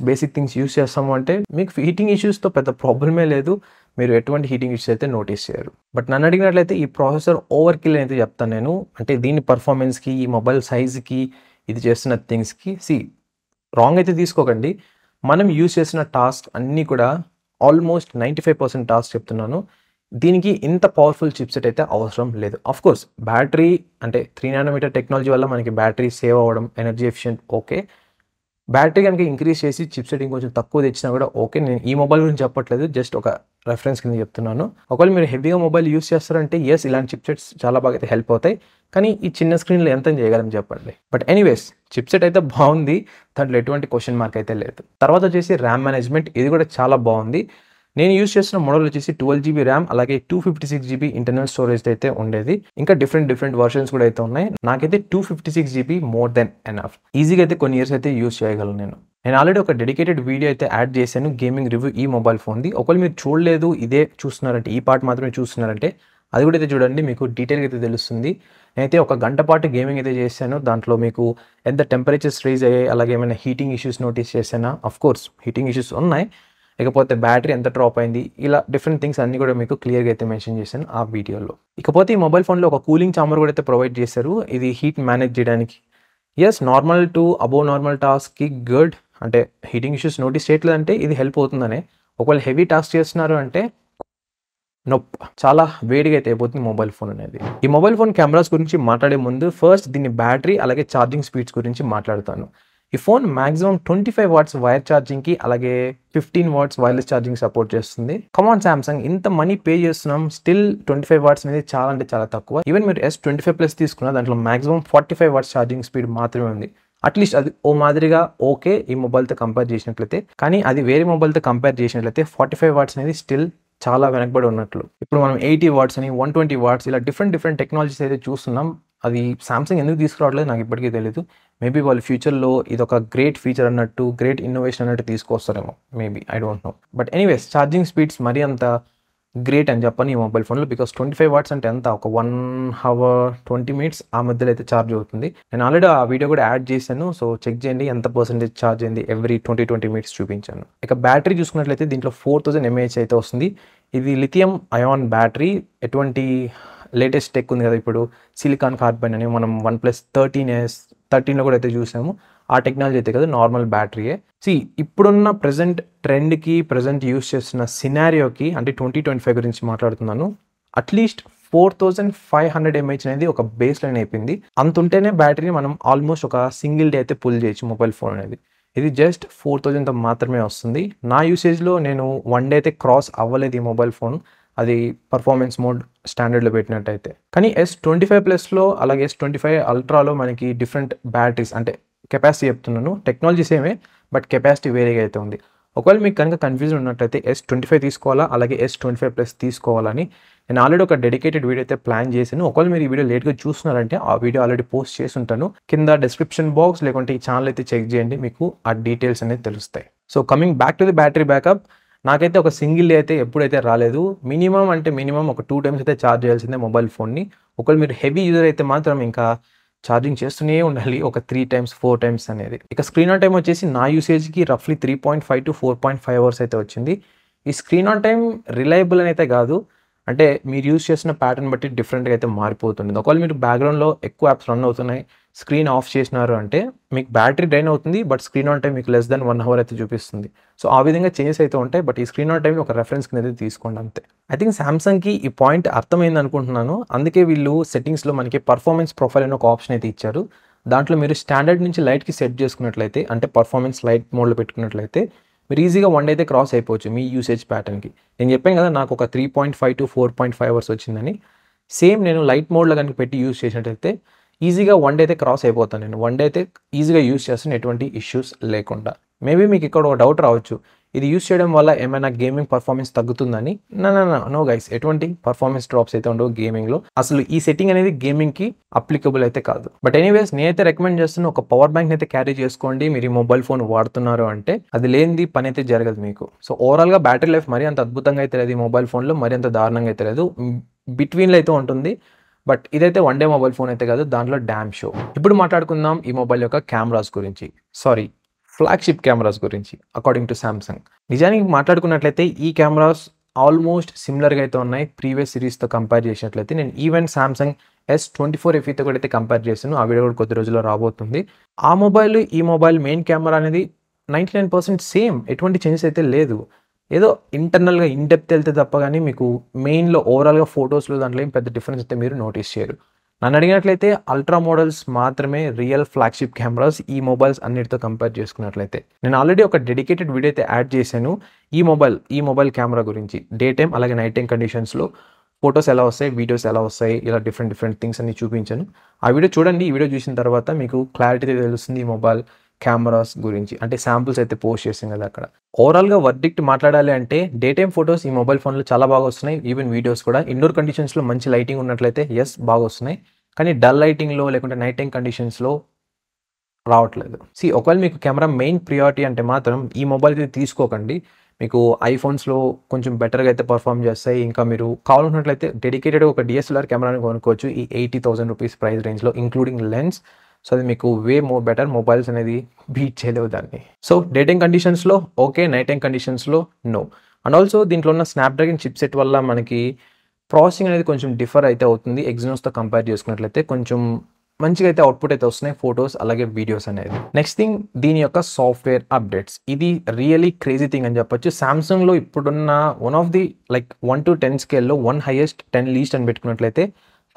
[SPEAKER 1] basic things use చేస్తాము అంటే మీకు హీటింగ్ ఇష్యూస్తో పెద్ద ప్రాబ్లమే లేదు, మీరు ఎటువంటి హీటింగ్ ఇష్యూస్ అయితే నోటీస్ చేయరు. బట్ నన్ను అడిగినట్లయితే ఈ ప్రాసెసర్ ఓవర్ కిల్ అయితే చెప్తాను నేను, అంటే దీని పర్ఫార్మెన్స్కి, ఈ మొబైల్ సైజ్కి, ఇది చేస్తున్న థింగ్స్కి. రాంగ్ అయితే తీసుకోకండి, మనం యూస్ చేసిన టాస్క్ అన్నీ కూడా ఆల్మోస్ట్ 95% టాస్క్ చెప్తున్నాను, దీనికి ఇంత పవర్ఫుల్ చిప్సెట్ అయితే అవసరం లేదు. ఆఫ్ కోర్స్ బ్యాటరీ అంటే 3 నానోమీటర్ టెక్నాలజీ వల్ల మనకి బ్యాటరీ సేవ్ అవ్వడం, ఎనర్జీ ఎఫిషియెంట్ ఓకే. బ్యాటరీ కనుక ఇంక్రీజ్ చేసి చిప్సెట్ ఇంకొంచెం తక్కువ తెచ్చినా కూడా ఓకే. నేను ఈ మొబైల్ గురించి చెప్పట్లేదు, జస్ట్ ఒక రెఫరెన్స్ కింద చెప్తున్నాను. ఒకవేళ మీరు హెవీగా మొబైల్ యూస్ చేస్తారంటే ఎస్, ఇలాంటి చిప్సెట్స్ చాలా బాగా అయితే హెల్ప్ అవుతాయి, కానీ ఈ చిన్న స్క్రీన్లో ఎంత చేయగలం చెప్పండి. బట్ ఎనీవేస్ చిప్సెట్ అయితే బాగుంది, దాంట్లో ఎటువంటి క్వశ్చన్ మార్క్ అయితే లేదు. తర్వాత వచ్చేసి ర్యామ్ మేనేజ్మెంట్, ఇది కూడా చాలా బాగుంది. నేను యూస్ చేసిన మోడల్ వచ్చేసి 12GB ర్యామ్, అలాగే 256GB ఇంటర్నల్ స్టోరేజ్ అయితే ఉండేది. ఇంకా డిఫరెంట్ వర్షన్స్ కూడా అయితే ఉన్నాయి. నాకైతే 256GB మోర్ దెన్ ఎనఫ్, ఈజీగా అయితే కొన్ని ఇయర్స్ అయితే యూస్ చేయగలను. నేను ఆల్రెడీ ఒక డెడికేటెడ్ వీడియో అయితే యాడ్ చేశాను, గేమింగ్ రివ్యూ ఈ మొబైల్ ఫోన్ది. ఒకవేళ మీరు చూడలేదు, ఇదే చూస్తున్నారంటే, ఈ పార్ట్ మాత్రమే చూస్తున్నారంటే అది కూడా అయితే చూడండి, మీకు డీటెయిల్గా అయితే తెలుస్తుంది. నేనైతే 1 గంట పాటు గేమింగ్ అయితే చేశాను, దాంట్లో మీకు ఎంత టెంపరేచర్స్ రైజ్ అయ్యాయి, అలాగే ఏమైనా హీటింగ్ ఇష్యూస్ నోటీస్ చేశానా, అఫ్ కోర్స్ హీటింగ్ ఇష్యూస్ ఉన్నాయి, ఇకపోతే బ్యాటరీ ఎంత డ్రాప్ అయింది, ఇలా డిఫరెంట్ థింగ్స్ అన్ని కూడా మీకు క్లియర్గా అయితే మెన్షన్ చేశాను ఆ వీడియోలో. ఇకపోతే ఈ మొబైల్ ఫోన్లో ఒక కూలింగ్ చాంబర్ కూడా అయితే ప్రొవైడ్ చేశారు, ఇది హీట్ మేనేజ్ చేయడానికి. Yes, normal to above normal టాస్క్‌కి గుడ్. అంటే హీటింగ్ ఇష్యూస్ నోటీస్ చేయట్లేదంటే ఇది హెల్ప్ అవుతుందనే. ఒకవేళ హెవీ టాస్క్ చేస్తున్నారు అంటే నోప్. చాలా వేడిగా అయితే అయిపోతుంది మొబైల్ ఫోన్ అనేది. ఈ మొబైల్ ఫోన్ కెమెరాస్ గురించి మాట్లాడే ముందు ఫస్ట్ దీని బ్యాటరీ అలాగే ఛార్జింగ్ స్పీడ్స్ గురించి మాట్లాడతాను. ఈ ఫోన్ మాక్సిమం 25 వాట్స్ వైర్ ఛార్జింగ్‌కి అలాగే 15 వాట్స్ వైర్‌లెస్ ఛార్జింగ్ సపోర్ట్ చేస్తుంది. కమ్ ఆన్ సామ్‌సంగ్, ఇంత మనీ పే చేస్తున్నాం, స్టిల్ 25 వాట్స్ అనేది చాలా అంటే చాలా తక్కువ. ఈవెన్ మీరు S25 ప్లస్ తీసుకున్న దాంట్లో మాక్సిమం 45 వాట్స్ ఛార్జింగ్ స్పీడ్ మాత్రమే ఉంది. అట్లీస్ట్ అది ఓ మాదిరిగా ఓకే ఈ మొబైల్‌తో కంపేర్ చేసినట్లయితే. కానీ అది వేరే మొబైల్‌తో కంపేర్ చేసినట్లయితే 45 వాట్స్ అనేది స్టిల్ చాలా వెనకబడి ఉన్నట్లు. ఇప్పుడు మనం 80 వాట్స్ అని, 120 వాట్స్ ఇలా డిఫరెంట్ టెక్నాలజీస్ అయితే చూస్తున్నాం. అది సామ్‌సంగ్ ఎందుకు తీసుకురావట్లేదు నాకు ఇప్పటికీ తెలీదు. మేబీ వాళ్ళు ఫ్యూచర్‌లో ఇదొక గ్రేట్ ఫీచర్ అన్నట్టు, గ్రేట్ ఇన్నోవేషన్ అన్నట్టు తీసుకొస్తారేమో. Maybe I don't know. But anyways charging speeds మరీ అంత గ్రేట్ అని చెప్పను ఈ మొబైల్ ఫోన్‌లో. బికాస్ 25 వాట్స్ అంటే ఎంత, ఒక 1 హవర్ 20 మినిట్స్ ఆ మధ్యలో అయితే ఛార్జ్ అవుతుంది. నేను ఆల్రెడీ ఆ వీడియో కూడా యాడ్ చేశాను. సో చెక్ చేయండి ఎంత పర్సెంటేజ్ ఛార్జ్ అయింది ఎవ్రీ 20 మినిట్స్ చూపించాను. ఇక బ్యాటరీ చూసుకున్నట్లయితే దీంట్లో 4000 mAh అయితే వస్తుంది. ఇది లిథియం అయాన్ బ్యాటరీ. ఎటువంటి లేటెస్ట్ టెక్ ఉంది కదా ఇప్పుడు, సిలికాన్ కార్బన్ అని మనం OnePlus 13లో కూడా అయితే చూసాము. ఆ టెక్నాలజీ అయితే కదా, నార్మల్ బ్యాటరీయే. ఇప్పుడున్న ప్రజెంట్ ట్రెండ్కి, ప్రజెంట్ యూస్ చేస్తున్న సినారియోకి, అంటే 2025 గురించి మాట్లాడుతున్నాను, అట్లీస్ట్ 4500 mAh అనేది ఒక బేస్ లైన్ అయిపోయింది. అంత ఉంటేనే బ్యాటరీని మనం ఆల్మోస్ట్ ఒక సింగిల్ డే అయితే పుల్ చేయొచ్చు మొబైల్ ఫోన్ అనేది. ఇది జస్ట్ 4000తో మాత్రమే వస్తుంది. నా యూసేజ్లో నేను 1 డే అయితే క్రాస్ అవ్వలేదు ఈ మొబైల్ ఫోన్, అది పర్ఫార్మెన్స్ మోడ్ స్టాండర్డ్లో పెట్టినట్టయితే. కానీ S25 ప్లస్లో అలాగే S25 అల్ట్రాలో మనకి డిఫరెంట్ బ్యాటరీస్, అంటే కెపాసిటీ చెప్తున్నాను, టెక్నాలజీ సేమే బట్ కెపాసిటీ వేరేగా అయితే ఉంది. ఒకవేళ మీకు కనుక కన్ఫ్యూజన్ ఉన్నట్టయితే S25 తీసుకోవాలా అలాగే S25 ప్లస్ తీసుకోవాలని నేను ఆల్రెడీ ఒక డెడికేటెడ్ వీడియో అయితే ప్లాన్ చేశాను. ఒకవేళ మీరు ఈ వీడియో లేట్గా చూస్తున్నారంటే ఆ వీడియో ఆల్రెడీ పోస్ట్ చేసి ఉంటాను. కింద డిస్క్రిప్షన్ బాక్స్ లేకుంటే ఈ ఛానల్ అయితే చెక్ చేయండి, మీకు ఆ డీటెయిల్స్ అనేది తెలుస్తాయి. So coming back to the battery backup, నాకైతే ఒక సింగిల్ డే అయితే ఎప్పుడైతే రాలేదు. మినిమం ఒక 2 టైమ్స్ అయితే ఛార్జ్ చేయాల్సిందే మొబైల్ ఫోన్ని. ఒకవేళ మీరు హెవీ యూజర్ అయితే మాత్రం ఇంకా ఛార్జింగ్ చేస్తూనే ఉండాలి, ఒక 3 టైమ్స్ 4 టైమ్స్ అనేది. ఇక స్క్రీన్ ఆన్ టైం వచ్చేసి నా యూసేజ్కి రఫ్లీ 3.5 to 4.5 అవర్స్ అయితే వచ్చింది. ఈ స్క్రీన్ ఆన్ టైం రిలయబుల్ అని అయితే కాదు, అంటే మీరు యూస్ చేసిన ప్యాటర్న్ బట్టి డిఫరెంట్గా అయితే మారిపోతుంది. ఒకవేళ మీరు బ్యాక్గ్రౌండ్లో ఎక్కువ యాప్స్ రన్ అవుతున్నాయి, స్క్రీన్ ఆఫ్ చేసినారు అంటే మీకు బ్యాటరీ డ్రైన్ అవుతుంది, బట్ స్క్రీన్ ఆన్ టైం మీకు లెస్ దెన్ 1 అవర్ అయితే చూపిస్తుంది. సో ఆ విధంగా చేంజెస్ అయితే ఉంటాయి. బట్ ఈ స్క్రీన్ ఆన్ టైం ఒక రెఫరెన్స్ కింద అయితే తీసుకోండి అంతే. ఐ థింక్ సామ్సంగ్కి ఈ పాయింట్ అర్థమైంది అనుకుంటున్నాను. అందుకే వీళ్ళు సెట్టింగ్స్లో మనకి పర్ఫార్మెన్స్ ప్రొఫైల్ అని ఒక ఆప్షన్ అయితే ఇచ్చారు. దాంట్లో మీరు స్టాండర్డ్ నుంచి లైట్కి సెట్ చేసుకున్నట్లయితే, అంటే పర్ఫార్మెన్స్ లైట్ మోడ్లో పెట్టుకున్నట్లయితే మీరు ఈజీగా 1 డే అయితే క్రాస్ అయిపోవచ్చు మీ యూసేజ్ ప్యాటర్న్కి. నేను చెప్పాను కదా నాకు ఒక 3.5 to 4.5 అవర్స్ వచ్చిందని. సేమ్ నేను లైట్ మోడ్లో కనుక పెట్టి యూస్ చేసినట్టయితే ఈజీగా 1 డే అయితే క్రాస్ అయిపోతాను. నేను 1 డే అయితే ఈజీగా యూస్ చేస్తాను, ఎటువంటి ఇష్యూస్ లేకుండా. మేబీ మీకు ఇక్కడ ఒక డౌట్ రావచ్చు, ఇది యూస్ చేయడం వల్ల ఏమైనా గేమింగ్ పర్ఫార్మెన్స్ తగ్గుతుందని. నో గైస్, ఎటువంటి పర్ఫార్మెన్స్ డ్రాప్స్ అయితే ఉండవు గేమింగ్లో. అసలు ఈ సెట్టింగ్ అనేది గేమింగ్కి అప్లికబుల్ అయితే కాదు. బట్ ఎనీవేస్ నేనైతే రికమెండ్ చేస్తున్న ఒక పవర్ బ్యాంక్ అయితే క్యారీ చేసుకోండి. మీరు ఈ మొబైల్ ఫోన్ వాడుతున్నారు అంటే అది లేనిది పని అయితే జరగదు మీకు. సో ఓవరాల్గా బ్యాటరీ లైఫ్ మరీ అంత అద్భుతంగా అయితే లేదు ఈ మొబైల్ ఫోన్లో, మరీ అంత దారుణంగా అయితే లేదు, బిట్వీన్లో అయితే ఉంటుంది. బట్ ఇదైతే 1 డే మొబైల్ ఫోన్ అయితే కాదు, దాంట్లో డ్యామ్ షో. ఇప్పుడు మాట్లాడుకుందాం ఈ మొబైల్ యొక్క కెమెరాస్ గురించి, ఫ్లాగ్షిప్ కెమెరాస్ గురించి అకార్డింగ్ టు సామ్సంగ్. నిజానికి మాట్లాడుకున్నట్లయితే ఈ కెమెరాస్ ఆల్మోస్ట్ సిమిలర్గా అయితే ఉన్నాయి ప్రీవియస్ సిరీస్తో కంపేర్ చేసినట్లయితే. నేను ఈవెన్ సామ్సంగ్ S24 FEతో కూడా అయితే కంపేర్ చేశాను, ఆ వీడియో కూడా కొద్ది రోజుల్లో రాబోతుంది. ఆ మొబైల్ ఈ మొబైల్ మెయిన్ కెమెరా అనేది 99% సేమ్, ఎటువంటి చేంజెస్ అయితే లేదు. ఏదో ఇంటర్నల్గా ఇన్డెప్త్ వెళ్తే తప్ప కానీ మీకు మెయిన్లో ఓవరాల్గా ఫొటోస్లో దాంట్లో ఏం పెద్ద డిఫరెన్స్ అయితే మీరు నోటీస్ చేయరు. నన్ను అడిగినట్లయితే అల్ట్రా మోడల్స్ మాత్రమే రియల్ ఫ్లాగ్షిప్ కెమెరాస్ ఈ మొబైల్స్ అన్నిటితో కంపేర్ చేసుకున్నట్లయితే. నేను ఆల్రెడీ ఒక డెడికేటెడ్ వీడియో అయితే యాడ్ చేశాను ఈ మొబైల్ కెమెరా గురించి. డే టైం అలాగే నైట్ టైం కండిషన్స్లో ఫొటోస్ ఎలా వస్తాయి, వీడియోస్ ఎలా వస్తాయి, ఇలా డిఫరెంట్ థింగ్స్ అన్ని చూపించాను. ఆ వీడియో చూడండి. ఈ వీడియో చూసిన తర్వాత మీకు క్లారిటీ తెలుస్తుంది ఈ మొబైల్ కెమెరాస్ గురించి. అంటే శాంపుల్స్ అయితే పోస్ట్ చేసాం కదా అక్కడ. ఓవరాల్గా వర్డిక్ట్ మాట్లాడాలి అంటే డే టైమ్ ఫొటోస్ ఈ మొబైల్ ఫోన్లో చాలా బాగా వస్తున్నాయి. ఈవెన్ వీడియోస్ కూడా ఇండోర్ కండిషన్స్లో మంచి లైటింగ్ ఉన్నట్లయితే ఎస్ బాగా వస్తున్నాయి. కానీ డల్ లైటింగ్లో లేకుంటే నైట్ టైం కండిషన్స్లో రావట్లేదు. ఒకవేళ మీకు కెమెరా మెయిన్ ప్రియారిటీ అంటే మాత్రం ఈ మొబైల్ అయితే తీసుకోకండి. మీకు ఐఫోన్స్లో కొంచెం బెటర్గా అయితే పర్ఫామ్ చేస్తాయి. ఇంకా మీరు కావాలన్నట్లయితే డెడికేటెడ్ ఒక DSLR కెమెరాని కొనుక్కోవచ్చు ఈ 80,000 రూపీస్ ప్రైస్ రేంజ్లో ఇంక్లూడింగ్ లెన్స్. సో అది మీకు వే మోర్ బెటర్. మొబైల్స్ అనేది బీట్ చేయలేవు దాన్ని. సో డే టైం కండిషన్స్లో ఓకే, నైట్ టైం కండిషన్స్లో నో. అండ్ ఆల్సో దీంట్లో ఉన్న స్నాప్డ్రాగన్ చిప్సెట్ వల్ల మనకి ప్రాసెసింగ్ అనేది కొంచెం డిఫర్ అయితే అవుతుంది. ఎగ్జినోస్తో కంపేర్ చేసుకున్నట్లయితే కొంచెం మంచిగా అయితే అవుట్పుట్ అయితే వస్తున్నాయి ఫొటోస్ అలాగే వీడియోస్ అనేది. నెక్స్ట్ థింగ్ దీని యొక్క సాఫ్ట్వేర్ అప్డేట్స్. ఇది రియలీ క్రేజీ థింగ్ అని చెప్పొచ్చు. సామ్సంగ్లో ఇప్పుడున్న one of the like 1 to 10 స్కేల్లో 1 హైయెస్ట్ 10 లీస్ట్ అని పెట్టుకున్నట్లయితే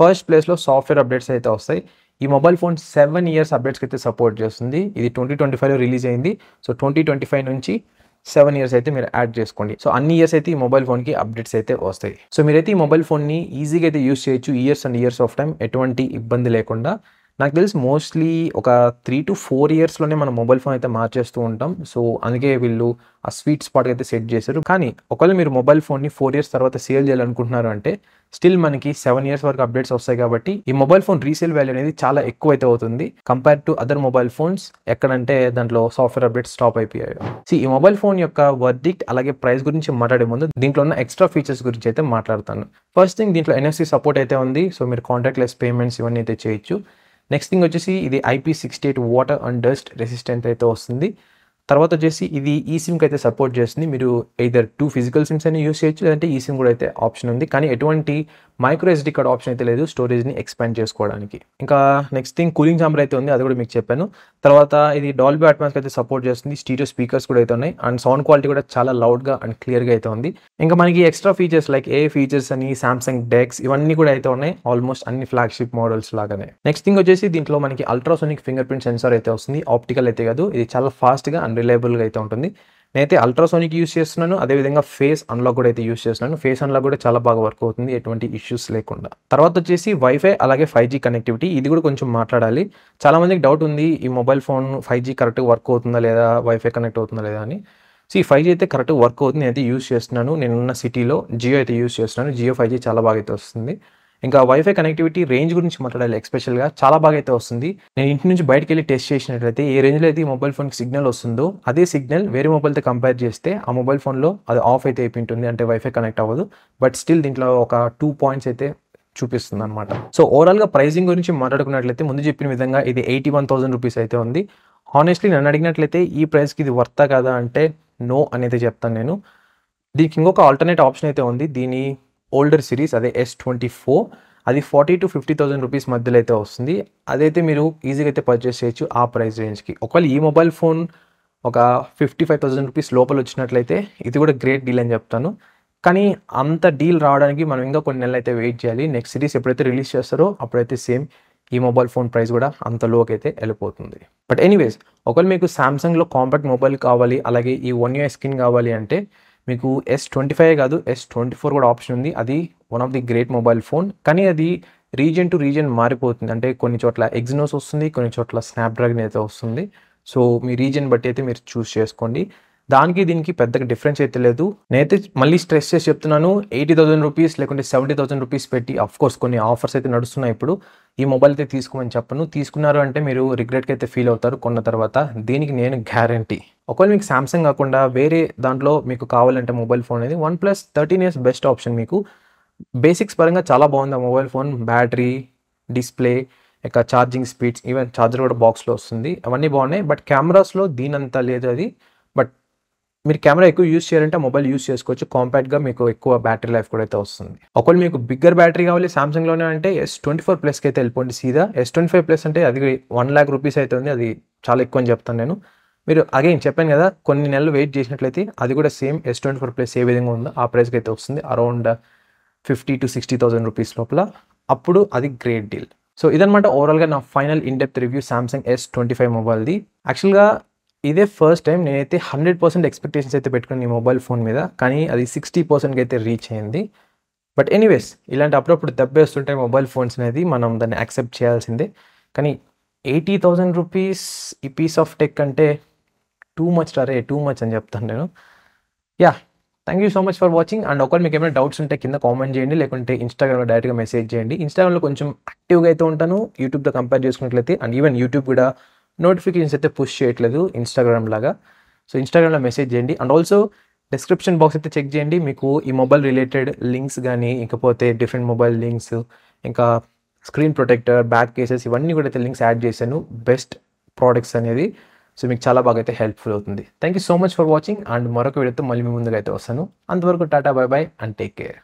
[SPEAKER 1] ఫస్ట్ ప్లేస్లో సాఫ్ట్వేర్ అప్డేట్స్ అయితే వస్తాయి. ఈ మొబైల్ ఫోన్ 7 years అప్డేట్స్కి అయితే సపోర్ట్ చేస్తుంది. ఇది 2025లో రిలీజ్ అయింది. సో 2025 నుంచి 7 years అయితే మీరు యాడ్ చేసుకోండి. సో అన్ని ఇయర్స్ అయితే ఈ మొబైల్ ఫోన్కి అప్డేట్స్ అయితే వస్తాయి. సో మీరైతే ఈ మొబైల్ ఫోన్ని ఈజీగా అయితే యూస్ చేయొచ్చు years and years of time ఎటువంటి ఇబ్బంది లేకుండా. నాకు తెలిసి మోస్ట్లీ ఒక 3 to 4 yearsలోనే మనం మొబైల్ ఫోన్ అయితే మార్చేస్తూ ఉంటాం. సో అందుకే వీళ్ళు ఆ స్వీట్ స్పాట్ అయితే సెట్ చేశారు. కానీ ఒకవేళ మీరు మొబైల్ ఫోన్ని 4 years తర్వాత సేల్ చేయాలనుకుంటున్నారు అంటే స్టిల్ మనకి 7 years వరకు అప్డేట్స్ వస్తాయి కాబట్టి ఈ మొబైల్ ఫోన్ రీసేల్ వాల్యూ అనేది చాలా ఎక్కువ అయితే అవుతుంది compare to other mobile phones. ఎక్కడంటే దాంట్లో సాఫ్ట్వేర్ అప్డేట్స్ స్టాప్ అయిపోయాయి. ఈ మొబైల్ ఫోన్ యొక్క వర్డిక్ట్ అలాగే ప్రైస్ గురించి మాట్లాడే ముందు దీంట్లో ఉన్న ఎక్స్ట్రా ఫీచర్స్ గురించి అయితే మాట్లాడతాను. ఫస్ట్ థింగ్ దీంట్లో NFC సపోర్ట్ అయితే ఉంది. సో మీరు కాంటాక్ట్లెస్ పేమెంట్స్ ఇవన్నీ అయితే చేయొచ్చు. నెక్స్ట్ థింగ్ వచ్చేసి ఇది IP68 water and dust resistant అయితే వస్తుంది. తర్వాత వచ్చేసి ఇది ఈసిమ్కి అయితే సపోర్ట్ చేస్తుంది. మీరు ఎయిదర్ 2 ఫిజికల్ సిమ్స్ అని యూస్ చేయొచ్చు, లేదంటే ఈసిమ్ కూడా అయితే ఆప్షన్ ఉంది. కానీ ఎటువంటి మైక్రో SD కార్డ్ ఆప్షన్ అయితే లేదు స్టోరేజ్ని ఎక్స్పాండ్ చేసుకోవడానికి. ఇంకా నెక్స్ట్ థింగ్ కూలింగ్ ఛాంబర్ అయితే ఉంది, అది కూడా మీకు చెప్పాను. తర్వాత ఇది డాల్బీ అట్మాస్కి అయితే సపోర్ట్ చేస్తుంది. స్టీరియో స్పీకర్స్ కూడా అయితే ఉన్నాయి అండ్ సౌండ్ క్వాలిటీ కూడా చాలా లౌడ్గా అండ్ క్లియర్గా అయితే ఉంది. ఇంకా మనకి ఎక్స్ట్రా ఫీచర్స్ లైక్ ఏ ఫీచర్స్ అని సామ్సంగ్ డెక్స్ ఇవన్నీ కూడా అయితే ఉన్నాయి ఆల్మోస్ట్ అన్ని ఫ్లాగ్షిప్ మోడల్స్ లాగానే. నెక్స్ట్ థింగ్ వచ్చేసి దీంట్లో మనకి అల్ట్రాసోనిక్ ఫింగర్ ప్రింట్ సెన్సార్ అయితే వస్తుంది. ఆప్టికల్ అయితే కాదు, ఇది చాలా ఫాస్ట్గా అండ్ రిలయబుల్గా అయితే ఉంటుంది. నేనైతే అల్ట్రాసోనిక్ యూస్ చేస్తున్నాను, అదేవిధంగా ఫేస్ అన్లాక్ కూడా అయితే యూస్ చేస్తున్నాను. ఫేస్ అన్లాక్ కూడా చాలా బాగా వర్క్ అవుతుంది ఎటువంటి ఇష్యూస్ లేకుండా. తర్వాత వచ్చేసి వైఫై అలాగే 5G కనెక్టివిటీ, ఇది కూడా కొంచెం మాట్లాడాలి. చాలా మందికి డౌట్ ఉంది ఈ మొబైల్ ఫోన్ 5G కరెక్ట్గా వర్క్ అవుతుందా లేదా, వైఫై కనెక్ట్ అవుతుందా లేదా అని. సో ఈ 5G అయితే కరెక్ట్గా వర్క్ అవుతుంది, నేనైతే యూస్ చేస్తున్నాను. నేనున్న సిటీలో జియో అయితే యూస్ చేస్తున్నాను. జియో 5G చాలా బాగా అయితే వస్తుంది. ఇంకా వైఫై కనెక్టివిటీ రేంజ్ గురించి మాట్లాడాలి, ఎక్స్పెషల్గా చాలా బాగా అయితే వస్తుంది. నేను ఇంటి నుంచి బయటకు వెళ్ళి టెస్ట్ చేసినట్లయితే ఏ రేంజ్లో అయితే ఈ మొబైల్ ఫోన్కి సిగ్నల్ వస్తుందో అదే సిగ్నల్ వేరే మొబైల్తో కంపేర్ చేస్తే ఆ మొబైల్ ఫోన్లో అది ఆఫ్ అయితే అయిపోయింటుంది, అంటే వైఫై కనెక్ట్ అవ్వదు. బట్ స్టిల్ దీంట్లో ఒక 2 points అయితే చూపిస్తుంది అనమాట. సో ఓవరాల్గా ప్రైసింగ్ గురించి మాట్లాడుకున్నట్లయితే ముందు చెప్పిన విధంగా ఇది 81,000 రూపీస్ అయితే ఉంది. హానెస్ట్లీ నన్ను అడిగినట్లయితే ఈ ప్రైస్కి ఇది వర్తా కదా అంటే నో అనేది చెప్తాను నేను. దీనికి ఇంకొక ఆల్టర్నేట్ ఆప్షన్ అయితే ఉంది. దీని ఓల్డర్ సిరీస్ అదే S24, అది 40,000 to 50,000 రూపీస్ మధ్యలో అయితే వస్తుంది. అదైతే మీరు ఈజీగా అయితే పర్చేస్ చేయొచ్చు ఆ ప్రైస్ రేంజ్కి. ఒకవేళ ఈ మొబైల్ ఫోన్ ఒక 55,000 రూపీస్ లోపల వచ్చినట్లయితే ఇది కూడా గ్రేట్ డీల్ అని చెప్తాను. కానీ అంత డీల్ రావడానికి మనం ఇంకా కొన్ని నెలలు అయితే వెయిట్ చేయాలి. నెక్స్ట్ సిరీస్ ఎప్పుడైతే రిలీజ్ చేస్తారో అప్పుడైతే సేమ్ ఈ మొబైల్ ఫోన్ ప్రైస్ కూడా అంత లోకి అయితే వెళ్ళిపోతుంది. బట్ ఎనీవేస్ ఒకవేళ మీకు సామ్సంగ్లో కాంపాక్ట్ మొబైల్ కావాలి అలాగే ఈ 1 UI స్క్రీన్ కావాలి అంటే మీకు S25 కాదు S24 కూడా ఆప్షన్ ఉంది. అది one of the great mobile phone, కానీ అది రీజియన్ టు రీజియన్ మారిపోతుంది. అంటే కొన్ని చోట్ల ఎగ్జినోస్ వస్తుంది, కొన్ని చోట్ల స్నాప్డ్రాగన్ అయితే వస్తుంది. సో మీ రీజియన్ బట్టి అయితే మీరు చూస్ చేసుకోండి. దానికి దీనికి పెద్దగా డిఫరెన్స్ అయితే లేదు. నేనైతే మళ్ళీ స్ట్రెస్ చేసి చెప్తున్నాను, 80,000 రూపీస్ లేకుంటే 70,000 రూపీస్ పెట్టి కోర్స్ కొన్ని ఆఫర్స్ అయితే నడుస్తున్నాయి ఇప్పుడు, ఈ మొబైల్ అయితే తీసుకోమని చెప్పను. తీసుకున్నారు అంటే మీరు రిగ్రెట్కి అయితే ఫీల్ అవుతారు కొన్న తర్వాత, దీనికి నేను గ్యారంటీ. ఒకవేళ మీకు సామ్సంగ్ కాకుండా వేరే దాంట్లో మీకు కావాలంటే మొబైల్ ఫోన్ అనేది OnePlus 13s బెస్ట్ ఆప్షన్. మీకు బేసిక్స్ పరంగా చాలా బాగుంది ఆ మొబైల్ ఫోన్. బ్యాటరీ, డిస్ప్లే, ఇక ఛార్జింగ్ స్పీడ్స్, ఈవెన్ ఛార్జర్ కూడా బాక్స్లో వస్తుంది, అవన్నీ బాగున్నాయి. బట్ కెమెరాస్లో దీనంతా లేదు అది. బట్ మీరు కెమెరా ఎక్కువ యూస్ చేయాలంటే మొబైల్ యూస్ చేసుకోవచ్చు. కాంపాక్ట్గా మీకు ఎక్కువ బ్యాటరీ లైఫ్ కూడా అయితే వస్తుంది. ఒకవేళ మీకు బిగ్గర్ బ్యాటరీ కావాలి సామ్సంగ్లోనే అంటే S24 ప్లస్కి అయితే వెళ్ళిపోండి సీదా. S25 ప్లస్ అంటే అది 1 lakh రూపీస్ అయితే ఉంది, అది చాలా ఎక్కువ అని చెప్తాను నేను. మీరు అగైన్ చెప్పాను కదా కొన్ని నెలలు వెయిట్ చేసినట్లయితే అది కూడా సేమ్ S24 ప్లస్ ఏ విధంగా ఉందో ఆ ప్రైస్కి అయితే వస్తుంది, అరౌండ్ 50,000 to 60,000 రూపీస్ లోపల. అప్పుడు అది గ్రేట్ డీల్. సో ఇదనమాట ఓవరాల్గా నా final in depth review Samsung S25 మొబైల్ది. యాక్చువల్గా ఇదే ఫస్ట్ టైం నేనైతే 100% ఎక్స్పెక్టేషన్స్ అయితే పెట్టుకున్నాను ఈ మొబైల్ ఫోన్ మీద, కానీ అది 60%కి అయితే రీచ్ అయింది. బట్ ఎనీవేస్ ఇలాంటి అప్పుడప్పుడు దెబ్బేస్తుంటాయి మొబైల్ ఫోన్స్ అనేది, మనం దాన్ని యాక్సెప్ట్ చేయాల్సిందే. కానీ 80,000 రూపీస్ ఈ పీస్ ఆఫ్ టెక్ అంటే టూ మచ్ అని చెప్తాను నేను. Yeah, thank you so much for watching. And ఒకవేళ మీకు ఏమైనా డౌట్స్ ఉంటే కింద కామెంట్ చేయండి, లేకుంటే ఇన్స్టాగ్రామ్లో డైరెక్ట్గా మెసేజ్ చేయండి. ఇన్స్టాగ్రామ్లో కొంచెం యాక్టివ్గా అయితే ఉంటాను యూట్యూబ్తో కంపేర్ చేసుకున్నట్లయితే. అండ్ ఈవెన్ యూట్యూబ్ కూడా నోటిఫికేషన్స్ అయితే పుష్ చేయట్లేదు ఇన్స్టాగ్రామ్ లాగా. సో ఇన్స్టాగ్రామ్లో మెసేజ్ చేయండి. అండ్ ఆల్సో డిస్క్రిప్షన్ బాక్స్ అయితే చెక్ చేయండి, మీకు ఈ మొబైల్ రిలేటెడ్ లింక్స్ కానీ ఇకపోతే డిఫరెంట్ మొబైల్ లింక్స్, ఇంకా స్క్రీన్ ప్రొటెక్టర్, బ్యాక్ కేసెస్, ఇవన్నీ కూడా అయితే లింక్స్ యాడ్ చేశాను బెస్ట్ ప్రోడక్ట్స్ అనేది. సో మీకు చాలా బాగా అయితే హెల్ప్ఫుల్ అవుతుంది. Thank you so much for watching. And మరొక వీడియోతో మళ్ళీ మీ ముందుగా అయితే వస్తాను. అంతవరకు Tata, by by and take care.